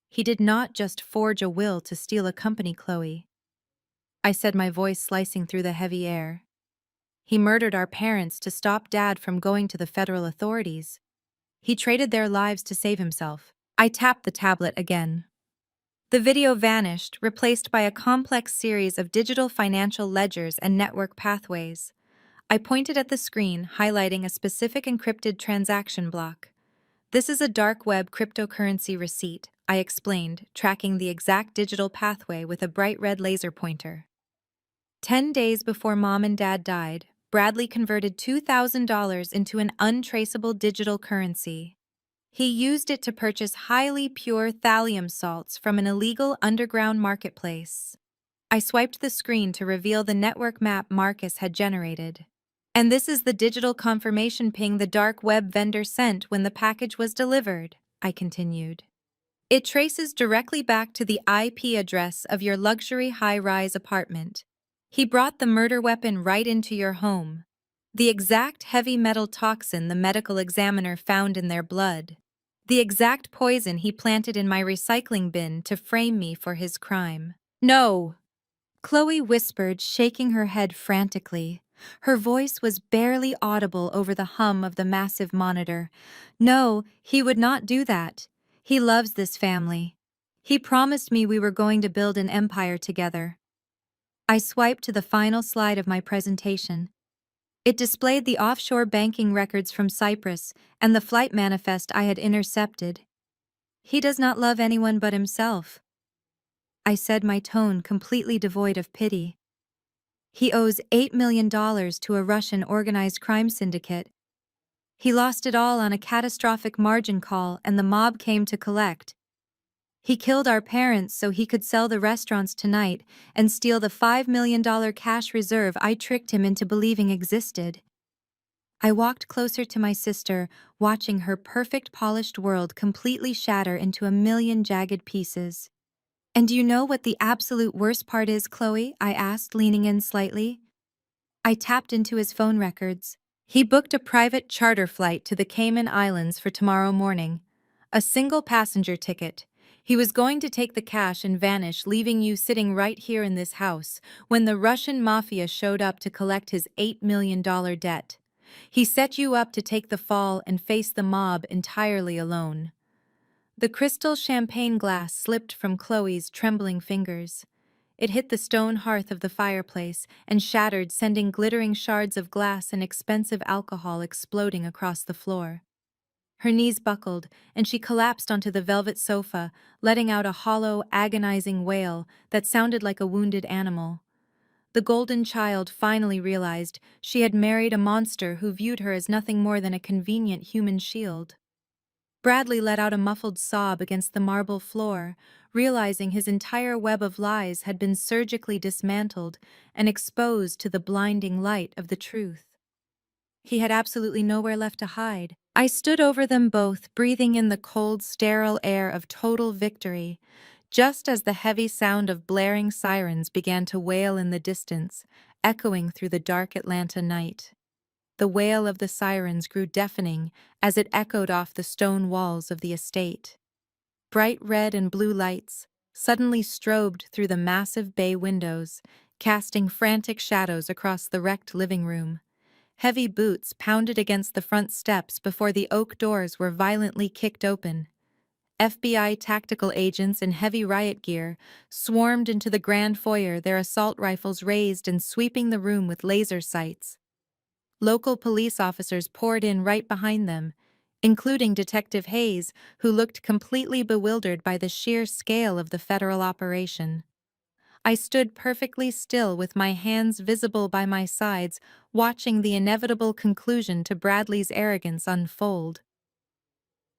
"He did not just forge a will to steal a company, Chloe," I said, my voice slicing through the heavy air. "He murdered our parents to stop Dad from going to the federal authorities. He traded their lives to save himself." I tapped the tablet again. The video vanished, replaced by a complex series of digital financial ledgers and network pathways. I pointed at the screen, highlighting a specific encrypted transaction block. "This is a dark web cryptocurrency receipt," I explained, tracking the exact digital pathway with a bright red laser pointer. 10 days before Mom and Dad died, Bradley converted $2,000 into an untraceable digital currency. He used it to purchase highly pure thallium salts from an illegal underground marketplace. I swiped the screen to reveal the network map Marcus had generated. "And this is the digital confirmation ping the dark web vendor sent when the package was delivered," I continued. "It traces directly back to the IP address of your luxury high-rise apartment. He brought the murder weapon right into your home. The exact heavy metal toxin the medical examiner found in their blood. The exact poison he planted in my recycling bin to frame me for his crime." "No!" Chloe whispered, shaking her head frantically. Her voice was barely audible over the hum of the massive monitor. "No, he would not do that. He loves this family. He promised me we were going to build an empire together." I swiped to the final slide of my presentation. It displayed the offshore banking records from Cyprus and the flight manifest I had intercepted. "He does not love anyone but himself," I said, my tone completely devoid of pity. "He owes $8 million to a Russian organized crime syndicate. He lost it all on a catastrophic margin call and the mob came to collect. He killed our parents so he could sell the restaurants tonight and steal the $5 million cash reserve I tricked him into believing existed." I walked closer to my sister, watching her perfect polished world completely shatter into a million jagged pieces. "And do you know what the absolute worst part is, Chloe?" I asked, leaning in slightly. I tapped into his phone records. He booked a private charter flight to the Cayman Islands for tomorrow morning. A single passenger ticket. He was going to take the cash and vanish, leaving you sitting right here in this house, when the Russian mafia showed up to collect his $8 million debt. He set you up to take the fall and face the mob entirely alone. The crystal champagne glass slipped from Chloe's trembling fingers. It hit the stone hearth of the fireplace and shattered, sending glittering shards of glass and expensive alcohol exploding across the floor. Her knees buckled, and she collapsed onto the velvet sofa, letting out a hollow, agonizing wail that sounded like a wounded animal. The golden child finally realized she had married a monster who viewed her as nothing more than a convenient human shield. Bradley let out a muffled sob against the marble floor, realizing his entire web of lies had been surgically dismantled and exposed to the blinding light of the truth. He had absolutely nowhere left to hide. I stood over them both, breathing in the cold, sterile air of total victory, just as the heavy sound of blaring sirens began to wail in the distance, echoing through the dark Atlanta night. The wail of the sirens grew deafening as it echoed off the stone walls of the estate. Bright red and blue lights suddenly strobed through the massive bay windows, casting frantic shadows across the wrecked living room. Heavy boots pounded against the front steps before the oak doors were violently kicked open. FBI tactical agents in heavy riot gear swarmed into the grand foyer, their assault rifles raised and sweeping the room with laser sights. Local police officers poured in right behind them, including Detective Hayes, who looked completely bewildered by the sheer scale of the federal operation. I stood perfectly still with my hands visible by my sides, watching the inevitable conclusion to Bradley's arrogance unfold.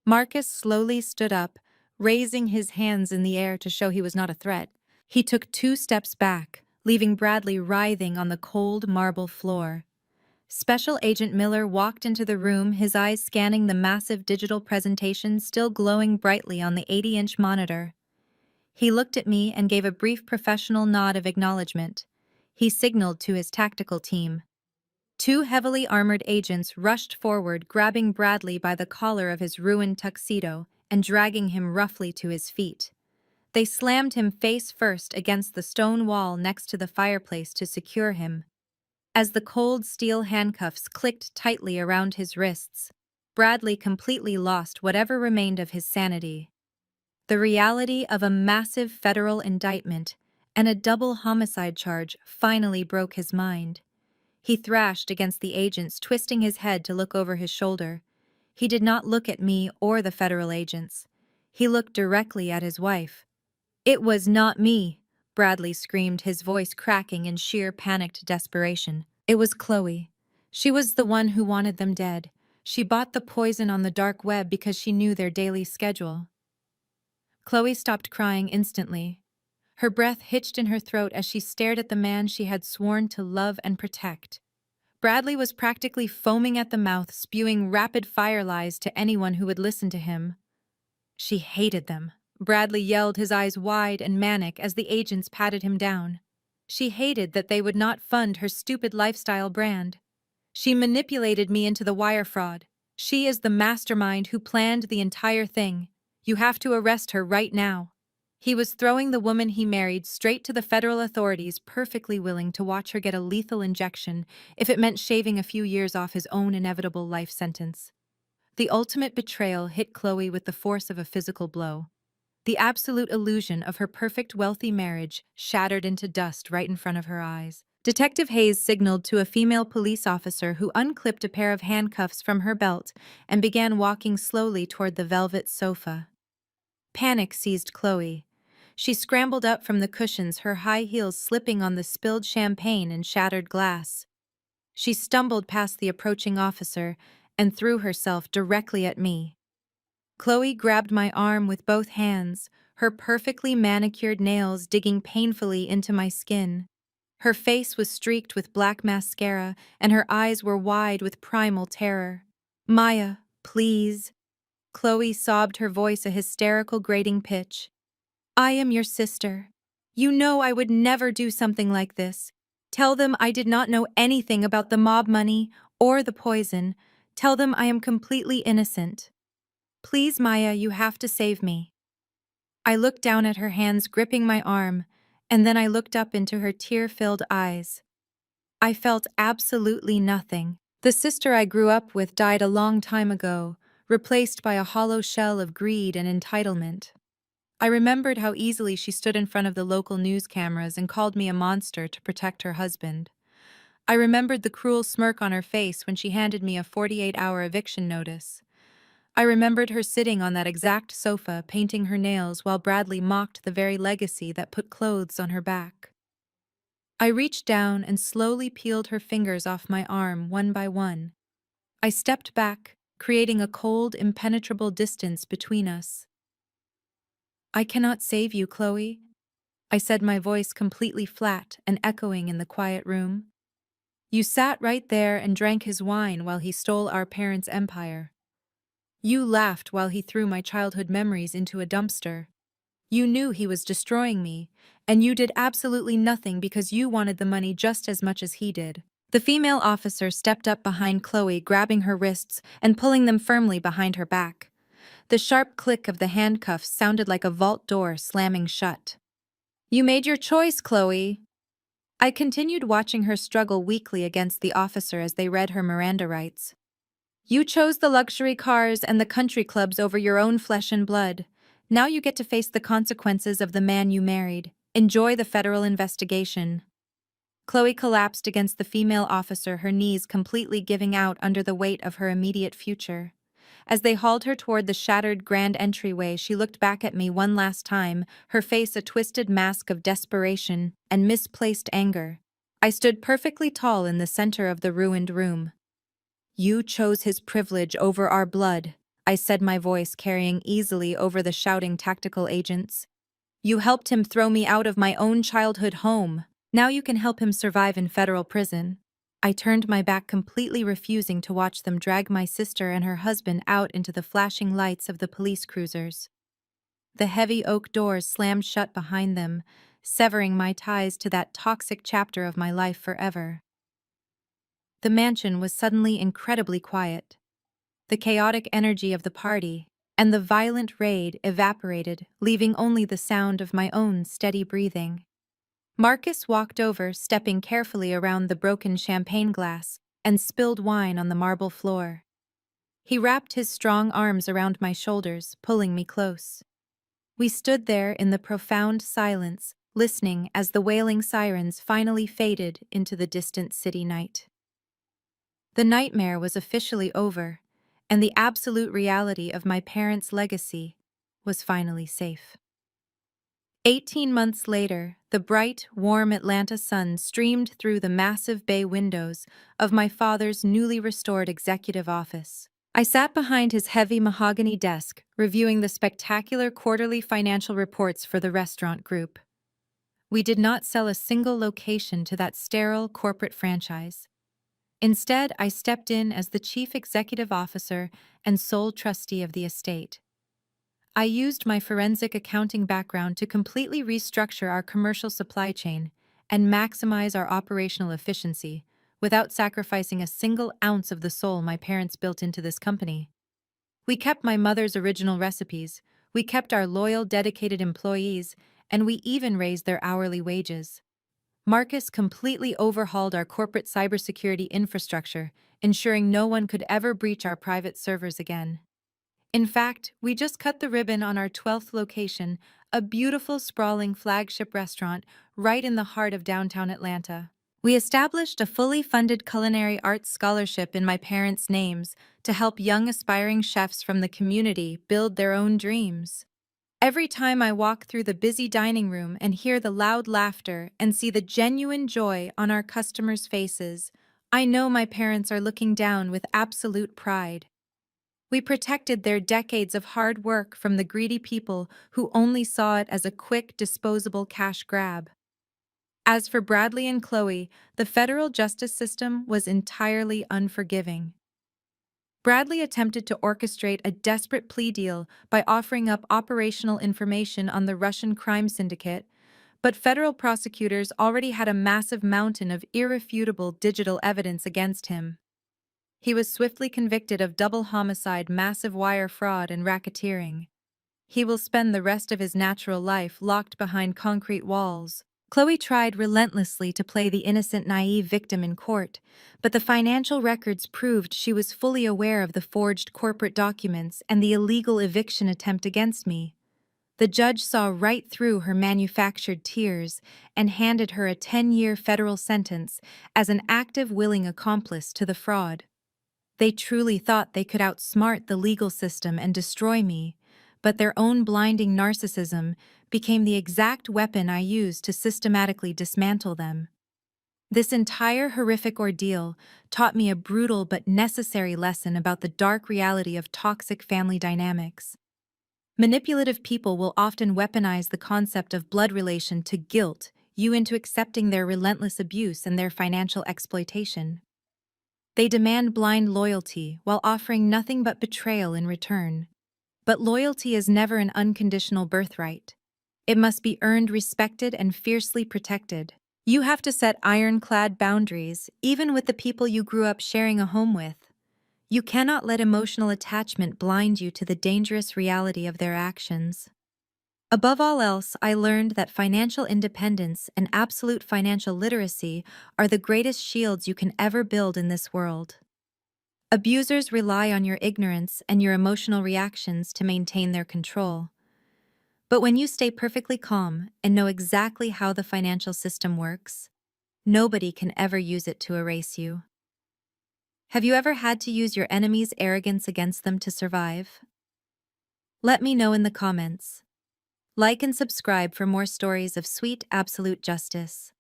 Marcus slowly stood up, raising his hands in the air to show he was not a threat. He took 2 steps back, leaving Bradley writhing on the cold marble floor. Special Agent Miller walked into the room, his eyes scanning the massive digital presentation still glowing brightly on the 80-inch monitor. He looked at me and gave a brief professional nod of acknowledgement. He signaled to his tactical team. 2 heavily armored agents rushed forward, grabbing Bradley by the collar of his ruined tuxedo and dragging him roughly to his feet. They slammed him face first against the stone wall next to the fireplace to secure him. As the cold steel handcuffs clicked tightly around his wrists, Bradley completely lost whatever remained of his sanity. The reality of a massive federal indictment and a double homicide charge finally broke his mind. He thrashed against the agents, twisting his head to look over his shoulder. He did not look at me or the federal agents. He looked directly at his wife. "It was not me," Bradley screamed, his voice cracking in sheer panicked desperation. "It was Chloe. She was the one who wanted them dead. She bought the poison on the dark web because she knew their daily schedule." Chloe stopped crying instantly. Her breath hitched in her throat as she stared at the man she had sworn to love and protect. Bradley was practically foaming at the mouth, spewing rapid-fire lies to anyone who would listen to him. She hated them. Bradley yelled, his eyes wide and manic as the agents patted him down. She hated that they would not fund her stupid lifestyle brand. She manipulated me into the wire fraud. She is the mastermind who planned the entire thing. You have to arrest her right now. He was throwing the woman he married straight to the federal authorities, perfectly willing to watch her get a lethal injection if it meant shaving a few years off his own inevitable life sentence. The ultimate betrayal hit Chloe with the force of a physical blow. The absolute illusion of her perfect wealthy marriage shattered into dust right in front of her eyes. Detective Hayes signaled to a female police officer who unclipped a pair of handcuffs from her belt and began walking slowly toward the velvet sofa. Panic seized Chloe. She scrambled up from the cushions, her high heels slipping on the spilled champagne and shattered glass. She stumbled past the approaching officer and threw herself directly at me. Chloe grabbed my arm with both hands, her perfectly manicured nails digging painfully into my skin. Her face was streaked with black mascara, and her eyes were wide with primal terror. "Maya, please." Chloe sobbed, her voice a hysterical grating pitch. "I am your sister. You know I would never do something like this. Tell them I did not know anything about the mob money or the poison. Tell them I am completely innocent. Please, Maya, you have to save me." I looked down at her hands gripping my arm, and then I looked up into her tear-filled eyes. I felt absolutely nothing. The sister I grew up with died a long time ago, replaced by a hollow shell of greed and entitlement. I remembered how easily she stood in front of the local news cameras and called me a monster to protect her husband. I remembered the cruel smirk on her face when she handed me a 48-hour eviction notice. I remembered her sitting on that exact sofa, painting her nails while Bradley mocked the very legacy that put clothes on her back. I reached down and slowly peeled her fingers off my arm one by one. I stepped back, creating a cold, impenetrable distance between us. "I cannot save you, Chloe," I said, my voice completely flat and echoing in the quiet room. "You sat right there and drank his wine while he stole our parents' empire. You laughed while he threw my childhood memories into a dumpster. You knew he was destroying me, and you did absolutely nothing because you wanted the money just as much as he did." The female officer stepped up behind Chloe, grabbing her wrists and pulling them firmly behind her back. The sharp click of the handcuffs sounded like a vault door slamming shut. "You made your choice, Chloe." I continued watching her struggle weakly against the officer as they read her Miranda rights. "You chose the luxury cars and the country clubs over your own flesh and blood. Now you get to face the consequences of the man you married. Enjoy the federal investigation." Chloe collapsed against the female officer, her knees completely giving out under the weight of her immediate future. As they hauled her toward the shattered grand entryway, she looked back at me one last time, her face a twisted mask of desperation and misplaced anger. I stood perfectly tall in the center of the ruined room. "You chose his privilege over our blood," I said, my voice carrying easily over the shouting tactical agents. "You helped him throw me out of my own childhood home. Now you can help him survive in federal prison." I turned my back, completely refusing to watch them drag my sister and her husband out into the flashing lights of the police cruisers. The heavy oak doors slammed shut behind them, severing my ties to that toxic chapter of my life forever. The mansion was suddenly incredibly quiet. The chaotic energy of the party and the violent raid evaporated, leaving only the sound of my own steady breathing. Marcus walked over, stepping carefully around the broken champagne glass, and spilled wine on the marble floor. He wrapped his strong arms around my shoulders, pulling me close. We stood there in the profound silence, listening as the wailing sirens finally faded into the distant city night. The nightmare was officially over, and the absolute reality of my parents' legacy was finally safe. 18 months later, the bright, warm Atlanta sun streamed through the massive bay windows of my father's newly restored executive office. I sat behind his heavy mahogany desk, reviewing the spectacular quarterly financial reports for the restaurant group. We did not sell a single location to that sterile corporate franchise. Instead, I stepped in as the chief executive officer and sole trustee of the estate. I used my forensic accounting background to completely restructure our commercial supply chain and maximize our operational efficiency without sacrificing a single ounce of the soul my parents built into this company. We kept my mother's original recipes, we kept our loyal, dedicated employees, and we even raised their hourly wages. Marcus completely overhauled our corporate cybersecurity infrastructure, ensuring no one could ever breach our private servers again. In fact, we just cut the ribbon on our 12th location, a beautiful, sprawling flagship restaurant right in the heart of downtown Atlanta. We established a fully funded culinary arts scholarship in my parents' names to help young aspiring chefs from the community build their own dreams. Every time I walk through the busy dining room and hear the loud laughter and see the genuine joy on our customers' faces, I know my parents are looking down with absolute pride. We protected their decades of hard work from the greedy people who only saw it as a quick, disposable cash grab. As for Bradley and Chloe, the federal justice system was entirely unforgiving. Bradley attempted to orchestrate a desperate plea deal by offering up operational information on the Russian crime syndicate, but federal prosecutors already had a massive mountain of irrefutable digital evidence against him. He was swiftly convicted of double homicide, massive wire fraud, and racketeering. he will spend the rest of his natural life locked behind concrete walls. Chloe tried relentlessly to play the innocent, naive victim in court, but the financial records proved she was fully aware of the forged corporate documents and the illegal eviction attempt against me. The judge saw right through her manufactured tears and handed her a 10-year federal sentence as an active, willing accomplice to the fraud. They truly thought they could outsmart the legal system and destroy me, but their own blinding narcissism became the exact weapon I used to systematically dismantle them. This entire horrific ordeal taught me a brutal but necessary lesson about the dark reality of toxic family dynamics. Manipulative people will often weaponize the concept of blood relation to guilt you into accepting their relentless abuse and their financial exploitation. They demand blind loyalty while offering nothing but betrayal in return. But loyalty is never an unconditional birthright. It must be earned, respected, and fiercely protected. You have to set ironclad boundaries, even with the people you grew up sharing a home with. You cannot let emotional attachment blind you to the dangerous reality of their actions. Above all else, I learned that financial independence and absolute financial literacy are the greatest shields you can ever build in this world. Abusers rely on your ignorance and your emotional reactions to maintain their control. But when you stay perfectly calm and know exactly how the financial system works, nobody can ever use it to erase you. Have you ever had to use your enemy's arrogance against them to survive? Let me know in the comments. Like and subscribe for more stories of sweet, absolute justice.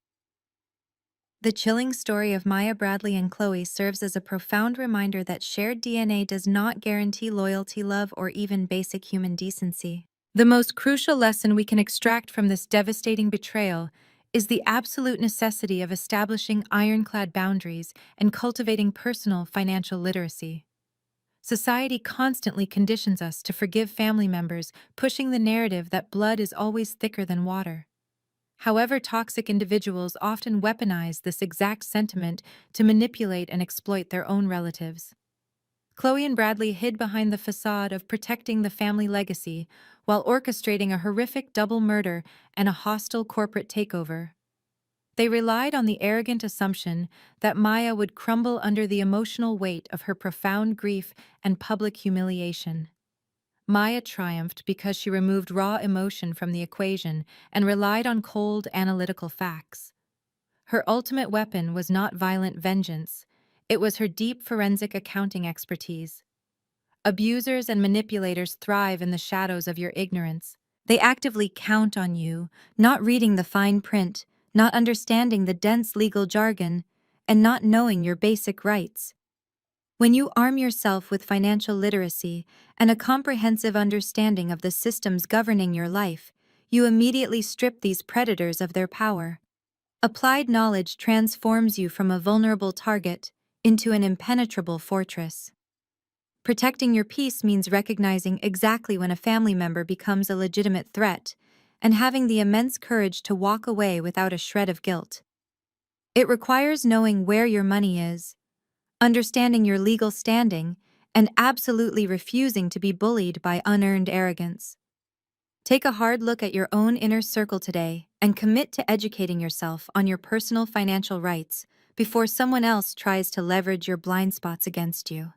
The chilling story of Maya Bradley and Chloe serves as a profound reminder that shared DNA does not guarantee loyalty, love, or even basic human decency. The most crucial lesson we can extract from this devastating betrayal is the absolute necessity of establishing ironclad boundaries and cultivating personal financial literacy. Society constantly conditions us to forgive family members, pushing the narrative that blood is always thicker than water. However, toxic individuals often weaponize this exact sentiment to manipulate and exploit their own relatives. Chloe and Bradley hid behind the facade of protecting the family legacy while orchestrating a horrific double murder and a hostile corporate takeover. They relied on the arrogant assumption that Maya would crumble under the emotional weight of her profound grief and public humiliation. Maya triumphed because she removed raw emotion from the equation and relied on cold, analytical facts. Her ultimate weapon was not violent vengeance, it was her deep forensic accounting expertise. Abusers and manipulators thrive in the shadows of your ignorance. They actively count on you, not reading the fine print, not understanding the dense legal jargon, and not knowing your basic rights. When you arm yourself with financial literacy and a comprehensive understanding of the systems governing your life, you immediately strip these predators of their power. Applied knowledge transforms you from a vulnerable target into an impenetrable fortress. Protecting your peace means recognizing exactly when a family member becomes a legitimate threat and having the immense courage to walk away without a shred of guilt. It requires knowing where your money is, understanding your legal standing, and absolutely refusing to be bullied by unearned arrogance. Take a hard look at your own inner circle today and commit to educating yourself on your personal financial rights before someone else tries to leverage your blind spots against you.